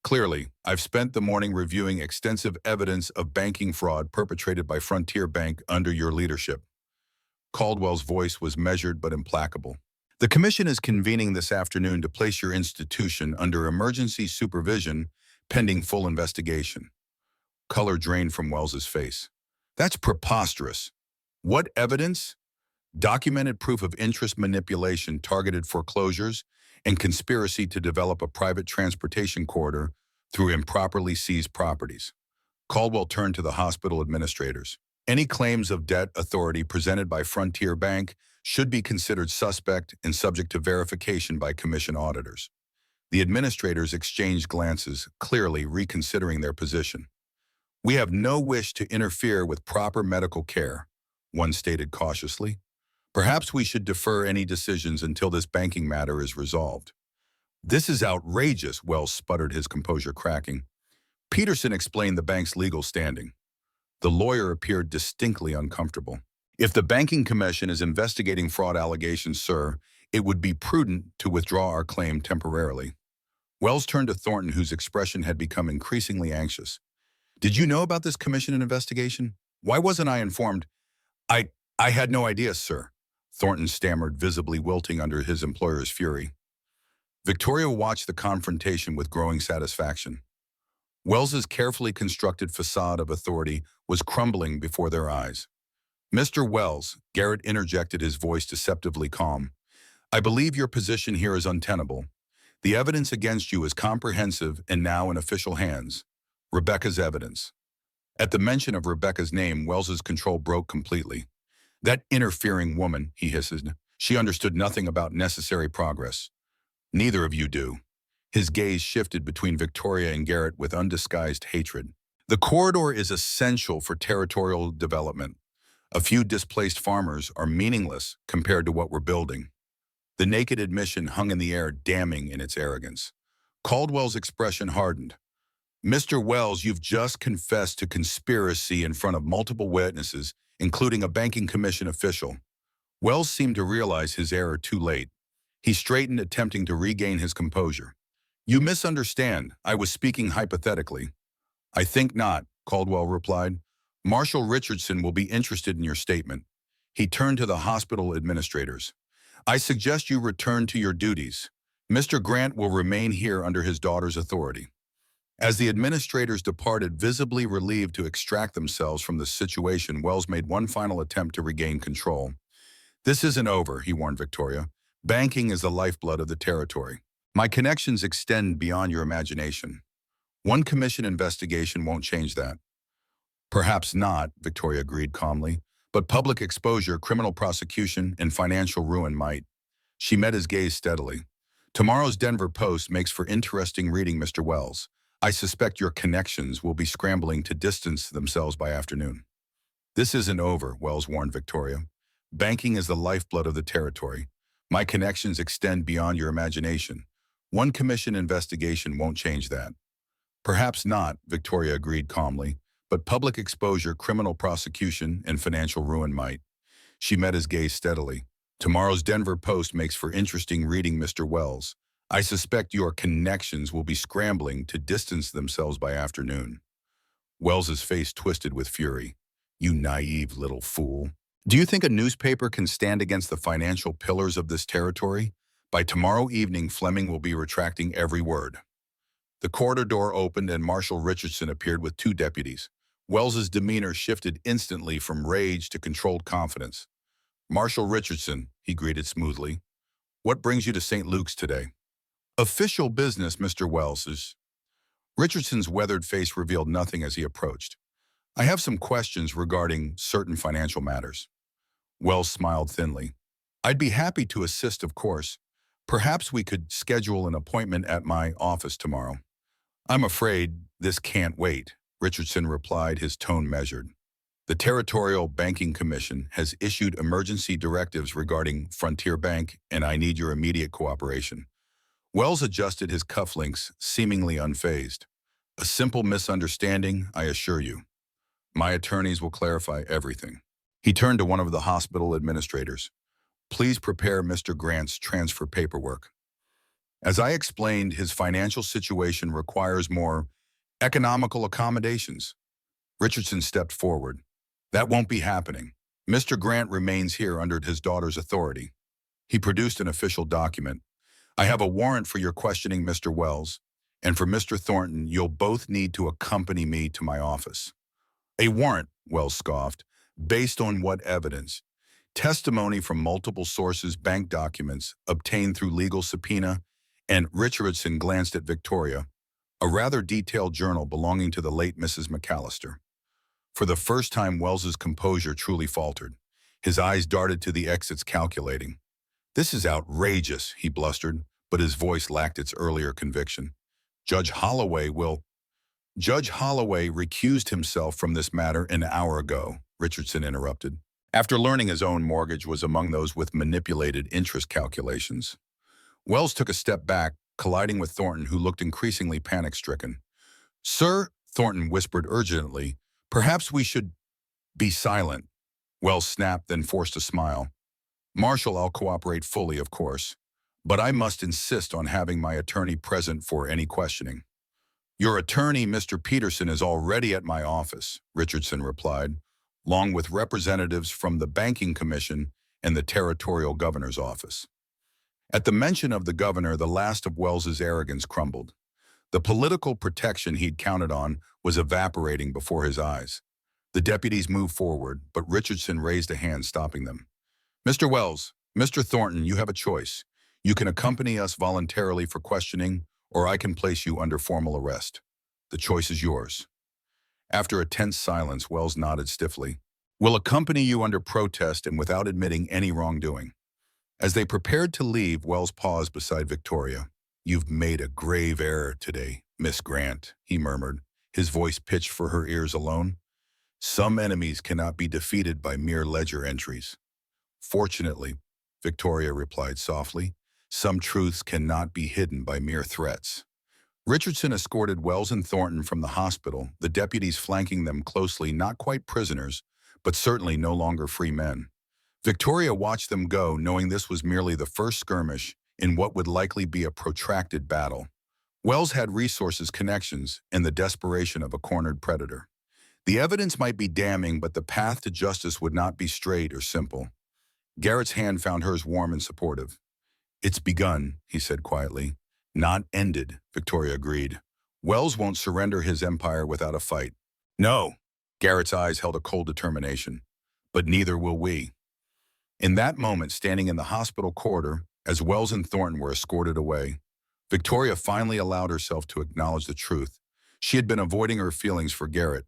Clearly, I've spent the morning reviewing extensive evidence of banking fraud perpetrated by Frontier Bank under your leadership." Caldwell's voice was measured but implacable. "The Commission is convening this afternoon to place your institution under emergency supervision pending full investigation." Color drained from Wells's face. "That's preposterous. What evidence?" "Documented proof of interest manipulation, targeted foreclosures, and conspiracy to develop a private transportation corridor through improperly seized properties." Caldwell turned to the hospital administrators. "Any claims of debt authority presented by Frontier Bank should be considered suspect and subject to verification by Commission auditors." The administrators exchanged glances, clearly reconsidering their position. "We have no wish to interfere with proper medical care," one stated cautiously. "Perhaps we should defer any decisions until this banking matter is resolved." "This is outrageous," Wells sputtered, his composure cracking. Peterson explained the bank's legal standing. The lawyer appeared distinctly uncomfortable. "If the Banking Commission is investigating fraud allegations, sir, it would be prudent to withdraw our claim temporarily." Wells turned to Thornton, whose expression had become increasingly anxious. "Did you know about this commission investigation? Why wasn't I informed?" I had no idea, sir," Thornton stammered, visibly wilting under his employer's fury. Victoria watched the confrontation with growing satisfaction. Wells's carefully constructed facade of authority was crumbling before their eyes. "Mr. Wells," Garrett interjected, his voice deceptively calm, "I believe your position here is untenable. The evidence against you is comprehensive and now in official hands. Rebecca's evidence." At the mention of Rebecca's name, Wells's control broke completely. "That interfering woman," he hissed. "She understood nothing about necessary progress. Neither of you do." His gaze shifted between Victoria and Garrett with undisguised hatred. "The corridor is essential for territorial development. A few displaced farmers are meaningless compared to what we're building." The naked admission hung in the air, damning in its arrogance. Caldwell's expression hardened. "Mr. Wells, you've just confessed to conspiracy in front of multiple witnesses, including a banking commission official." Wells seemed to realize his error too late. He straightened, attempting to regain his composure. "You misunderstand. I was speaking hypothetically." "I think not," Caldwell replied. "Marshal Richardson will be interested in your statement." He turned to the hospital administrators. "I suggest you return to your duties. Mr. Grant will remain here under his daughter's authority." As the administrators departed, visibly relieved to extract themselves from the situation, Wells made one final attempt to regain control. "This isn't over," he warned Victoria. "Banking is the lifeblood of the territory. My connections extend beyond your imagination. One commission investigation won't change that." "Perhaps not," Victoria agreed calmly, "but public exposure, criminal prosecution, and financial ruin might." She met his gaze steadily. "Tomorrow's Denver Post makes for interesting reading, Mr. Wells. I suspect your connections will be scrambling to distance themselves by afternoon." "This isn't over," Wells warned Victoria. "Banking is the lifeblood of the territory. My connections extend beyond your imagination. One commission investigation won't change that. Perhaps not, Victoria agreed calmly, but public exposure, criminal prosecution, and financial ruin might. She met his gaze steadily. Tomorrow's Denver Post makes for interesting reading, Mr. Wells. I suspect your connections will be scrambling to distance themselves by afternoon. Wells's face twisted with fury. You naive little fool. Do you think a newspaper can stand against the financial pillars of this territory? By tomorrow evening, Fleming will be retracting every word. The corridor door opened and Marshal Richardson appeared with two deputies. Wells's demeanor shifted instantly from rage to controlled confidence. Marshal Richardson, he greeted smoothly. What brings you to St. Luke's today? Official business, Mr. Wells. Richardson's weathered face revealed nothing as he approached. I have some questions regarding certain financial matters. Wells smiled thinly. I'd be happy to assist, of course. Perhaps we could schedule an appointment at my office tomorrow. I'm afraid this can't wait, Richardson replied, his tone measured. The Territorial Banking Commission has issued emergency directives regarding Frontier Bank, and I need your immediate cooperation. Wells adjusted his cufflinks, seemingly unfazed. A simple misunderstanding, I assure you. My attorneys will clarify everything. He turned to one of the hospital administrators. Please prepare Mr. Grant's transfer paperwork. As I explained, his financial situation requires more economical accommodations. Richardson stepped forward. That won't be happening. Mr. Grant remains here under his daughter's authority. He produced an official document. I have a warrant for your questioning, Mr. Wells, and for Mr. Thornton, you'll both need to accompany me to my office. A warrant, Wells scoffed. Based on what evidence? Testimony from multiple sources, bank documents obtained through legal subpoena, and Richardson glanced at Victoria, a rather detailed journal belonging to the late Mrs. McAllister. For the first time, Wells's composure truly faltered. His eyes darted to the exits, calculating. This is outrageous, he blustered, but his voice lacked its earlier conviction. Judge Holloway recused himself from this matter an hour ago, Richardson interrupted, after learning his own mortgage was among those with manipulated interest calculations. Wells took a step back, colliding with Thornton, who looked increasingly panic-stricken. Sir, Thornton whispered urgently, perhaps we should be silent. Wells snapped, then forced a smile. Marshal, I'll cooperate fully, of course, but I must insist on having my attorney present for any questioning. Your attorney, Mr. Peterson, is already at my office, Richardson replied, along with representatives from the Banking Commission and the Territorial Governor's office. At the mention of the governor, the last of Wells's arrogance crumbled. The political protection he'd counted on was evaporating before his eyes. The deputies moved forward, but Richardson raised a hand, stopping them. Mr. Wells, Mr. Thornton, you have a choice. You can accompany us voluntarily for questioning, or I can place you under formal arrest. The choice is yours. After a tense silence, Wells nodded stiffly. We'll accompany you under protest and without admitting any wrongdoing. As they prepared to leave, Wells paused beside Victoria. You've made a grave error today, Miss Grant, he murmured, his voice pitched for her ears alone. Some enemies cannot be defeated by mere ledger entries. Fortunately, Victoria replied softly, some truths cannot be hidden by mere threats. Richardson escorted Wells and Thornton from the hospital, the deputies flanking them closely, not quite prisoners, but certainly no longer free men. Victoria watched them go, knowing this was merely the first skirmish in what would likely be a protracted battle. Wells had resources, connections, and the desperation of a cornered predator. The evidence might be damning, but the path to justice would not be straight or simple. Garrett's hand found hers warm and supportive. It's begun, he said quietly. Not ended, Victoria agreed. Wells won't surrender his empire without a fight. No, Garrett's eyes held a cold determination. But neither will we. In that moment, standing in the hospital corridor, as Wells and Thornton were escorted away, Victoria finally allowed herself to acknowledge the truth. She had been avoiding her feelings for Garrett.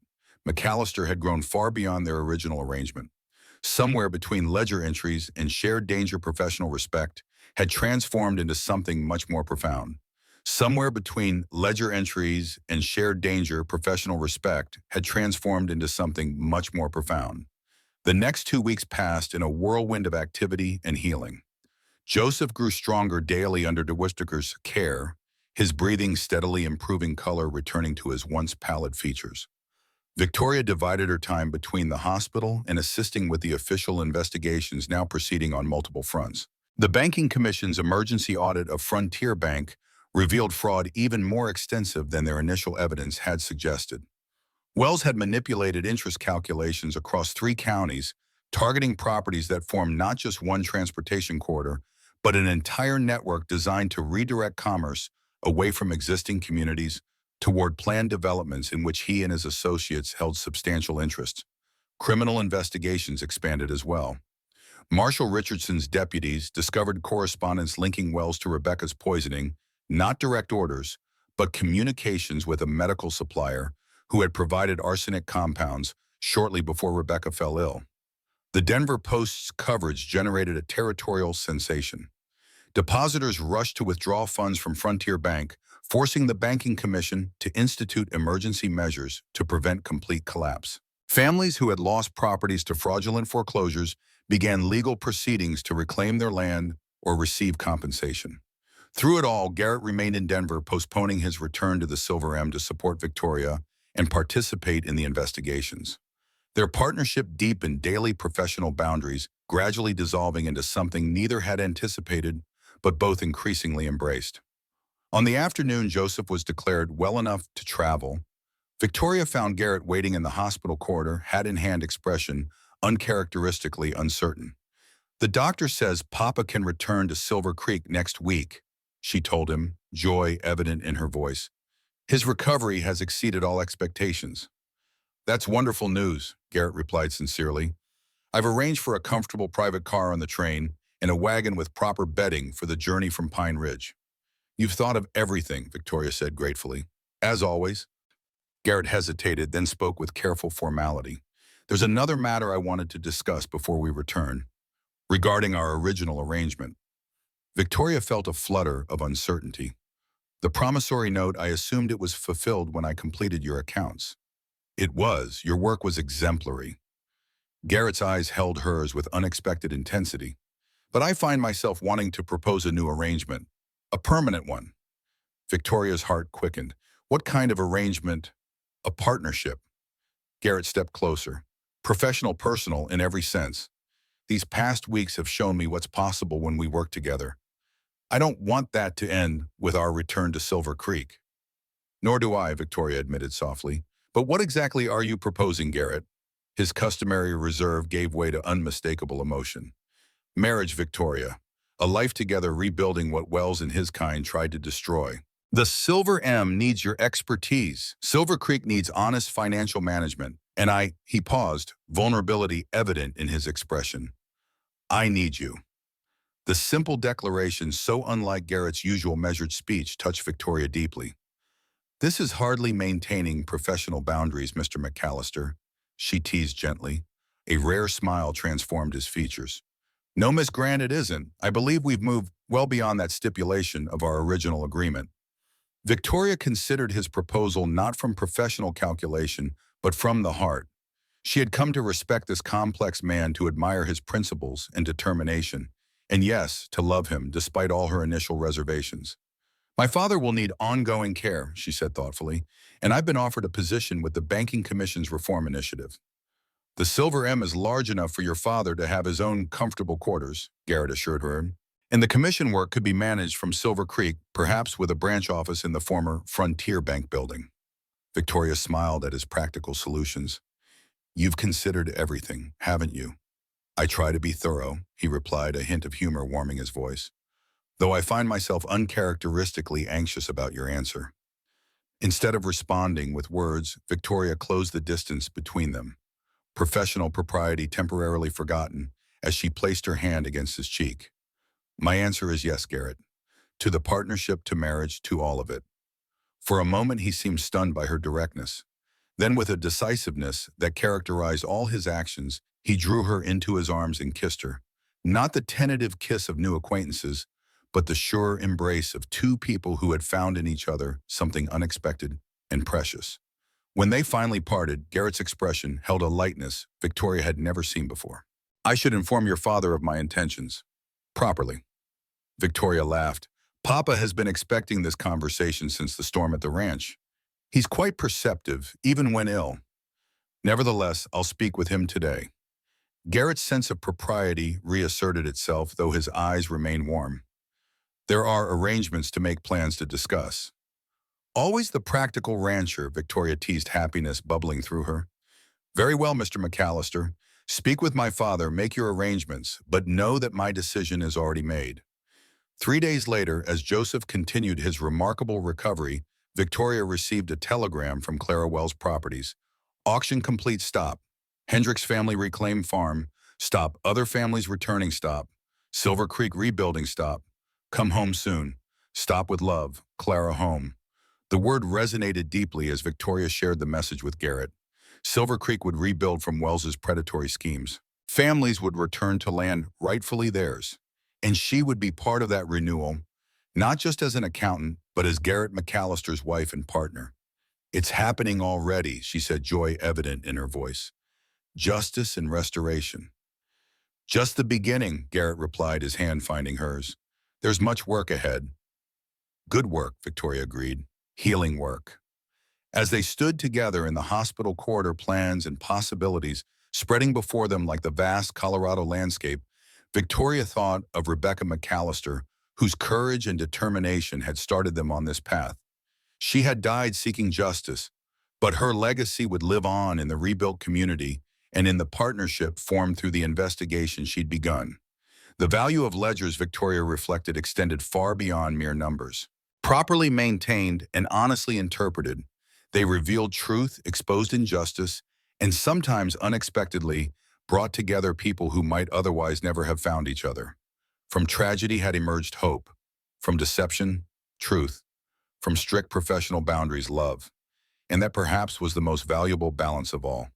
McAllister had grown far beyond their original arrangement. Somewhere between ledger entries and shared danger, professional respect had transformed into something much more profound. Somewhere between ledger entries and shared danger, professional respect had transformed into something much more profound. The next 2 weeks passed in a whirlwind of activity and healing. Joseph grew stronger daily under de Wistaker's care, his breathing steadily improving, color returning to his once pallid features. Victoria divided her time between the hospital and assisting with the official investigations now proceeding on multiple fronts. The Banking Commission's emergency audit of Frontier Bank revealed fraud even more extensive than their initial evidence had suggested. Wells had manipulated interest calculations across 3 counties, targeting properties that formed not just one transportation corridor, but an entire network designed to redirect commerce away from existing communities toward planned developments in which he and his associates held substantial interests. Criminal investigations expanded as well. Marshall Richardson's deputies discovered correspondence linking Wells to Rebecca's poisoning, not direct orders, but communications with a medical supplier who had provided arsenic compounds shortly before Rebecca fell ill. The Denver Post's coverage generated a territorial sensation. Depositors rushed to withdraw funds from Frontier Bank, forcing the Banking Commission to institute emergency measures to prevent complete collapse. Families who had lost properties to fraudulent foreclosures began legal proceedings to reclaim their land or receive compensation. Through it all, Garrett remained in Denver, postponing his return to the Silver M to support Victoria and participate in the investigations. Their partnership deepened daily professional boundaries, gradually dissolving into something neither had anticipated, but both increasingly embraced. On the afternoon Joseph was declared well enough to travel, Victoria found Garrett waiting in the hospital corridor, hat-in-hand, expression uncharacteristically uncertain. "The doctor says Papa can return to Silver Creek next week," she told him, joy evident in her voice. "His recovery has exceeded all expectations." "That's wonderful news," Garrett replied sincerely. "I've arranged for a comfortable private car on the train and a wagon with proper bedding for the journey from Pine Ridge." "You've thought of everything," Victoria said gratefully. "As always." Garrett hesitated, then spoke with careful formality. "There's another matter I wanted to discuss before we return, regarding our original arrangement." Victoria felt a flutter of uncertainty. "The promissory note, I assumed it was fulfilled when I completed your accounts." "It was. Your work was exemplary." Garrett's eyes held hers with unexpected intensity. "But I find myself wanting to propose a new arrangement, a permanent one." Victoria's heart quickened. "What kind of arrangement?" "A partnership." Garrett stepped closer. "Professional, personal in every sense. These past weeks have shown me what's possible when we work together. I don't want that to end with our return to Silver Creek." "Nor do I," Victoria admitted softly. "But what exactly are you proposing, Garrett?" His customary reserve gave way to unmistakable emotion. "Marriage, Victoria. A life together, rebuilding what Wells and his kind tried to destroy. The Silver M needs your expertise. Silver Creek needs honest financial management. And he paused, vulnerability evident in his expression. "I need you." The simple declaration, so unlike Garrett's usual measured speech, touched Victoria deeply. "This is hardly maintaining professional boundaries, Mr. McAllister," she teased gently. A rare smile transformed his features. "No, Miss Grant, it isn't. I believe we've moved well beyond that stipulation of our original agreement." Victoria considered his proposal not from professional calculation, but from the heart. She had come to respect this complex man, to admire his principles and determination, and yes, to love him despite all her initial reservations. "My father will need ongoing care," she said thoughtfully, "and I've been offered a position with the Banking Commission's reform initiative." "The Silver M is large enough for your father to have his own comfortable quarters," Garrett assured her, "and the commission work could be managed from Silver Creek, perhaps with a branch office in the former Frontier Bank building." Victoria smiled at his practical solutions. "You've considered everything, haven't you?" "I try to be thorough," he replied, a hint of humor warming his voice. "Though I find myself uncharacteristically anxious about your answer." Instead of responding with words, Victoria closed the distance between them, professional propriety temporarily forgotten, as she placed her hand against his cheek. "My answer is yes, Garrett. To the partnership, to marriage, to all of it." For a moment he seemed stunned by her directness. Then, with a decisiveness that characterized all his actions, he drew her into his arms and kissed her. Not the tentative kiss of new acquaintances, but the sure embrace of two people who had found in each other something unexpected and precious. When they finally parted, Garrett's expression held a lightness Victoria had never seen before. "I should inform your father of my intentions. Properly." Victoria laughed. Papa has been expecting this conversation since the storm at the ranch. He's quite perceptive, even when ill. Nevertheless, I'll speak with him today. Garrett's sense of propriety reasserted itself, though his eyes remained warm. There are arrangements to make, plans to discuss. Always the practical rancher, Victoria teased, happiness bubbling through her. Very well, Mr. McAllister. Speak with my father, make your arrangements, but know that my decision is already made. 3 days later, as Joseph continued his remarkable recovery, Victoria received a telegram from Clara Wells Properties. Auction complete, stop. Hendricks family reclaimed farm, stop. Other families returning, stop. Silver Creek rebuilding, stop. Come home soon. Stop with love, Clara home. The word resonated deeply as Victoria shared the message with Garrett. Silver Creek would rebuild from Wells's predatory schemes. Families would return to land rightfully theirs. And she would be part of that renewal, not just as an accountant, but as Garrett McAllister's wife and partner. It's happening already, she said, joy evident in her voice. Justice and restoration. Just the beginning, Garrett replied, his hand finding hers. There's much work ahead. Good work, Victoria agreed. Healing work. As they stood together in the hospital corridor, plans and possibilities spreading before them like the vast Colorado landscape, Victoria thought of Rebecca McAllister, whose courage and determination had started them on this path. She had died seeking justice, but her legacy would live on in the rebuilt community and in the partnership formed through the investigation she'd begun. The value of ledgers, Victoria reflected, extended far beyond mere numbers. Properly maintained and honestly interpreted, they revealed truth, exposed injustice, and sometimes unexpectedly brought together people who might otherwise never have found each other. From tragedy had emerged hope. From deception, truth. From strict professional boundaries, love. And that perhaps was the most valuable balance of all.